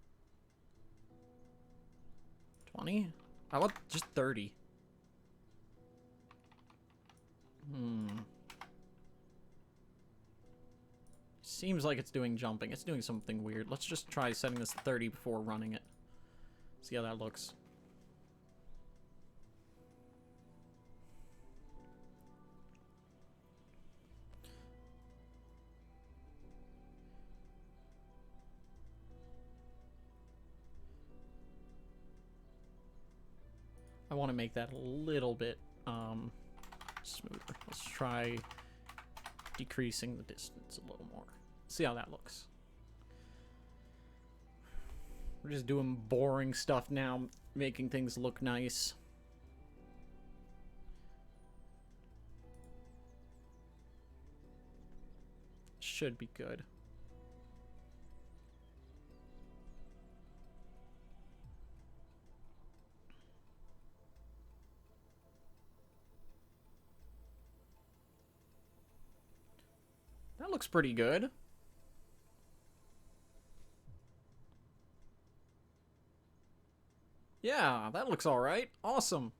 20? How about just 30? Seems like it's doing jumping. It's doing something weird. Let's just try setting this to 30 before running it. See how that looks. I want to make that a little bit smoother. Let's try decreasing the distance a little more. See how that looks. We're just doing boring stuff now, making things look nice. Should be good. That looks pretty good. Yeah, that looks alright. Awesome.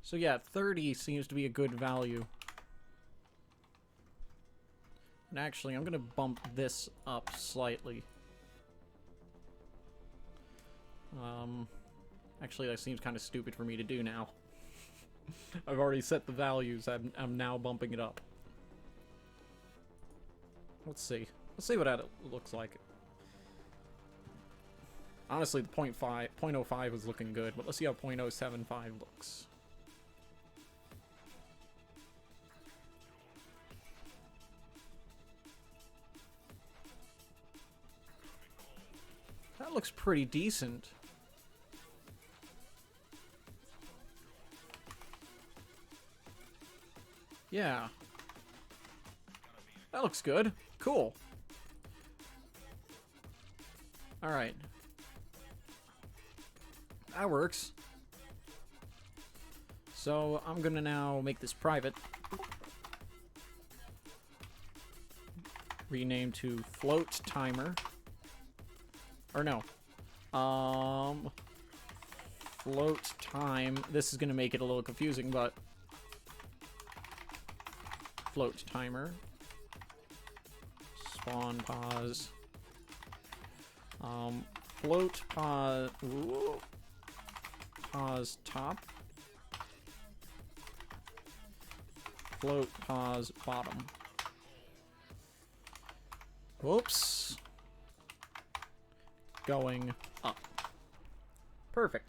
So yeah, 30 seems to be a good value. And actually, I'm going to bump this up slightly. Actually, that seems kind of stupid for me to do now. I've already set the values. I'm now bumping it up. Let's see. Let's see what that looks like. Honestly, the 0.05 was looking good, but let's see how 0.075 looks. That looks pretty decent. Yeah. That looks good. Cool. Alright. That works. So I'm gonna now make this private. Rename to float timer. Or no. Float time. This is gonna make it a little confusing, but float timer. Spawn pause. Float pause. Ooh. Pause top. Float pause bottom. Whoops. Going up. Perfect.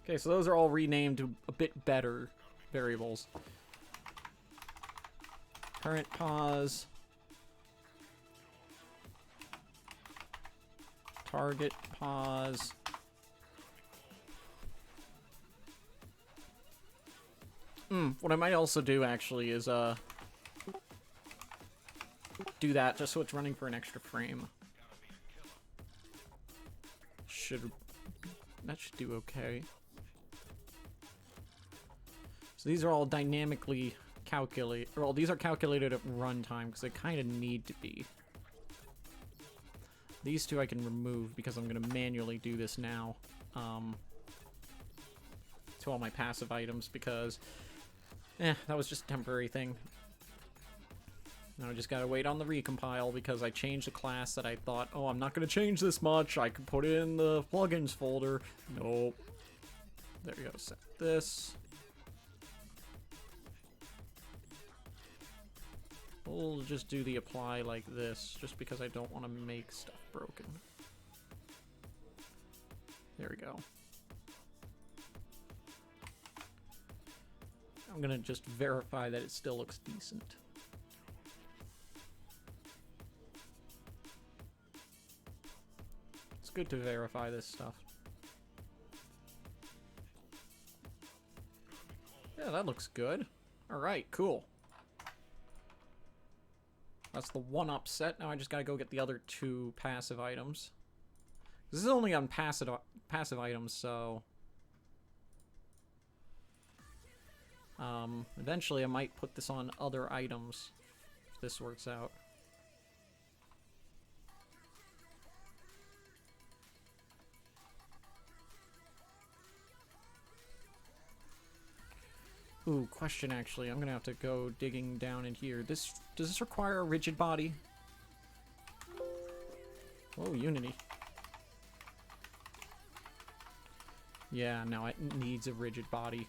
Okay, so those are all renamed to a bit better variables. Current pause. Target pause. What I might also do actually is do that just so it's running for an extra frame. That should do okay. So these are all dynamically calculated. Well, these are calculated at runtime because they kind of need to be. These two I can remove because I'm going to manually do this now to all my passive items because that was just a temporary thing. Now I just gotta wait on the recompile because I changed the class that I thought, oh, I'm not gonna change this much. I could put it in the plugins folder. Nope. There you go. Set this. We'll just do the apply like this, just because I don't want to make stuff broken. There we go. I'm gonna just verify that it still looks decent. It's good to verify this stuff. Yeah, that looks good. Alright, cool. That's the one up set. Now I just gotta go get the other two passive items. This is only on passive items, so... eventually I might put this on other items, if this works out. Ooh, question actually. I'm gonna have to go digging down in here. Does this require a rigid body? Oh, Unity. Yeah, no, it needs a rigid body.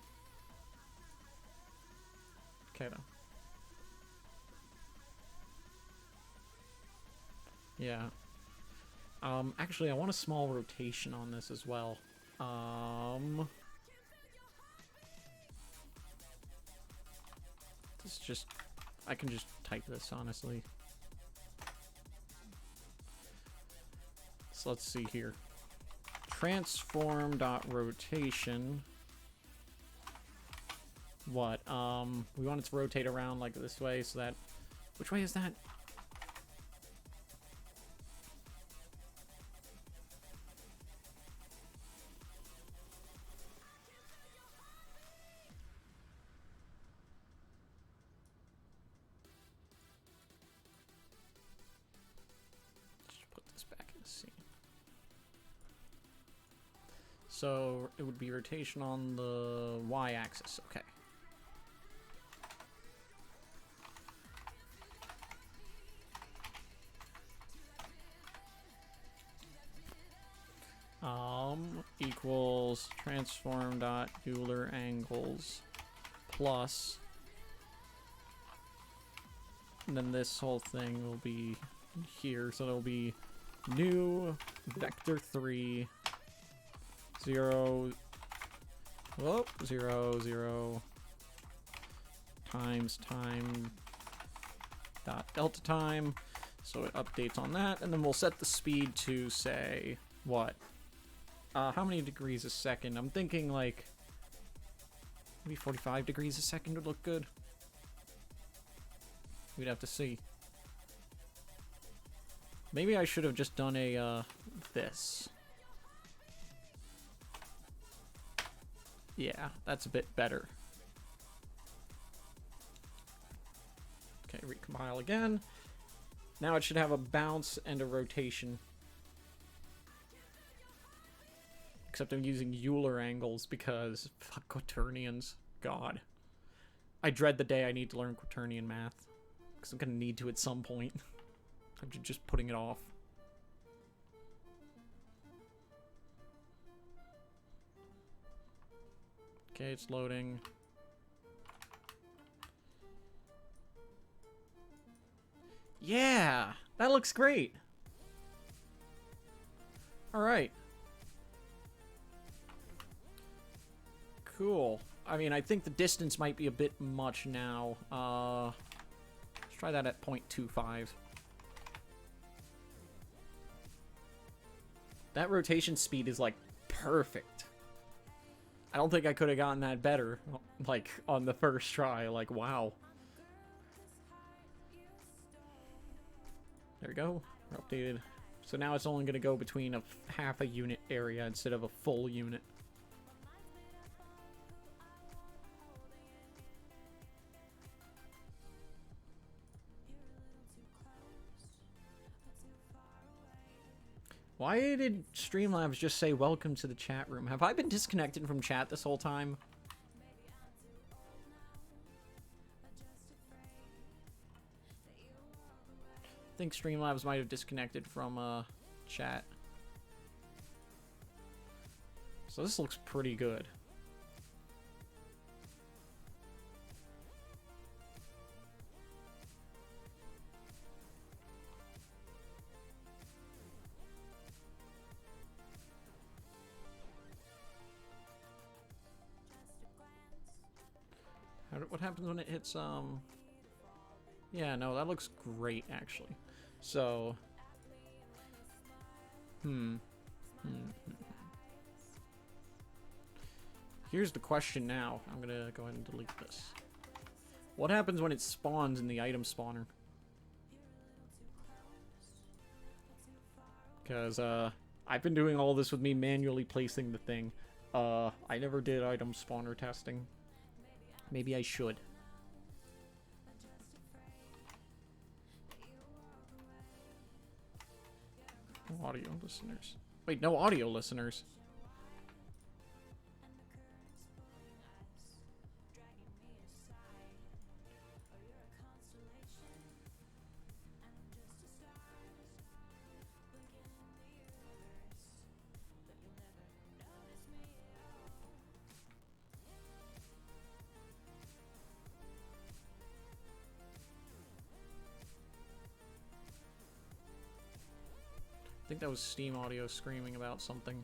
Okay, then. Yeah. Actually, I want a small rotation on this as well. This just... I can just type this, honestly. So let's see here. Transform.rotation. What? We want it to rotate around like this way so that... Which way is that? So it would be rotation on the y-axis. Okay. Equals transform dot Euler angles plus, and then this whole thing will be here, so it'll be new vector 3 0 0 0 times time dot delta time, so it updates on that, and then we'll set the speed to say what? How many degrees a second? I'm thinking like maybe 45 degrees a second would look good. We'd have to see. Maybe I should have just done a this. Yeah, that's a bit better. Okay, recompile again. Now it should have a bounce and a rotation. Except I'm using Euler angles because fuck quaternions. God. I dread the day I need to learn quaternion math. Because I'm going to need to at some point. I'm just putting it off. Okay, it's loading. Yeah! That looks great! Alright. Cool. I mean, I think the distance might be a bit much now. Let's try that at 0.25. That rotation speed is, like, perfect. I don't think I could have gotten that better, like, on the first try. Like, wow. There we go. We're updated. So now it's only going to go between a half a unit area instead of a full unit. Why did Streamlabs just say welcome to the chat room? Have I been disconnected from chat this whole time? I think Streamlabs might have disconnected from chat. So this looks pretty good. What happens when it hits, Yeah, no, that looks great, actually. So... Here's the question now. I'm gonna go ahead and delete this. What happens when it spawns in the item spawner? Because, I've been doing all this with me manually placing the thing. I never did item spawner testing. Maybe I should. No audio listeners. Wait, no audio listeners. I think that was Steam audio screaming about something.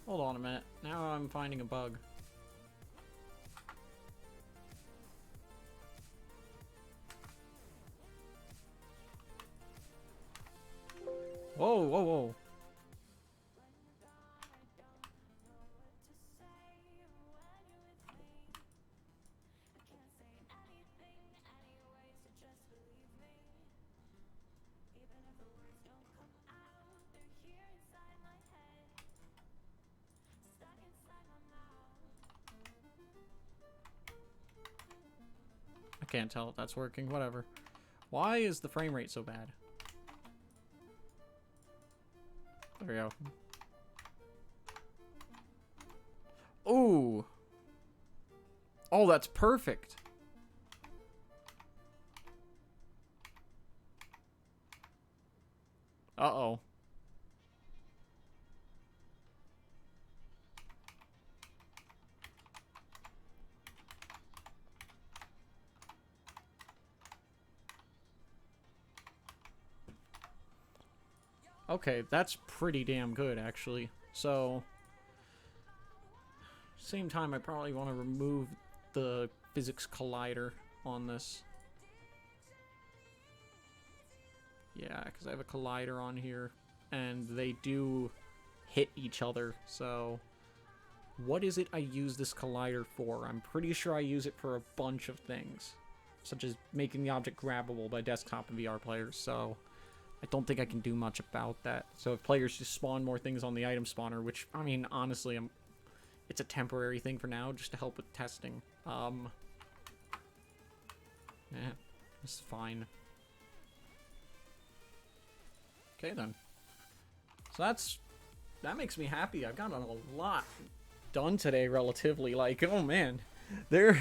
Hold on a minute. Now I'm finding a bug. Whoa, whoa, whoa. I can't tell if that's working. Whatever. Why is the frame rate so bad? There we go. Ooh. Oh, that's perfect. Uh-oh. Okay, that's pretty damn good, actually. So, same time, I probably want to remove the physics collider on this. Yeah, because I have a collider on here, and they do hit each other, so What is it I use this collider for? I'm pretty sure I use it for a bunch of things, such as making the object grabbable by desktop and VR players, so I don't think I can do much about that. So if players just spawn more things on the item spawner, which, I mean, honestly, it's a temporary thing for now, just to help with testing. Yeah, this is fine. Okay, then. So that makes me happy. I've gotten a lot done today, relatively. Like, oh man, there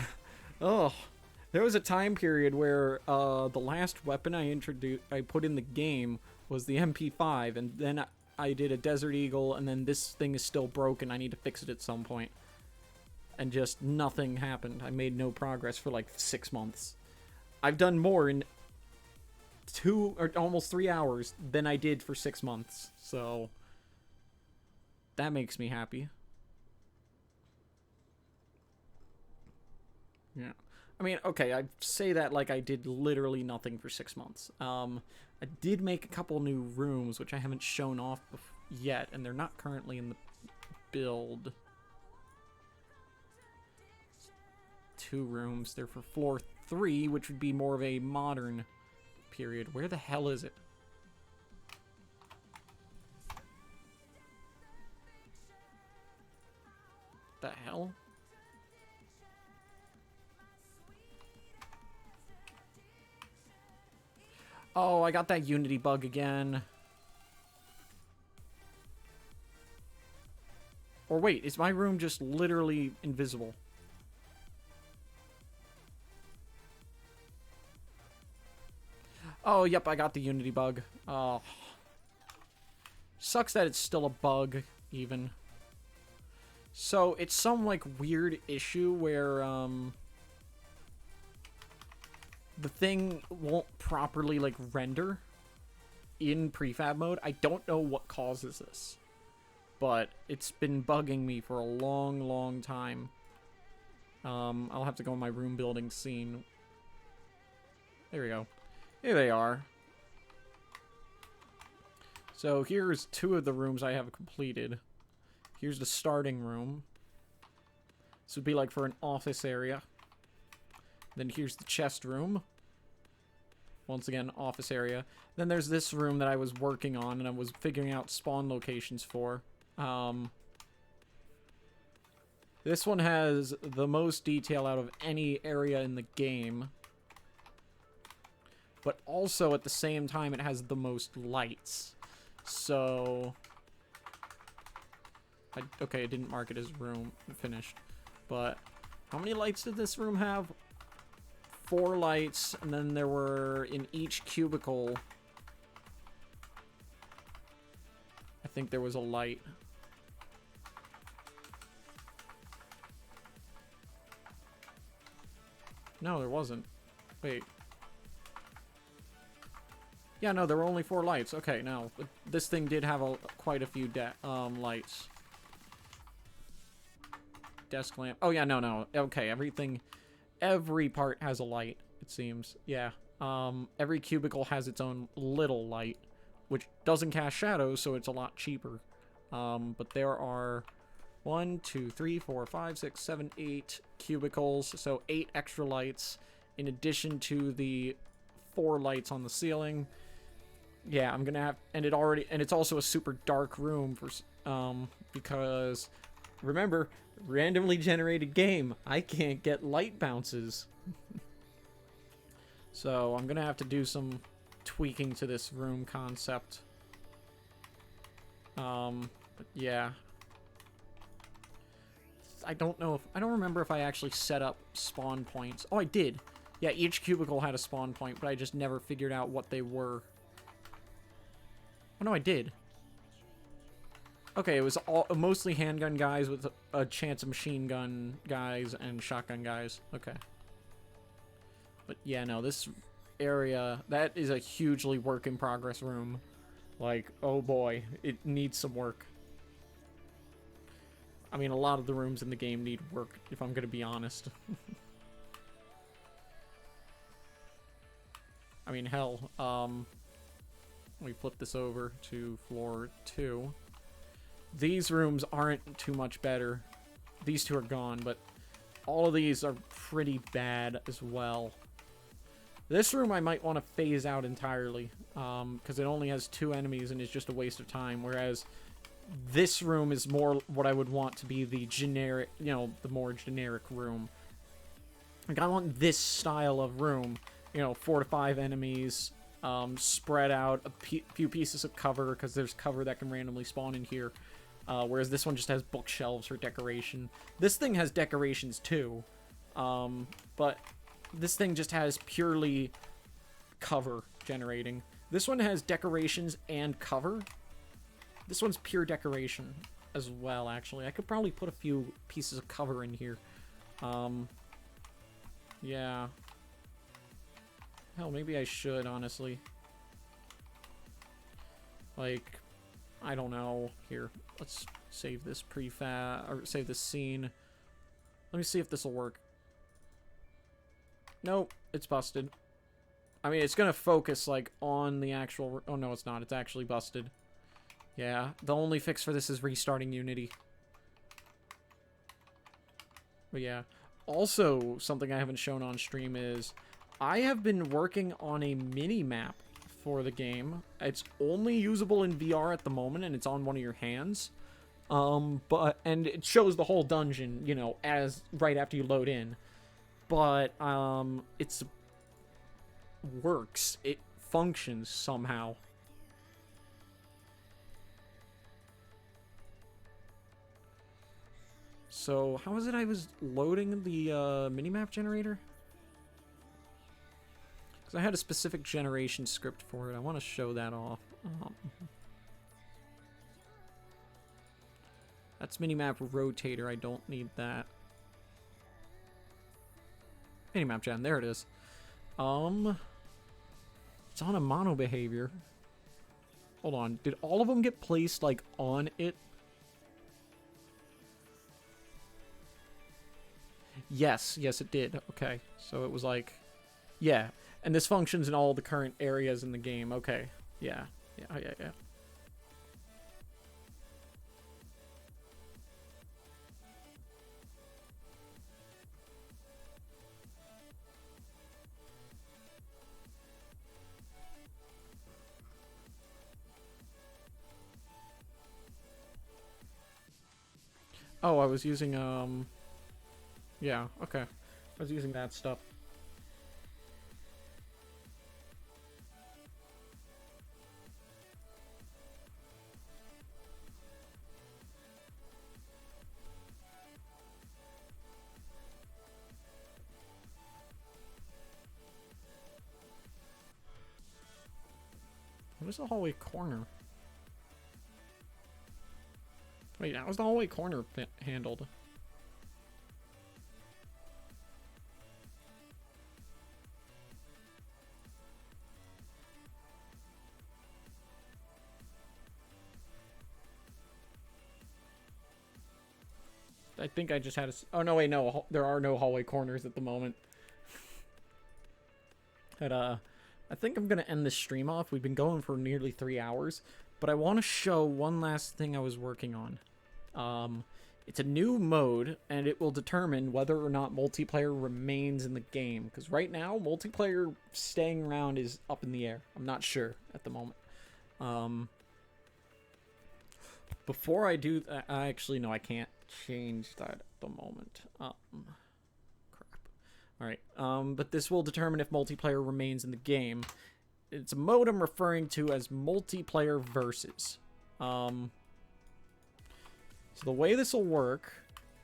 was a time period where the last weapon I put in the game was the MP5, and then I did a Desert Eagle, and then this thing is still broken. I need to fix it at some point, and just nothing happened. I made no progress for like 6 months. I've done more in 2 or almost 3 hours than I did for 6 months, so that makes me happy. Yeah. I mean, okay, I say that like I did literally nothing for 6 months. I did make a couple new rooms, which I haven't shown off yet, and they're not currently in the build. 2 rooms. They're for floor 3, which would be more of a modern period. Where the hell is it? The hell? Oh, I got that Unity bug again. Or wait, is my room just literally invisible? Oh, yep, I got the Unity bug. Oh. Sucks that it's still a bug, even. So, it's some, like, weird issue where, the thing won't properly, like, render in prefab mode. I don't know what causes this, but it's been bugging me for a long, long time. I'll have to go in my room building scene. There we go. Here they are. So here's 2 of the rooms I have completed. Here's the starting room. This would be like for an office area. Then here's the chest room. Once again, office area. Then there's this room that I was working on and I was figuring out spawn locations for. This one has the most detail out of any area in the game. But also, at the same time, it has the most lights. So... okay, I didn't mark it as room finished. But how many lights did this room have? 4 lights, and then there were in each cubicle. I think there was a light. No, there wasn't. Wait. Yeah, no, there were only 4 lights. Okay, no. This thing did have quite a few lights. Desk lamp. Oh, yeah, no. Okay, every part has a light, it seems. Yeah. Every cubicle has its own little light, which doesn't cast shadows, so it's a lot cheaper. But there are 1, 2, 3, 4, 5, 6, 7, 8 cubicles, so 8 extra lights, in addition to the 4 lights on the ceiling. Yeah, I'm gonna have, and it's also a super dark room for, because, remember, randomly generated game, I can't get light bounces. So I'm gonna have to do some tweaking to this room concept. But yeah. I don't remember if I actually set up spawn points. Oh, I did. Yeah, each cubicle had a spawn point, but I just never figured out what they were. Oh, no, I did. Okay, it was mostly handgun guys with a chance of machine gun guys and shotgun guys. Okay. But yeah, no, this area, that is a hugely work in progress room. Like, oh boy, it needs some work. I mean, a lot of the rooms in the game need work, if I'm gonna be honest. I mean, hell, we flip this over to floor 2. These rooms aren't too much better. these two are gone, but all of these are pretty bad as well. This room I might want to phase out entirely, because it only has 2 enemies and is just a waste of time, whereas this room is more what I would want to be the generic, you know, the more generic room. Like, I want this style of room, you know, 4 to 5 enemies, spread out, a few pieces of cover, because there's cover that can randomly spawn in here, whereas this one just has bookshelves for decoration. This thing has decorations too, but this thing just has purely cover generating. This one has decorations and cover. This one's pure decoration as well, actually. I could probably put a few pieces of cover in here. Yeah. Hell, maybe I should, honestly. Like, I don't know. Here, let's save this or save this scene. Let me see if this will work. Nope, it's busted. I mean, it's gonna focus, like, on the actual... Oh, no, it's not. It's actually busted. Yeah, the only fix for this is restarting Unity. But yeah. Also, something I haven't shown on stream is I have been working on a mini-map for the game. It's only usable in VR at the moment, and it's on one of your hands. And it shows the whole dungeon, you know, as right after you load in. But, it's works. It functions somehow. So, how was it I was loading the minimap generator? Because I had a specific generation script for it. I want to show that off. That's minimap rotator. I don't need that. Minimap gen. There it is. It's on a mono behavior. Hold on. Did all of them get placed, like, on it? Yes, it did. Okay, so it was like, yeah, and this functions in all the current areas in the game. Okay, yeah. Oh, I was using, yeah, okay. I was using that stuff. What is the hallway corner? Wait, how was the hallway corner handled? I think I just had a... Oh, no, wait, no. There are no hallway corners at the moment. But, I think I'm going to end this stream off. We've been going for nearly 3 hours. But I want to show one last thing I was working on. It's a new mode, and it will determine whether or not multiplayer remains in the game. Because right now, multiplayer staying around is up in the air. I'm not sure at the moment. Before I do that, actually, no, I can't change that at the moment. Crap. Alright, but this will determine if multiplayer remains in the game. It's a mode I'm referring to as multiplayer versus. So the way this will work,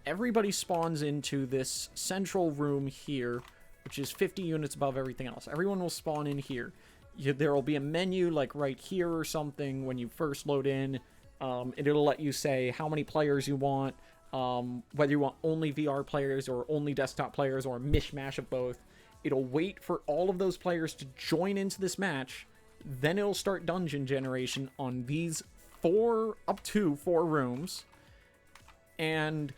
everybody spawns into this central room here, which is 50 units above everything else. Everyone will spawn in here. There will be a menu like right here or something when you first load in. It'll let you say how many players you want, whether you want only VR players or only desktop players or a mishmash of both. It'll wait for all of those players to join into this match. Then it'll start dungeon generation on these up to 4 rooms. And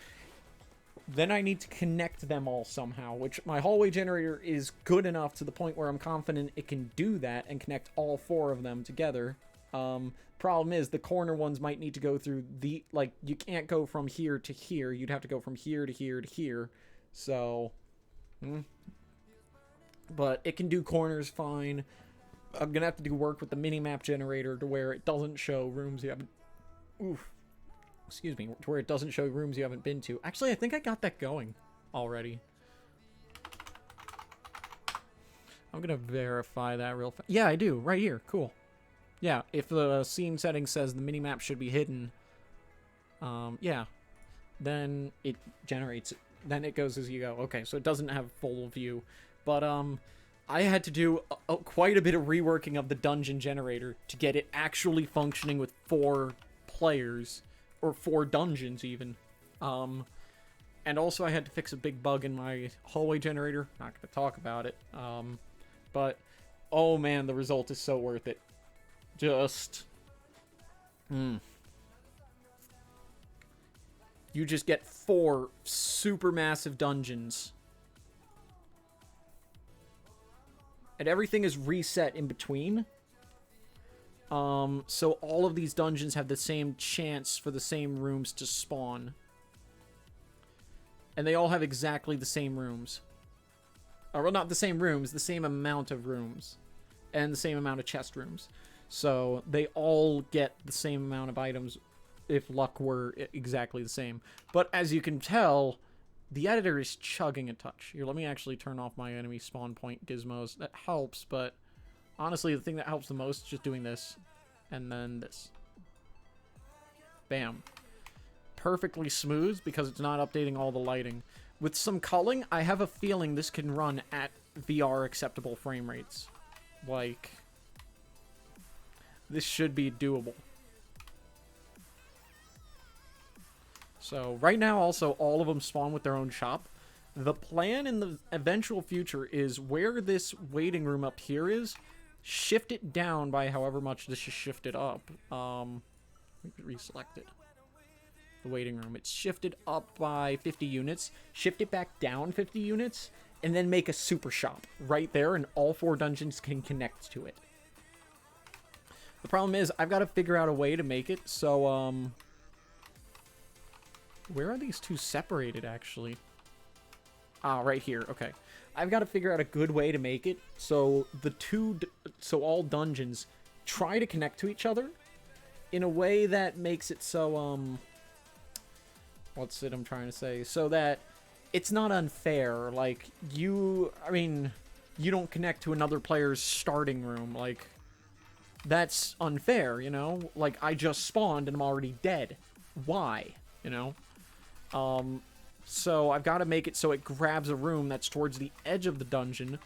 then I need to connect them all somehow, which my hallway generator is good enough to the point where I'm confident it can do that and connect all 4 of them together. Problem is, the corner ones might need to go through the, like, you can't go from here to here. You'd have to go from here to here to here. So, but it can do corners fine. I'm gonna have to do work with the minimap generator to where it doesn't show rooms you haven't... Excuse me. To where it doesn't show rooms you haven't been to. Actually, I think I got that going already. I'm gonna verify that real fast. Yeah, I do. Right here. Cool. Yeah, if the scene setting says the minimap should be hidden, yeah, then it generates it. Then it goes as you go. Okay, so it doesn't have full view. But, I had to do quite a bit of reworking of the dungeon generator to get it actually functioning with 4 players, or 4 dungeons even. And also I had to fix a big bug in my hallway generator. Not gonna talk about it. But, oh man, the result is so worth it. Just... You just get 4 super massive dungeons. And everything is reset in between. So all of these dungeons have the same chance for the same rooms to spawn. And they all have exactly the same rooms. Or, well, not the same rooms, the same amount of rooms. And the same amount of chest rooms. So they all get the same amount of items if luck were exactly the same. But as you can tell, the editor is chugging a touch. Here, let me actually turn off my enemy spawn point gizmos. That helps, but honestly, the thing that helps the most is just doing this. And then this. Bam. Perfectly smooth because it's not updating all the lighting. With some culling, I have a feeling this can run at VR acceptable frame rates. Like, this should be doable. So, right now, also, all of them spawn with their own shop. The plan in the eventual future is where this waiting room up here is, shift it down by however much this is shifted up. Reselect it. The waiting room. It's shifted up by 50 units. Shift it back down 50 units, and then make a super shop right there, and all 4 dungeons can connect to it. The problem is, I've got to figure out a way to make it so, where are these 2 separated, actually? Ah, right here. Okay. I've got to figure out a good way to make it so so all dungeons try to connect to each other in a way that makes it so, what's it I'm trying to say? So that it's not unfair. Like, you don't connect to another player's starting room. Like, that's unfair, you know? Like, I just spawned and I'm already dead. Why? You know? So I've got to make it so it grabs a room that's towards the edge of the dungeon,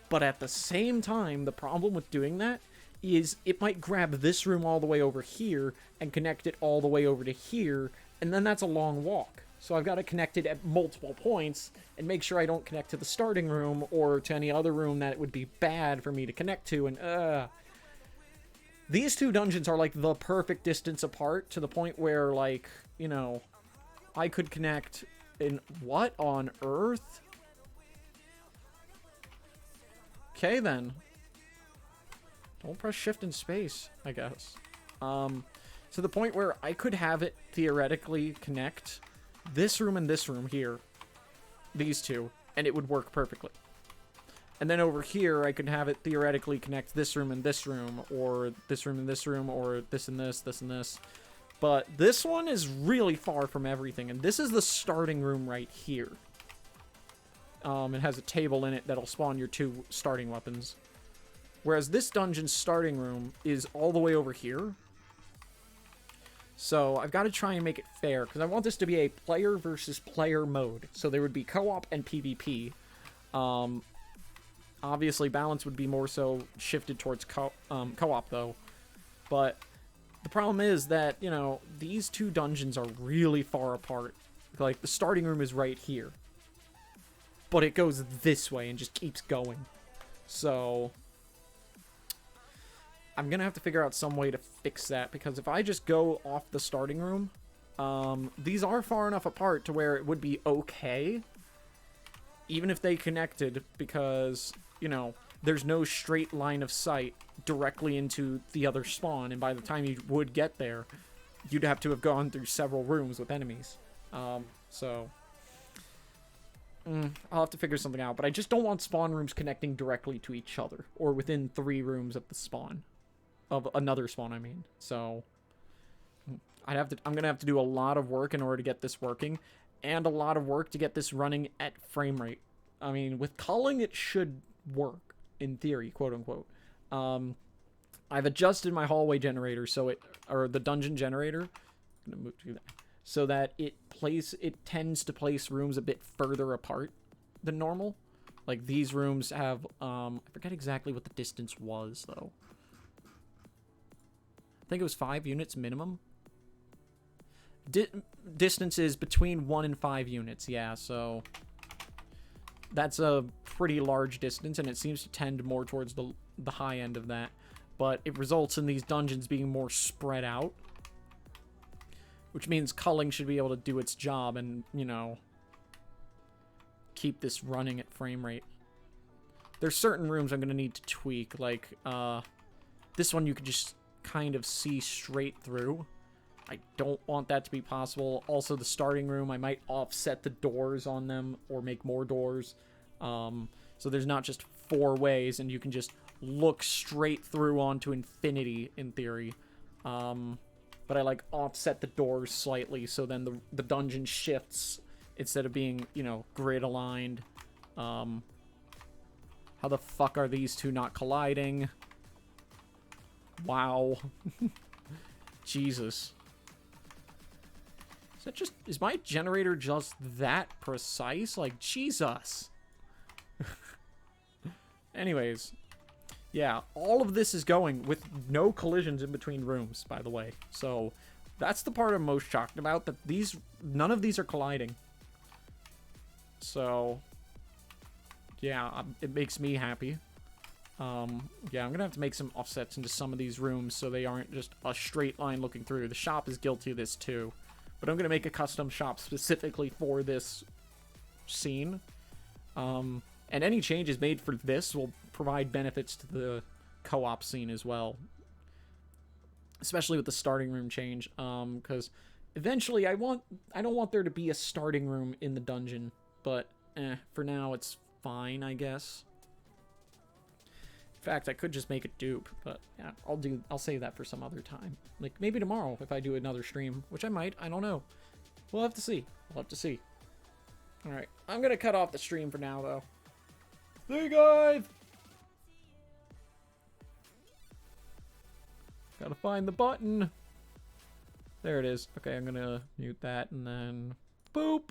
but at the same time, the problem with doing that is it might grab this room all the way over here and connect it all the way over to here, and then that's a long walk. So I've got to connect it at multiple points and make sure I don't connect to the starting room or to any other room that it would be bad for me to connect to, and these 2 dungeons are like the perfect distance apart to the point where, like, you know, I could connect in what on earth? Okay, then. Don't press shift in space, I guess. To the point where I could have it theoretically connect this room and this room here. These 2. And it would work perfectly. And then over here, I could have it theoretically connect this room and this room, or this room and this room, or this and this, this and this. But this one is really far from everything, and this is the starting room right here. It has a table in it that'll spawn your 2 starting weapons. Whereas this dungeon's starting room is all the way over here. So I've got to try and make it fair, because I want this to be a player versus player mode. So there would be co-op and PvP. Obviously, balance would be more so shifted towards co-op, though. But the problem is that, you know, these 2 dungeons are really far apart. Like, the starting room is right here. But it goes this way and just keeps going. So I'm going to have to figure out some way to fix that, because if I just go off the starting room, these are far enough apart to where it would be okay, even if they connected, because, you know, there's no straight line of sight directly into the other spawn, and by the time you would get there, you'd have to have gone through several rooms with enemies. So I'll have to figure something out, but I just don't want spawn rooms connecting directly to each other, or within 3 rooms of the spawn. Of another spawn, I mean. So I'm gonna have to do a lot of work in order to get this working, and a lot of work to get this running at frame rate. I mean, with culling, it should work, in theory, quote-unquote. I've adjusted my hallway generator, or the dungeon generator, I'm gonna move to that, so that it tends to place rooms a bit further apart than normal. Like, these rooms have, I forget exactly what the distance was, though. I think it was 5 units minimum. Distances between 1 and 5 units, yeah, so that's a pretty large distance, and it seems to tend more towards the high end of that, but it results in these dungeons being more spread out, which means culling should be able to do its job and, you know, keep this running at frame rate. There's certain rooms I'm going to need to tweak, like, this one you could just kind of see straight through. I don't want that to be possible. Also, the starting room, I might offset the doors on them or make more doors. So there's not just 4 ways and you can just look straight through onto infinity, in theory. But I, like, offset the doors slightly so then the dungeon shifts instead of being, you know, grid aligned. How the fuck are these two not colliding? Wow. Jesus. Is my generator just that precise? Like, Jesus. Anyways. Yeah, all of this is going with no collisions in between rooms, by the way. So, that's the part I'm most shocked about, that none of these are colliding. So, yeah, it makes me happy. Yeah, I'm gonna have to make some offsets into some of these rooms so they aren't just a straight line looking through. The shop is guilty of this too. But I'm gonna make a custom shop specifically for this scene. And any changes made for this will provide benefits to the co-op scene as well. Especially with the starting room change. Because eventually I don't want there to be a starting room in the dungeon. But, for now it's fine, I guess. In fact, I could just make a dupe, but yeah, I'll save that for some other time. Like, maybe tomorrow if I do another stream, which I might, I don't know. We'll have to see. We'll have to see. Alright, I'm gonna cut off the stream for now, though. See you guys! Gotta find the button. There it is. Okay, I'm gonna mute that, and then... boop!